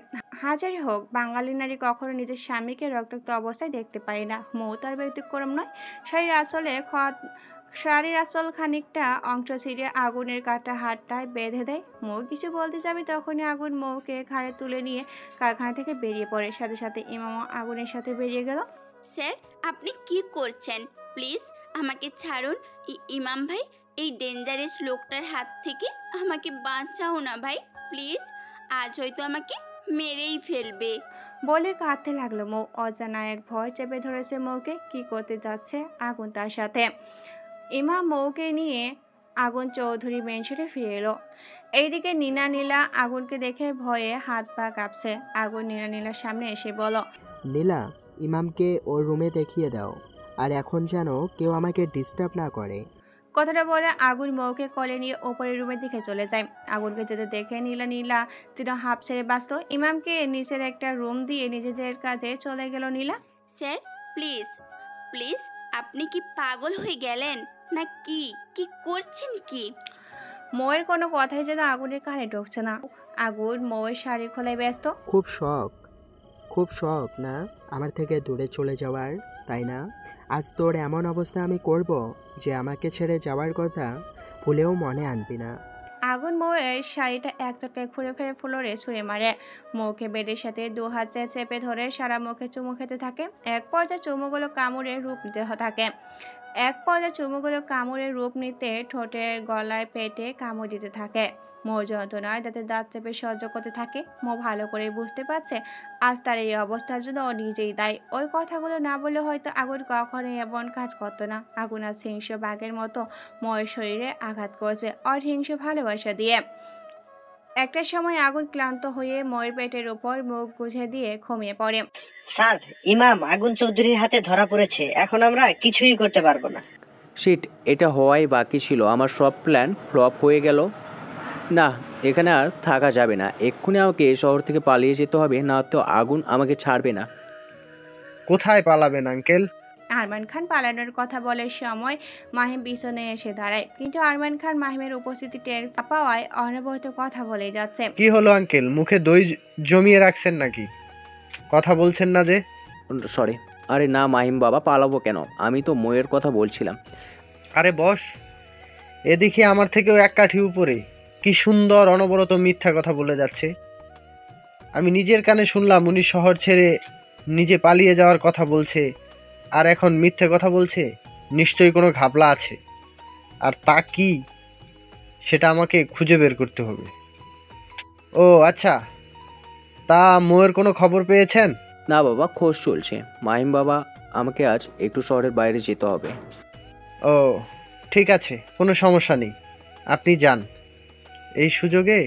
হাজারই হোক, বাঙালি নারী কখনো নিজের স্বামীকে রক্তাক্ত অবস্থায় দেখতে পারে না। মৌ তার ব্যতিক্রম নয়। শাড়ির আঁচল খানিকটা অংশ ছিঁড়ে আগুনের কাটা হাতটায় বেঁধে দেয়। মৌ কিছু বলতে যাবে তখনই আগুন মৌকে ঘাড়ে তুলে নিয়ে কারখানা থেকে বেরিয়ে পড়ে। সাথে সাথে ইমামও আগুনের সাথে বেরিয়ে গেল। স্যার, আপনি কি করছেন? প্লিজ আমাকে ছাড়ুন। ইমাম ভাই, এই ডেঞ্জারাস লোকটার হাত থেকে আমাকে বাঁচাও না ভাই, প্লিজ। আজ হয়তো আমাকে মেরেই ফেলবে বলে কাঁদতে লাগলো মৌ। অজানা এক ভয় চেপে ধরেছে মৌকে। কি করতে যাচ্ছে আগুন তার সাথে? ইমাম মৌকে নিয়ে আগুন চৌধুরী মেনশনে ফিরে এলো। এইদিকে নীলা আগুনকে দেখে ভয়ে হাত পা কাঁপছে। আগুন নীলার সামনে এসে বলল, নীলা, ইমামকে ওর রুমে দেখিয়ে দাও, আর এখন যেন কেউ আমাকে ডিস্টার্ব না করে। কথাটা বলে আগুন মৌকে কলে নিয়ে ওপরের রুমের দিকে চলে যায়। আগুনকে যেতে দেখে নীলা যেন হাঁপ ছেড়ে বাঁচত। ইমামকে নিচের একটা রুম দিয়ে নিজেদের কাজে চলে গেল নীলা। স্যার প্লিজ আপনি কি পাগল হয়ে গেলেন না কি? কি করছেন কি? মৌয়ের কোনো কথাই যেন আগুনের কানে ঢুকছে না। আগুন মৌয়ের শাড়ি খোলায় ব্যস্ত। খুব শখ না আমার থেকে দূরে চলে যাওয়ার, তাই না? আজ তোর এমন অবস্থা আমি করব যে আমাকে ছেড়ে যাওয়ার কথা ভুলেও মনে আনবি না। আগুন মৌয়ের শাড়িটা এক চটকায় খুঁড়ে ফেলে ফ্লোরে ছুঁড়ে মারে। মৌকে বেডের সাথে দু হাত চেপে ধরে সারা মুখে চুমু খেতে থাকে। এক পর্যায়ে চুমুগুলো কামড়ে রূপ নিতে ঠোঁটের গলায় পেটে কামড় দিতে থাকে। মৌ যন্ত্রণায় দাঁতে দাঁত চেপে সহ্য করতে থাকে। মৌ ভালো করে বুঝতে পারছে আজ তার এই অবস্থার জন্য ও নিজেই দায়ী। ওই কথাগুলো না বলে হয়তো আগুন কখনোই এমন কাজ করতো না। আগুন আজ হিংস্র বাঘের মতো মৌয়ের শরীরে আঘাত করছে অহিংস ভালোবাসা দিয়ে। একটা সময় আগুন ক্লান্ত হয়ে মৌয়ের পেটের উপর মুখ গুজে দিয়ে ঘুমিয়ে পড়ে। স্যার, ইমাম আগুন চৌধুরীর হাতে ধরা পড়েছে। এখন আমরা কিছুই করতে পারবো না। শিট, এটা হওয়াই বাকি ছিল। আমার সব প্ল্যান ফ্লপ হয়ে গেল। না, এখানে আর থাকা যাবে না। এক্ষুনি আমাকে এই শহর থেকে পালিয়ে যেতে হবে, না তো আগুন আমাকে ছাড়বে না। কোথায় পালাবেন আঙ্কেল? আরমান খান পালানোর কথা বলার সময় মাহিম পিছনে এসে দাঁড়ায়, কিন্তু আরমান খান মাহিমের উপস্থিতি টের পাওয়ায় অনবরত কথা বলে যাচ্ছে। কি হলো আঙ্কেল, মুখে দই জমিয়ে রাখছেন নাকি? কথা বলছেন না যে? সরি। আরে না মাহিম বাবা, পালাবো কেন? আমি তো ময়ের কথা বলছিলাম। আরে বস, এদিকে আমার থেকেও এক কাঠি উপরে। কি সুন্দর অনবরত মিথ্যা কথা বলে যাচ্ছে। আমি নিজের কানে শুনলাম উনি শহর ছেড়ে নিজে পালিয়ে যাওয়ার কথা বলছে, আর এখন মিথ্যে কথা বলছে। নিশ্চয়ই কোনো ঘাপলা আছে, আর তা কি সেটা আমাকে খুঁজে বের করতে হবে। ও আচ্ছা, তা মোয়ের কোনো খবর পেয়েছেন? না বাবা, খোঁজ চলছে। মাহিম বাবা, আমাকে আজ একটু শহরের বাইরে যেতে হবে। ও ঠিক আছে, কোনো সমস্যা নেই, আপনি যান। এই সুযোগে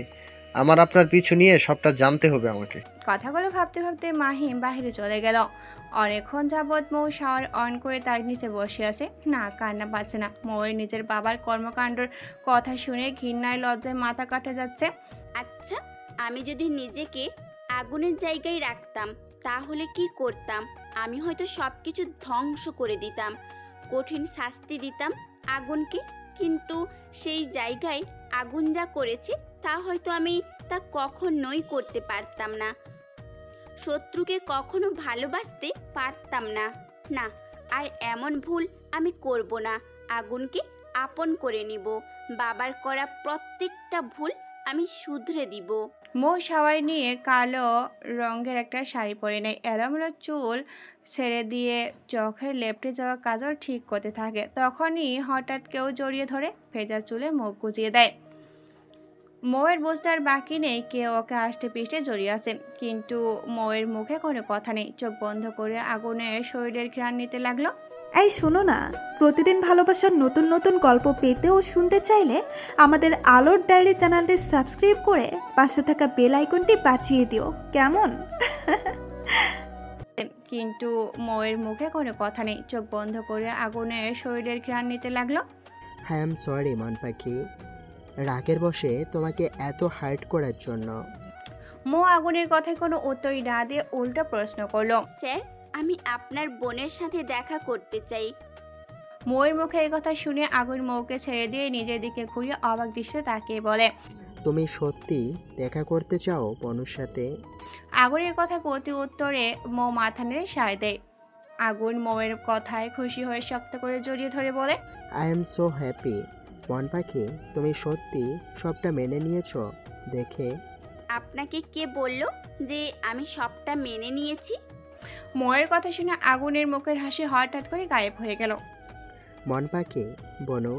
আমার আপনার পিছু নিয়ে সবটা জানতে হবে আমাকে। কথাগুলো ভাবতে ভাবতে মাহিম বাহিরে চলে গেল। অনেকক্ষণ যাবৎ মৌ শাওয়ার অন করে তার নিচে বসে আছে। না, কান্না পাচ্ছে না। মৌয়ের নিজের বাবার কর্মকাণ্ডর কথা শুনে ঘৃণায় লজ্জায় মাথা কাটে যাচ্ছে। আচ্ছা, আমি যদি নিজেকে আগুনের জায়গায় রাখতাম তাহলে কি করতাম? আমি হয়তো সব কিছু ধ্বংস করে দিতাম, কঠিন শাস্তি দিতাম আগুনকে। কিন্তু সেই জায়গায় আগুন যা করেছে তা হয়তো আমি তা কখনোই করতে পারতাম না। শত্রুকে কখনো ভালোবাসতে পারতাম না। না, আর এমন ভুল আমি করব না। আগুনকে আপন করে নিব। বাবার করা প্রত্যেকটা ভুল আমি শুধরে দিব। মৌ শাওয়ার নিয়ে কালো রঙের একটা শাড়ি পরে নেয়। এলোমেলো চুল ছেড়ে দিয়ে চোখের লেপটে যাওয়া কাজল ঠিক করতে থাকে। তখনই হঠাৎ কেউ জড়িয়ে ধরে ভেজা চুলে মুখ গুজিয়ে দেয়। মৌয়ের বুঝতে আর বাকি নেই কেউ ওকে আষ্টে পিষ্টে জড়িয়ে আসে, কিন্তু মৌয়ের মুখে কোনো কথা নেই। চোখ বন্ধ করে আগুনের শরীরের ঘ্রাণ নিতে লাগলো। এই শোনো না, প্রতিদিন ভালোবাসার নতুন নতুন গল্প পেতে ও শুনতে চাইলে আমাদের আলোর ডায়েরি চ্যানেলটি সাবস্ক্রাইব করে পাশে থাকা বেল আইকনটি বাজিয়ে দিও, কেমন? কিন্তু মৌয়ের মুখে কোনো কথা নেই। চোখ বন্ধ করে আগুনের শরীরের ঘ্রাণ নিতে লাগলো। আই এম সরি মন পাখি, রাগের বসে তোমাকে এত হার্ট করার জন্য। মৌ আগুনের কথায় কোনো উত্তরই না দিয়ে উল্টো প্রশ্ন করলো। স্যার, আমি আপনার বোনের সাথে দেখা করতে চাই। মৌয়ের মুখে এই কথা শুনে আগুন মৌকে ছেড়ে দিয়ে নিজের দিকে ঘুরিয়ে অবাক দৃষ্টিতে তাকিয়ে বলে, তুমি সত্যি দেখা করতে চাও বনুর সাথে? আগুনের কথা প্রতি উত্তরে মৌ মাথা নেড়ে সায় দেয়। আগুন মৌয়ের কথায় খুশি হয়ে শক্ত করে জড়িয়ে ধরে বলে, আই এম সো হ্যাপি মন পাখি, তুমি সত্যি সবটা মেনে নিয়েছো দেখে। আপনাকে কে বলল যে আমি সবটা মেনে নিয়েছি? মৌয়ের কথা শুনে আগুনের মুখের হাসি হঠাৎ করে গায়েব হয়ে গেল। মন পাখি, বনু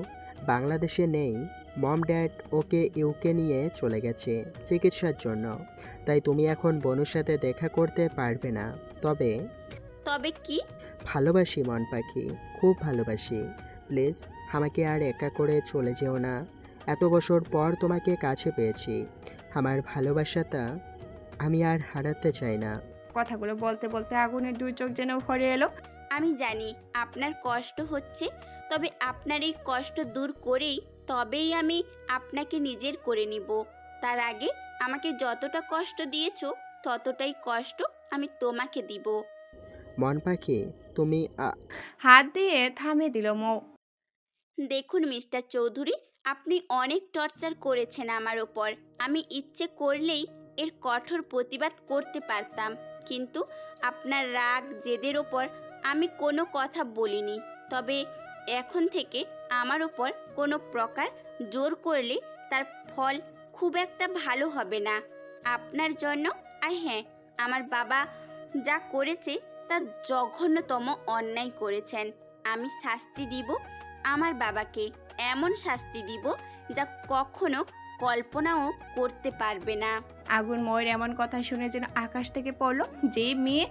বাংলাদেশে নেই। মম ড্যাড ওকে ইউকে নিয়ে চলে গেছে চিকিৎসার জন্য, তাই তুমি এখন বনুর সাথে দেখা করতে পারবে না। তবে কি? ভালোবাসি মন পাখি, খুব ভালোবাসি। প্লিজ আমাকে আর একা করে চলে যেও না। এত বছর পর তোমাকে কাছে পেয়েছি। আমার ভালোবাসাটা আমি আর হারাতে চাই না। কথাগুলো বলতে বলতে আগুনের দুই চোখ যেন ভরে এলো। আমি জানি আপনার কষ্ট হচ্ছে, তবে আপনার এই কষ্ট দূর করেই তবেই আমি আপনাকে নিজের করে নিব। তার আগে আমাকে যতটা কষ্ট দিয়েছো ততটাই কষ্ট আমি তোমাকে দিব। মন পাখি, তুমি হাত দিয়ে থামিয়ে দিল মৌ। দেখুন মিস্টার চৌধুরী, আপনি অনেক টর্চার করেছেন আমার ওপর। আমি ইচ্ছে করলেই এর কঠোর প্রতিবাদ করতে পারতাম, কিন্তু আপনার রাগ জেদের ওপর আমি কোনো কথা বলিনি। তবে এখন থেকে আমার ওপর কোনো প্রকার জোর করলে তার ফল খুব একটা ভালো হবে না আপনার জন্য। আর হ্যাঁ, আমার বাবা যা করেছে তা জঘন্যতম অন্যায় করেছেন। আমি শাস্তি দিব আমার বাবাকে, এমন শাস্তি দিব যা কখনো কল্পনাও করতে পারবে না। আগুন ময়ের এমন কথা শুনে যেন আকাশ থেকে পড়লো। যে মেয়ে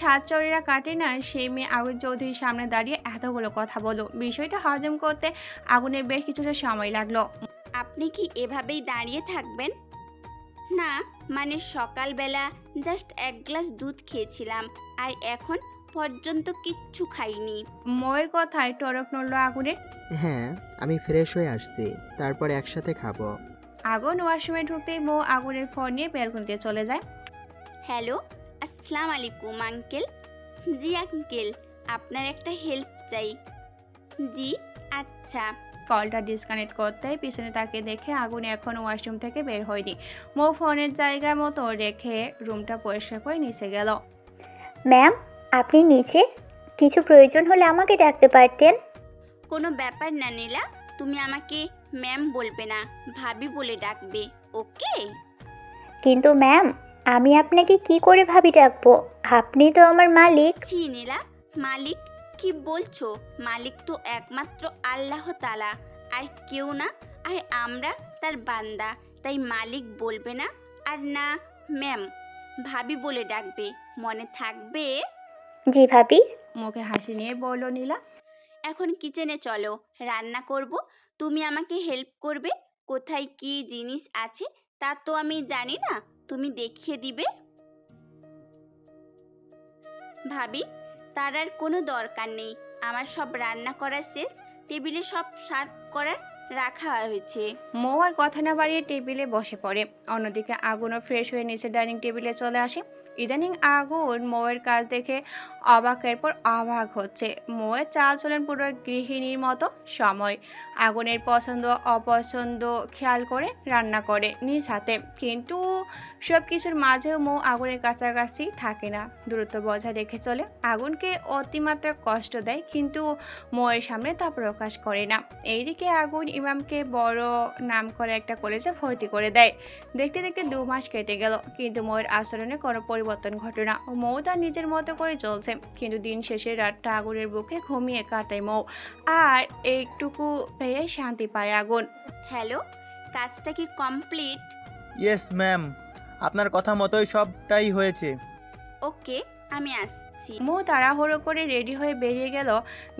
সাত চড়েরা কাটে না, সেই মেয়ে আগুন চৌধুরীর সামনে দাঁড়িয়ে এতগুলো কথা বলো। বিষয়টা হজম করতে আগুনের বেশ কিছুটা সময় লাগলো। আপনি কি এভাবেই দাঁড়িয়ে থাকবেন? না, মানে সকালবেলা জাস্ট এক গ্লাস দুধ খেয়েছিলাম, আর এখন পর্যন্ত কিচ্ছু খাইনি। ময়ের কথায় টরক নড়ল আগুনের। হ্যাঁ, আমি ফ্রেশ হয়ে আসছি, তারপর একসাথে খাবো। আগুন ওয়াশরুমে ঢুকতেই মো আগুনের ফোন নিয়ে ব্যালকনিতে চলে যায়। হ্যালো, আসসালামু আলাইকুম আঙ্কেল। জি আঙ্কেল, আপনার একটা হেল্প চাই। জি আচ্ছা। কলটা ডিসকানেক্ট করতেই পিছনে তাকে দেখে আগুন এখন ওয়াশরুম থেকে বের হয়নি। মো ফোনের জায়গা মতো রেখে রুমটা পরিষ্কার করে নিচে গেল। ম্যাম, আপনি নিচে? কিছু প্রয়োজন হলে আমাকে ডাকতে পারতেন। কোনো ব্যাপার না নীলা, তুমি আমাকে ম্যাম বলবে না, ভাবি বলে ডাকবে, ওকে? কিন্তু ম্যাম, আমি আপনাকে কি করে ভাবি ডাকবো? আপনি তো আমার মালিক। জি নীলা, মালিক? কি বলছো? মালিক তো একমাত্র আল্লাহ তাআলা, আর কেউ না। আর আমরা তার বান্দা, তাই মালিক বলবে না, আর না ম্যাম, ভাবি বলে ডাকবে, মনে থাকবে? জি ভাবি। মুখে হাসি নিয়ে বলল নীলা। এখন কিচেনে চলো, রান্না করব, তুমি আমাকে হেল্প করবে। কোথায় কি জিনিস আছে তা তো আমি জানি না, তুমি দেখিয়ে দিবে। ভাবি, তার আর কোনো দরকার নেই, আমার সব রান্না করা শেষ, টেবিলে সব সার্ভ করার রাখা হয়েছে। মৌ আর কথা না বাড়িয়ে টেবিলে বসে পড়ে। অন্যদিকে আগুনও ফ্রেশ হয়ে নিচে ডাইনিং টেবিলে চলে আসে। ইদানিং আগুন মৌয়ের কাজ দেখে অবাকের পর অবাক হচ্ছে। মৌয়ের চাল চলেন পুরো গৃহিণীর মতো। সময় আগুনের পছন্দ অপছন্দ খেয়াল করে রান্না করে নিজ হাতে, কিন্তু সব কিছুর মাঝেও মৌ আগুনের কাছাকাছি থাকে না, দূরত্ব বজায় রেখে চলে। আগুনকে অতিমাত্রা কষ্ট দেয়, কিন্তু মৌয়ের সামনে তা প্রকাশ করে না। এইদিকে আগুন ইমামকে বড় নাম করে একটা কলেজে ভর্তি করে দেয়। দেখতে দেখতে 2 মাস কেটে গেল, কিন্তু মৌয়ের আচরণে কোনো পরিবর্তন ঘটে না। মৌ তার নিজের মতো করে চলছে, কিন্তু দিন শেষে রাতটা আগুনের বুকে ঘুমিয়ে কাটায় মৌ, আর একটুকু পেয়ে শান্তি পায় আগুন। হ্যালো, কাজটা কি কমপ্লিট? ইয়েস ম্যাম, আপনার কথা মতোই সবটাই হয়েছে। ওকে, আমি আসছি। মৌ তাড়াহুড়ো করে রেডি হয়ে বেরিয়ে গেল।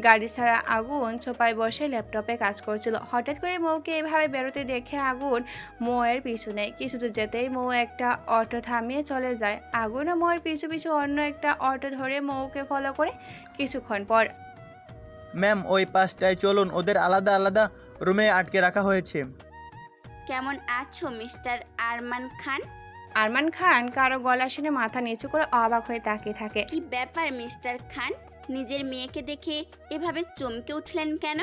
গাড়ি ছাড়া আগুন সোফায় বসে ল্যাপটপে কাজ করছিল। হঠাৎ করে মৌকে এভাবে বেরোতে দেখে আগুন মৌয়ের পিছু নেয়। কিছু দূর যেতেই মৌ একটা অটো থামিয়ে চলে যায়। আগুনও মৌয়ের পিছু পিছু অন্য একটা অটো ধরে মৌকে ফলো করে। কিছুক্ষণ পর, ম্যাম ওই পাশটায় চলুন, ওদের আলাদা আলাদা রুমে আটকে রাখা হয়েছে। কেমন আছো মিস্টার আরমান খান? আরমান খান কারো গলা শুনে মাথা নিচু করে অবাক হয়ে তাকিয়ে থাকে। কি ব্যাপার মিস্টার খান, নিজের মেয়েকে দেখে এভাবে চমকে উঠলেন কেন?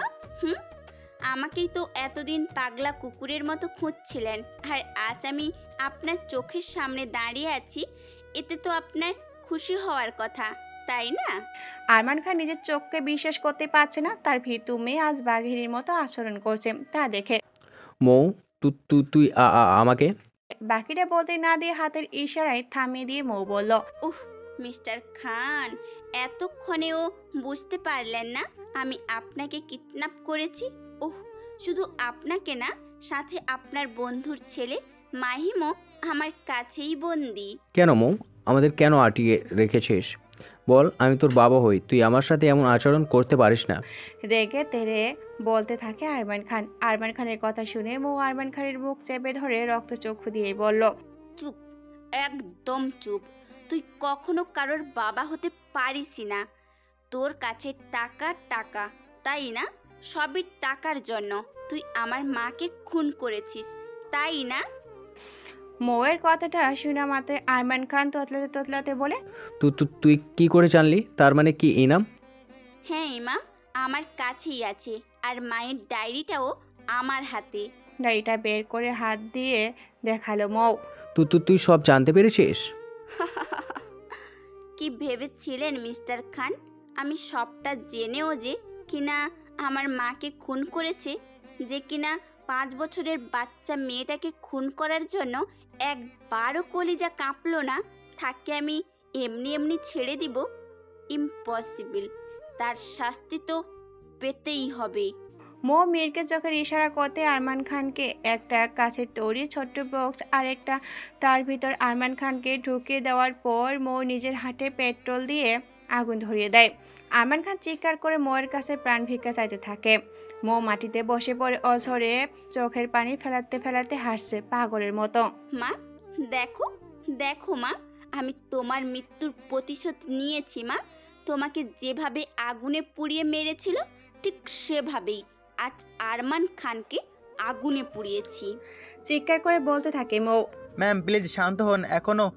আমাকেই তো এতদিন পাগলা কুকুরের মতো খুঁজছিলেন, আর আজ আমি আপনার চোখের সামনে দাঁড়িয়ে আছি, এতে তো আপনার খুশি হওয়ার কথা, তাই না? আরমান খান নিজের চোখকে বিশ্বাস করতে পারছে না। তার ভীতু মেয়ে আজ বাঘিনীর মতো আচরণ করছে তা দেখে। মৌ, তুই আমাকে? বাকিটা বলতে না দিয়ে হাতের ইশারায় থামিয়ে দিয়ে মৌ বলল, উহ মিস্টার খান, এতক্ষণেও বুঝতে পারলেন না আমি আপনাকে কিডন্যাপ করেছি? শুধু আপনাকে না, সাথে আপনার বন্ধুর ছেলে মাহিমও আমার কাছেই বন্দি। কেন মৌ, আমাদের কেন আটকে রেখেছিস? বল, আমি তোর বাবা হই, তুই আমার সাথে এমন আচরণ করতে পারিস না। রেগে তেরে বলতে থাকে আরমান খান। আরমান খানের কথা শুনে মৌ আরমান খানের মুখ চেপে ধরে রক্তচক্ষু দিয়ে বলল, চুপ, একদম চুপ। তুই কখনো কারোর বাবা হতে পারিসই না। তোর কাছে টাকা টাকা, তাই না? সবই টাকার জন্য তুই আমার মাকে খুন করেছিস, তাই না? মৌয়ের কথাটা শোনা মাত্রই আরমান খান তোতলাতে তোতলাতে বলে, তুই কি করে জানলি? তার মানে কি ইনাম? হ্যাঁ ইমাম, আমার কাছেই আছে, আর মায়ের ডায়েরিটাও আমার হাতে। ডায়েরিটা বের করে হাত দিয়ে দেখালো মৌ। তুই সব জানতে পেরেছিস? কি ভেবেছিলেন মিস্টার খান আমি সবটা জেনেও যে কিনা আমার মাকে খুন করেছে, যে কিনা 5 বছরের বাচ্চা মেয়েটাকে খুন করার জন্য একবারও কলিজা কাঁপলো না, তাকে আমি এমনি এমনি ছেড়ে দিব? ইম্পসিবল। তার শাস্তি তো পেতেই হবে। মৌ মীরকে চোখের ইশারা করতে আরমান খানকে একটা কাছের তৈরি ছোট্ট বক্স আর একটা তার ভিতর আরমান খানকে ঢুকিয়ে দেওয়ার পর মৌ নিজের হাতে পেট্রোল দিয়ে আগুন ধরিয়ে দেয়। আরমান খান চিৎকার করে মৌয়ের কাছে প্রাণ ভিক্ষা চাইতে থাকে। মৌ মাটিতে বসে পড়ে অঝরে চোখের পানি ফেলাতে ফেলাতে হাসছে পাগলের মতো। মা দেখো দেখো মা, আমি তোমার মৃত্যুর প্রতিশোধ নিয়েছি মা। তোমাকে যেভাবে আগুনে পুড়িয়ে মেরেছিল ঠিক সেভাবেই আজ আরমান খানকে আগুনে পুড়িয়েছি। চিৎকার করে বলতে থাকে মৌ। ম্যাম প্লিজ শান্ত হন, এখনও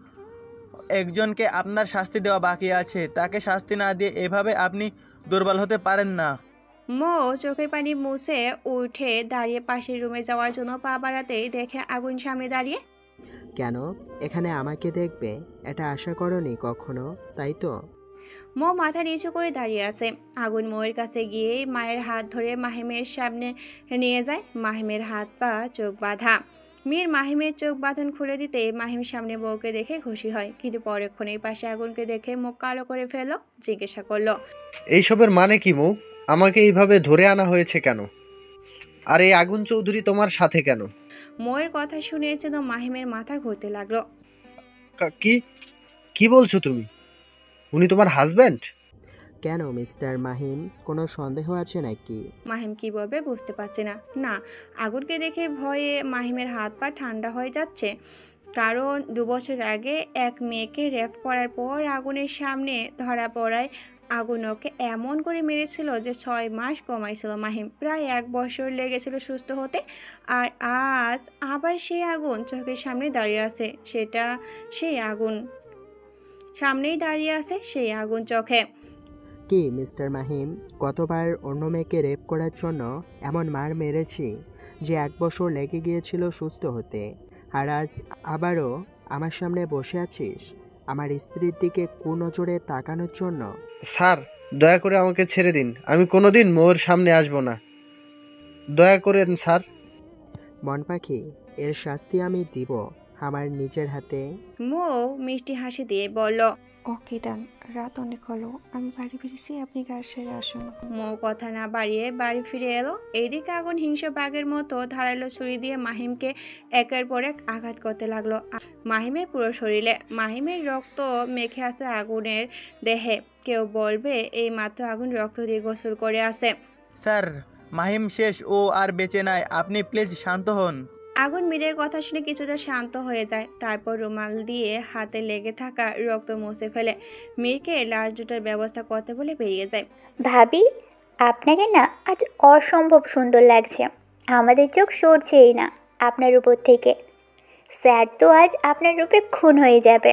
একজনকে আপনার শাস্তি দেওয়া বাকি আছে। তাকে শাস্তি না দিয়ে এভাবে আপনি দুর্বল হতে পারেন না। মৌ চোখের পানি মুছে উঠে দাঁড়িয়ে পাশের রুমে যাওয়ার জন্য পা বাড়াতেই দেখে আগুন সামনে দাঁড়িয়ে। কেন এখানে আমাকে দেখবে এটা আশা করনি কখনো, তাই তো? মৌ মাথা নিচু করে দাঁড়িয়ে আছে। আগুন মৌয়ের কাছে গিয়ে মায়ের হাত ধরে মাহিমের সামনে নিয়ে যায়। মাহিমের হাত পা চোখ বাঁধা। মীর মাহিমের চোখ বাঁধন খুলে দিতে মাহিম সামনে বউকে দেখে খুশি হয়, কিন্তু পরক্ষণেই পাশে আগুনকে দেখে মুখ কালো করে ফেললো। জিজ্ঞাসা করলো, এইসবের মানে কি মৌ? আমাকে এইভাবে ধরে আনা হয়েছে কেন? আর এই আগুন চৌধুরী তোমার সাথে কেন? মৌয়ের কথা শুনে যেন মাহিমের মাথা ঘুরতে লাগলো। কি কি বলছো তুমি? উনি তোমার হাজব্যান্ড? কেন মিস্টার মাহিম, কোনো সন্দেহ আছে নাকি? মাহিম কি বলবে বুঝতে পারছে না। না, আগুনকে দেখে ভয়ে মাহিমের হাত পা ঠান্ডা হয়ে যাচ্ছে। কারণ 2 বছর আগে এক মেয়েকে রেপ করার পর আগুনের সামনে ধরা পড়ায় আগুন ওকে এমন করে মেরেছিল যে 6 মাস কমাইছিল মাহিম। প্রায় 1 বছর লেগেছিল সুস্থ হতে। আর আজ আবার সেই আগুন চোখের সামনে দাঁড়িয়ে আছে। সেই আগুন সামনেই দাঁড়িয়ে আছে, সেই আগুন চোখে। কি মিস্টার মাহিম, কতবার অন্য মেয়েকে রেপ করার জন্য এমন মার মেরেছি যে 1 বছর লেগে গিয়েছিল সুস্থ হতে, আর আজ আবারও আমার সামনে বসে আছিস আমার স্ত্রীর দিকে কুনজরে তাকানোর জন্য? স্যার দয়া করে আমাকে ছেড়ে দিন, আমি কোনোদিন মৌয়ের সামনে আসব না। দয়া করেন স্যার। মন পাখি, এর শাস্তি আমি দিব আমার নিজের হাতে। মৌ মিষ্টি হাসি দিয়ে বলল, ওকে ডান, রাত অনেক হলো, আমি বাড়ি ফিরেছি, আপনি কাজ সেরে আসুন। মৌ কথা না বাড়িয়ে বাড়ি ফিরে এলো। এদিকে আগুন হিংস্র বাঘের মতো ধারালো ছুরি দিয়ে মাহিমকে একের পর এক আঘাত করতে লাগলো মাহিমের পুরো শরীরে। মাহিমের রক্ত মেখে আছে আগুনের দেহে। কেউ বলবে এই মাত্র আগুন রক্ত দিয়ে গোসল করে আসে। স্যার মাহিম শেষ, ও আর বেঁচে নাই, আপনি প্লিজ শান্ত হন। আগুন মীরের কথা শুনে কিছুটা শান্ত হয়ে যায়। তারপর রুমাল দিয়ে হাতে লেগে থাকা রক্ত মুছে ফেলে মীরকে লাশ দুটোর ব্যবস্থা করতে বলে বেরিয়ে যায়। ভাবি, আপনাকে না আজ অসম্ভব সুন্দর লাগছে। আমাদের চোখ সরছেই না আপনার উপর থেকে। স্যার তো আজ আপনার রূপে খুন হয়ে যাবে।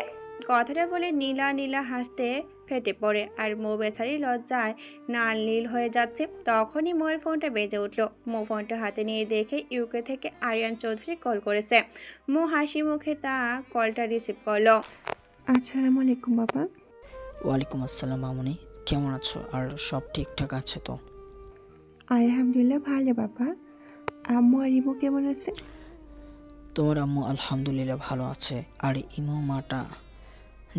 কথাটা বলে নীলা নীলা হাসতে ফেটে পড়ে আর মৌ বেচারি লজ্জায় নাল নীল হয়ে যাচ্ছে। তখনই মৌয়ের ফোনটা বেজে উঠলো। মৌ ফোনটা হাতে নিয়ে দেখে ইউকে থেকে আরিয়ান চৌধুরী কল করেছে। মৌ হাসি মুখে তা কলটা রিসিভ করলো। আসসালামু আলাইকুম বাবা। ওয়ালাইকুম আসসালাম মামুনি, কেমন আছো? আর সব ঠিকঠাক আছে তো? আলহামদুলিল্লাহ ভালো বাবা। আম্মু আর ইমু কেমন আছে? তোমার আম্মু আলহামদুলিল্লাহ ভালো আছে, আর ইমু মাটা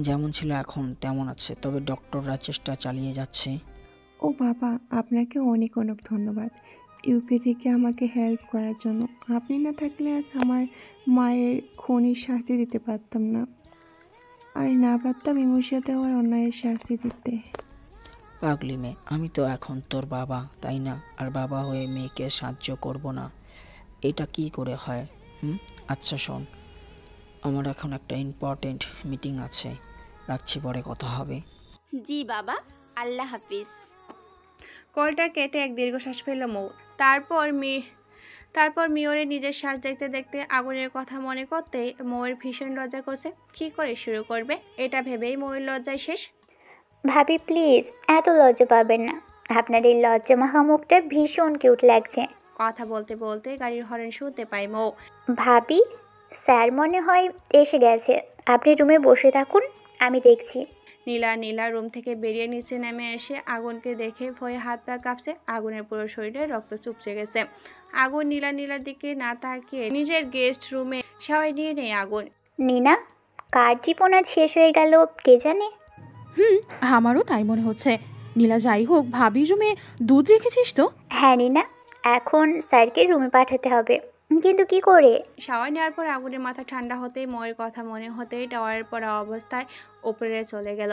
যেমন ছিল এখন তেমন আছে, তবে ডক্টররা চেষ্টা চালিয়ে যাচ্ছে। ও বাবা, আপনাকে অনেক অনেক ধন্যবাদ ইউকে থেকে আমাকে হেল্প করার জন্য। আপনি না থাকলে আজ আমার মায়ের খুনির শাস্তি দিতে পারতাম না, আর না পারতাম ইমুর সাথে আমার অন্যায়ের শাস্তি দিতে। পাগলি মেয়ে, আমি তো এখন তোর বাবা, তাই না? আর বাবা হয়ে মেয়েকে সাহায্য করব না, এটা কি করে হয়? আচ্ছা শোন, আমার এখন একটা ইম্পর্টেন্ট মিটিং আছে, রাখছি, পরে কথা হবে। জি বাবা, আল্লাহ হাফিজ। কলটা কেটে এক দীর্ঘশ্বাস ফেলল মৌ। তারপর মিওরের নিজের শ্বাস দেখতে দেখতে আগুনের কথা মনে করতে মৌয়ের ভীষণ লজ্জা করছে। কি করে শুরু করবে এটা ভেবেই মৌয়ের লজ্জায় শেষ। ভাবি প্লিজ এত লজ্জা পাবেন না। আপনার এই লজ্জা মাখা মুখটা ভীষণ কিউট লাগছে। কথা বলতে বলতে গাড়ির হর্ন শুনতে পায় মৌ। ভাবি, স্যার মনে হয় এসে গেছে। আপনি রুমে বসে থাকুন, আমি দেখছি। নীলা রুম থেকে বেরিয়ে নিচে নেমে এসে আগুনকে দেখে ভয়ে হাত পা কাঁপছে। আগুনের পুরো শরীরে রক্ত চুপসে গেছে। আগুন নীলার দিকে না তাকিয়ে নিজের গেস্ট রুমে সবাই নিয়ে নেয় আগুন। নিনা, কার জীবন আজ শেষ হয়ে গেল কে জানে। আমারও তাই মনে হচ্ছে। নীলা, যাই হোক, ভাবির রুমে দুধ রেখেছিস তো? হ্যাঁ নিনা, এখন স্যারকে রুমে পাঠাতে হবে, কিন্তু কি করে? শাওয়ার নেওয়ার পর আগুনের মাথা ঠান্ডা হতেই ময়ের কথা মনে হতেই টাওয়ারের পড়া অবস্থায় উপরে চলে গেল।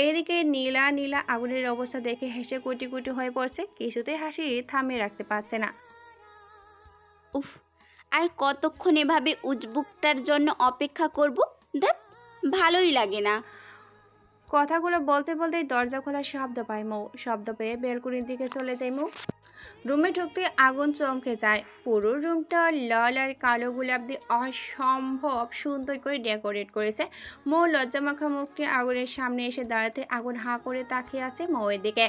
এইদিকে নীলা আগুনের অবস্থা দেখে হেসে কুটি কুটি হয়ে পড়ছে। কিছুতেই হাসি থামিয়ে রাখতে পারছে না। উফ, আর কতক্ষণ এভাবে উজবুকটার জন্য অপেক্ষা করব? দেখ, ভালোই লাগে না। কথাগুলো বলতে বলতেই দরজা খোলার শব্দ পায় মৌ। শব্দ পেয়ে বেলকুনির দিকে চলে যায় মৌ। রুমে ঢুকতে আগুন চমকে যায়। পুরো রুমটা লাল আর কালো গোলাপ দিয়ে অসম্ভব সুন্দর করে ডেকোরেট করেছে। মৌ লজ্জামাখা মুখটি আগুনের সামনে এসে দাঁড়াতে আগুন হাঁ করে তাকিয়ে আছে মৌয়ের দিকে।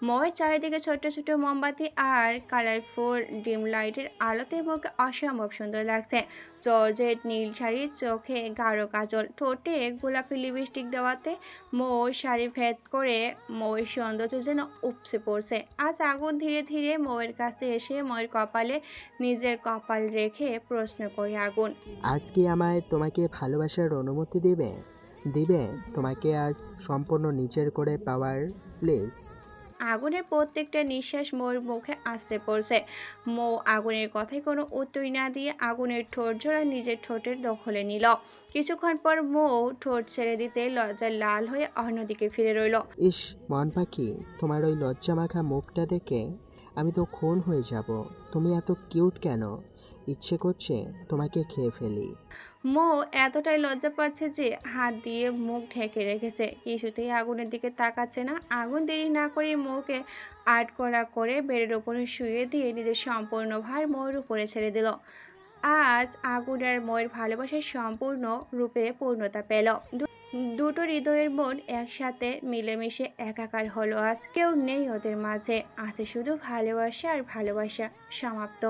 মৌয়ের চারিদিকে ছোট ছোট মোমবাতি আর কালারফুল ডিম লাইটের আলোতে মুখে অসম্ভব সুন্দর লাগছে। জর্জেট নীল শাড়ি, চোখে গাঢ় কাজল, ঠোঁটে গোলাপি লিপস্টিক দেওয়াতে মৌর শাড়ি ভেদ করে মৌর সৌন্দর্য যেন উপসে পড়ছে। আজ আগুন ধীরে ধীরে মৌয়ের কাছে এসে মৌয়ের কপালে নিজের কপাল রেখে প্রশ্ন করে আগুন, আজ কি আমায় তোমাকে ভালোবাসার অনুমতি দিবে তোমাকে আজ সম্পূর্ণ নিজের করে পাওয়ার প্লিজ? আগুনের প্রত্যেকটা নিঃশ্বাস মৌর মুখে আসতে পড়ছে। মৌ আগুনের কথায় কোনো উত্তর না দিয়ে আগুনের ঠোঁট জোড়া নিজের ঠোঁটের দখলে নিল। কিছুক্ষণ পর মৌ ঠোঁট ছেড়ে দিতে লজ্জায় লাল হয়ে অন্যদিকে ফিরে রইল। ইস মন পাখি, তোমার ওই লজ্জামাখা মুখটা দেখে আমি তো খুন হয়ে যাব। তুমি এত কিউট কেন? ইচ্ছে করছে তোমাকে খেয়ে ফেলি। মৌ এতটাই লজ্জা পাচ্ছে যে হাত দিয়ে মুখ ঢেকে রেখেছে। কিছুতেই আগুনের দিকে তাকাচ্ছে না। আগুন দেরি না করে মৌকে আটকড়া করে বেডের উপরে শুয়ে দিয়ে নিজের সম্পূর্ণ ভার মৌর উপরে ছেড়ে দিল। আজ আগুন আর মৌয়ের ভালোবাসার সম্পূর্ণ রূপে পূর্ণতা পেল। দুটো হৃদয়ের মন একসাথে মিলেমিশে একাকার হলো। আজ কেউ নেই ওদের মাঝে, আছে শুধু ভালোবাসা আর ভালোবাসা। সমাপ্ত।